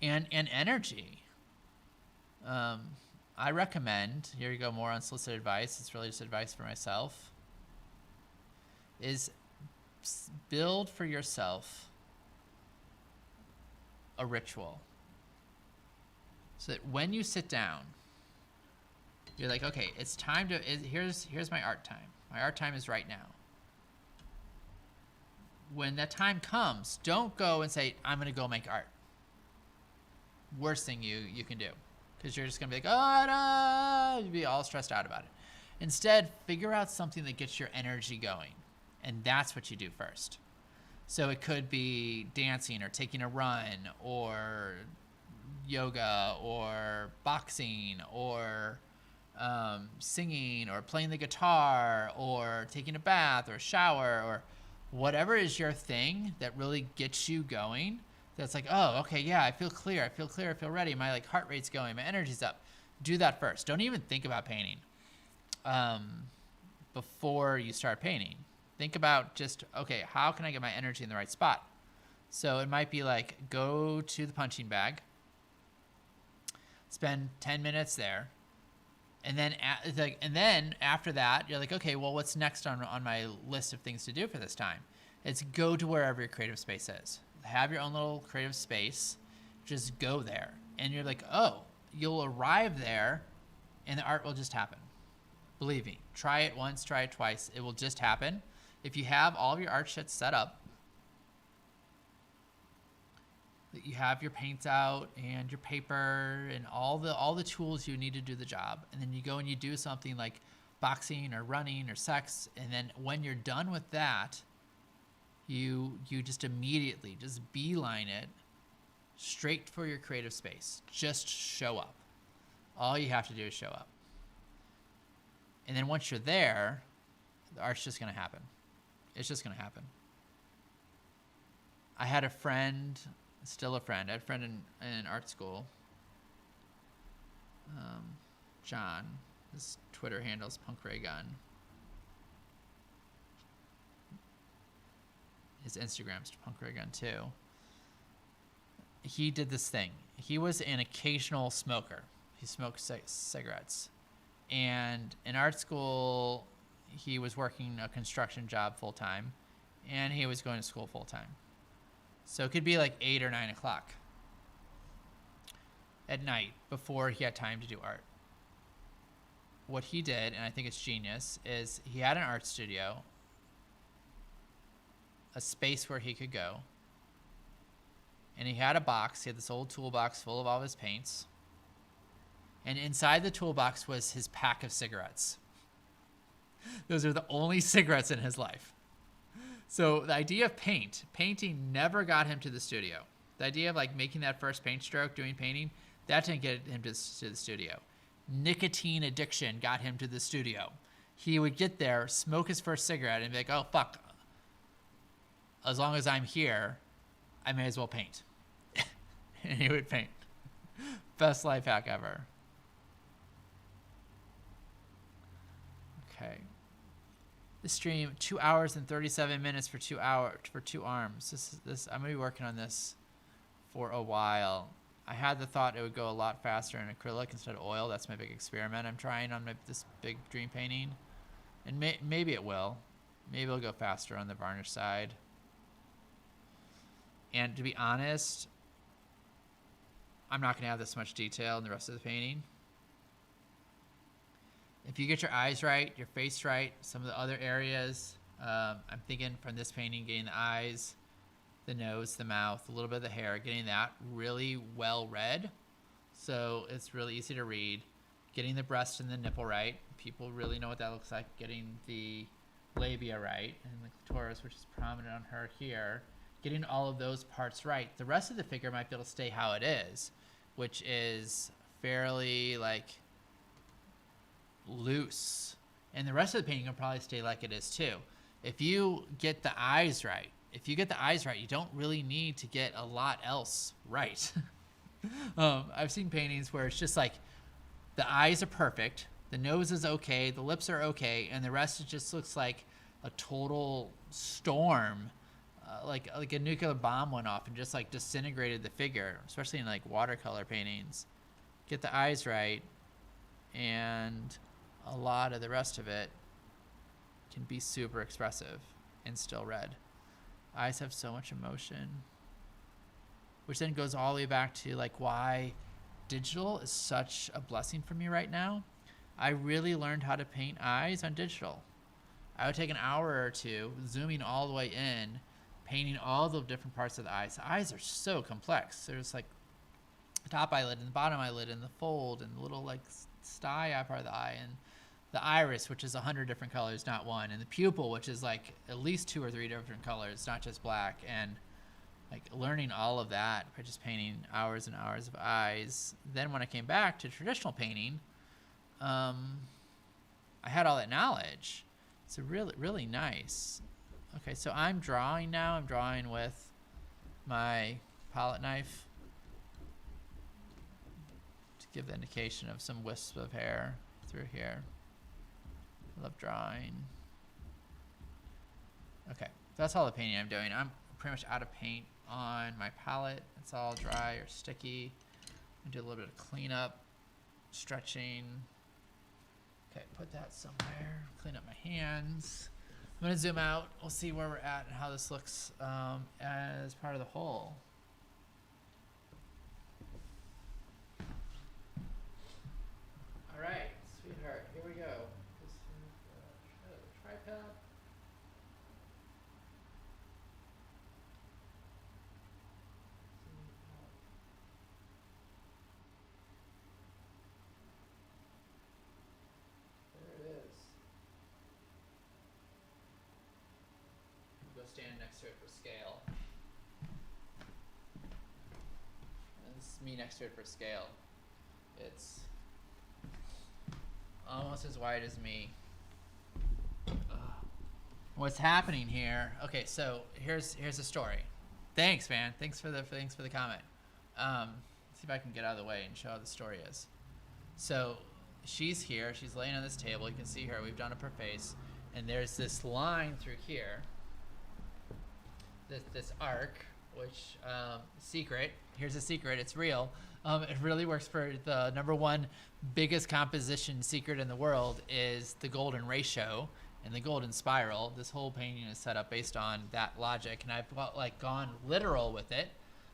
And energy. I recommend, here you go, more unsolicited advice. It's really just advice for myself. Is build for yourself a ritual. So that when you sit down, you're like, okay, it's time to, here's my art time. My art time is right now. When that time comes, don't go and say, I'm going to go make art. Worst thing you can do. Because you're just going to be like, oh, no, you'll be all stressed out about it. Instead, figure out something that gets your energy going. And that's what you do first. So it could be dancing or taking a run or yoga or boxing or singing or playing the guitar or taking a bath or a shower or whatever is your thing that really gets you going. That's like, oh, okay, yeah, I feel clear, I feel ready. My heart rate's going, my energy's up. Do that first. Don't even think about painting before you start painting. Think about just, okay, how can I get my energy in the right spot? So it might be go to the punching bag, spend 10 minutes there, and then after that, you're like, okay, well, what's next on my list of things to do for this time? It's go to wherever your creative space is. Have your own little creative space. Just go there. And you're like, oh, you'll arrive there, and the art will just happen. Believe me. Try it once, try it twice. It will just happen. If you have all of your art shit set up, that you have your paints out and your paper and all the tools you need to do the job, and then you go and you do something like boxing or running or sex, and then when you're done with that, you just immediately just beeline it straight for your creative space. Just show up. All you have to do is show up. And then once you're there, the art's just going to happen. It's just going to happen. I had a friend, still a friend. I had a friend in art school. John. His Twitter handle's punkraygun. His Instagram's punkraygun too. He did this thing. He was an occasional smoker. He smoked cigarettes. And in art school, he was working a construction job full time, and he was going to school full time. So it could be like 8 or 9 o'clock at night before he had time to do art. What he did, and I think it's genius, is he had an art studio, a space where he could go, and he had a box. He had this old toolbox full of all of his paints. And inside the toolbox was his pack of cigarettes. Those are the only cigarettes in his life. So the idea of painting never got him to the studio. The idea of like making that first paint stroke, doing painting, that didn't get him to the studio. Nicotine addiction got him to the studio. He would get there, smoke his first cigarette, and be like, oh, fuck. As long as I'm here, I may as well paint. And he would paint. Best life hack ever. Okay. The stream, 2 hours and 37 minutes for 2 arms. I'm gonna be working on this for a while. I had the thought it would go a lot faster in acrylic instead of oil. That's my big experiment I'm trying on this big dream painting, and maybe it will. Maybe it'll go faster on the varnish side. And to be honest, I'm not gonna have this much detail in the rest of the painting. If you get your eyes right, your face right, some of the other areas, I'm thinking from this painting, getting the eyes, the nose, the mouth, a little bit of the hair, getting that really well read. So it's really easy to read. Getting the breast and the nipple right. People really know what that looks like. Getting the labia right and the clitoris, which is prominent on her here. Getting all of those parts right. The rest of the figure might be able to stay how it is, which is fairly like loose, and the rest of the painting can probably stay like it is too. If you get the eyes right, you don't really need to get a lot else right. I've seen paintings where it's just like the eyes are perfect, the nose is okay, the lips are okay, and the rest just looks like a total storm, like a nuclear bomb went off and just like disintegrated the figure, especially in like watercolor paintings. Get the eyes right, and a lot of the rest of it can be super expressive and still red. Eyes have so much emotion, which then goes all the way back to like why digital is such a blessing for me right now. I really learned how to paint eyes on digital. I would take an hour or two, zooming all the way in, painting all the different parts of the eyes. The eyes are so complex. There's like the top eyelid and the bottom eyelid and the fold and the little like sty part of the eye, and the iris, which is 100 different colors, not one, and the pupil, which is like at least 2 or 3 different colors, not just black. And like learning all of that by just painting hours and hours of eyes. Then when I came back to traditional painting, I had all that knowledge. It's really, really nice. Okay, so I'm drawing now. I'm drawing with my palette knife to give the indication of some wisps of hair through here. I love drawing. Okay, that's all the painting I'm doing. I'm pretty much out of paint on my palette. It's all dry or sticky. I do a little bit of cleanup, stretching. Okay, put that somewhere. Clean up my hands. I'm gonna zoom out. We'll see where we're at and how this looks as part of the whole. All right, sweetheart, here we go. This is the tripod. There it is. Go stand next to it for scale. And this is me next to it for scale. It's almost as wide as me. What's happening here? Okay, so here's the story. Thanks, man. Thanks for the comment. See if I can get out of the way and show how the story is. So she's here. She's laying on this table. You can see her. We've done up her face, and there's this line through here. This arc, which secret. Here's a secret. It's real. It really works for the number one biggest composition secret in the world is the golden ratio and the golden spiral. This whole painting is set up based on that logic, and I've gone literal with it.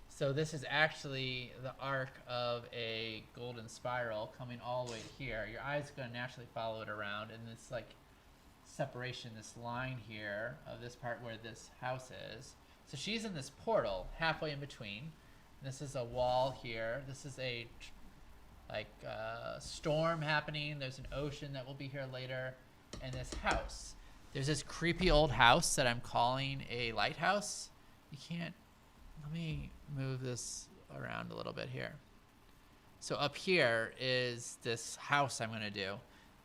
So this is actually the arc of a golden spiral coming all the way here. Your eye's going to naturally follow it around, and this separation, this line here of this part where this house is. So she's in this portal halfway in between. This is a wall here. This is a storm happening. There's an ocean that will be here later. And this house. There's this creepy old house that I'm calling a lighthouse. You can't, let me move this around a little bit here. So up here is this house I'm going to do.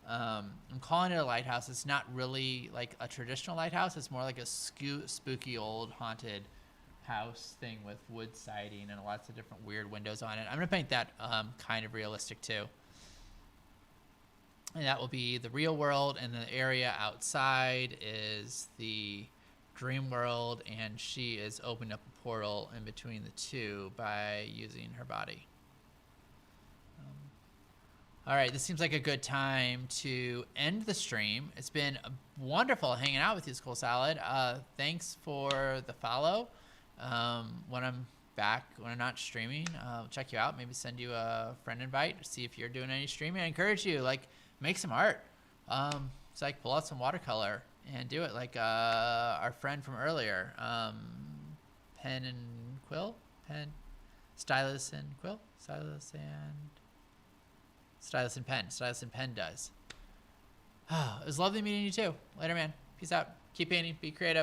I'm calling it a lighthouse. It's not really like a traditional lighthouse. It's more like a spooky old haunted house thing with wood siding and lots of different weird windows on it. I'm going to paint that kind of realistic too. And that will be the real world, and the area outside is the dream world, and she is opening up a portal in between the two by using her body. All right, this seems like a good time to end the stream. It's been wonderful hanging out with you, School Salad. Thanks for the follow. When I'm back, when I'm not streaming, I'll check you out. Maybe send you a friend invite, see if you're doing any streaming. I encourage you, make some art. It's pull out some watercolor and do it like our friend from earlier. Pen and quill? Stylus and quill? Stylus and pen. Stylus and pen does. It was lovely meeting you too. Later, man. Peace out. Keep painting. Be creative.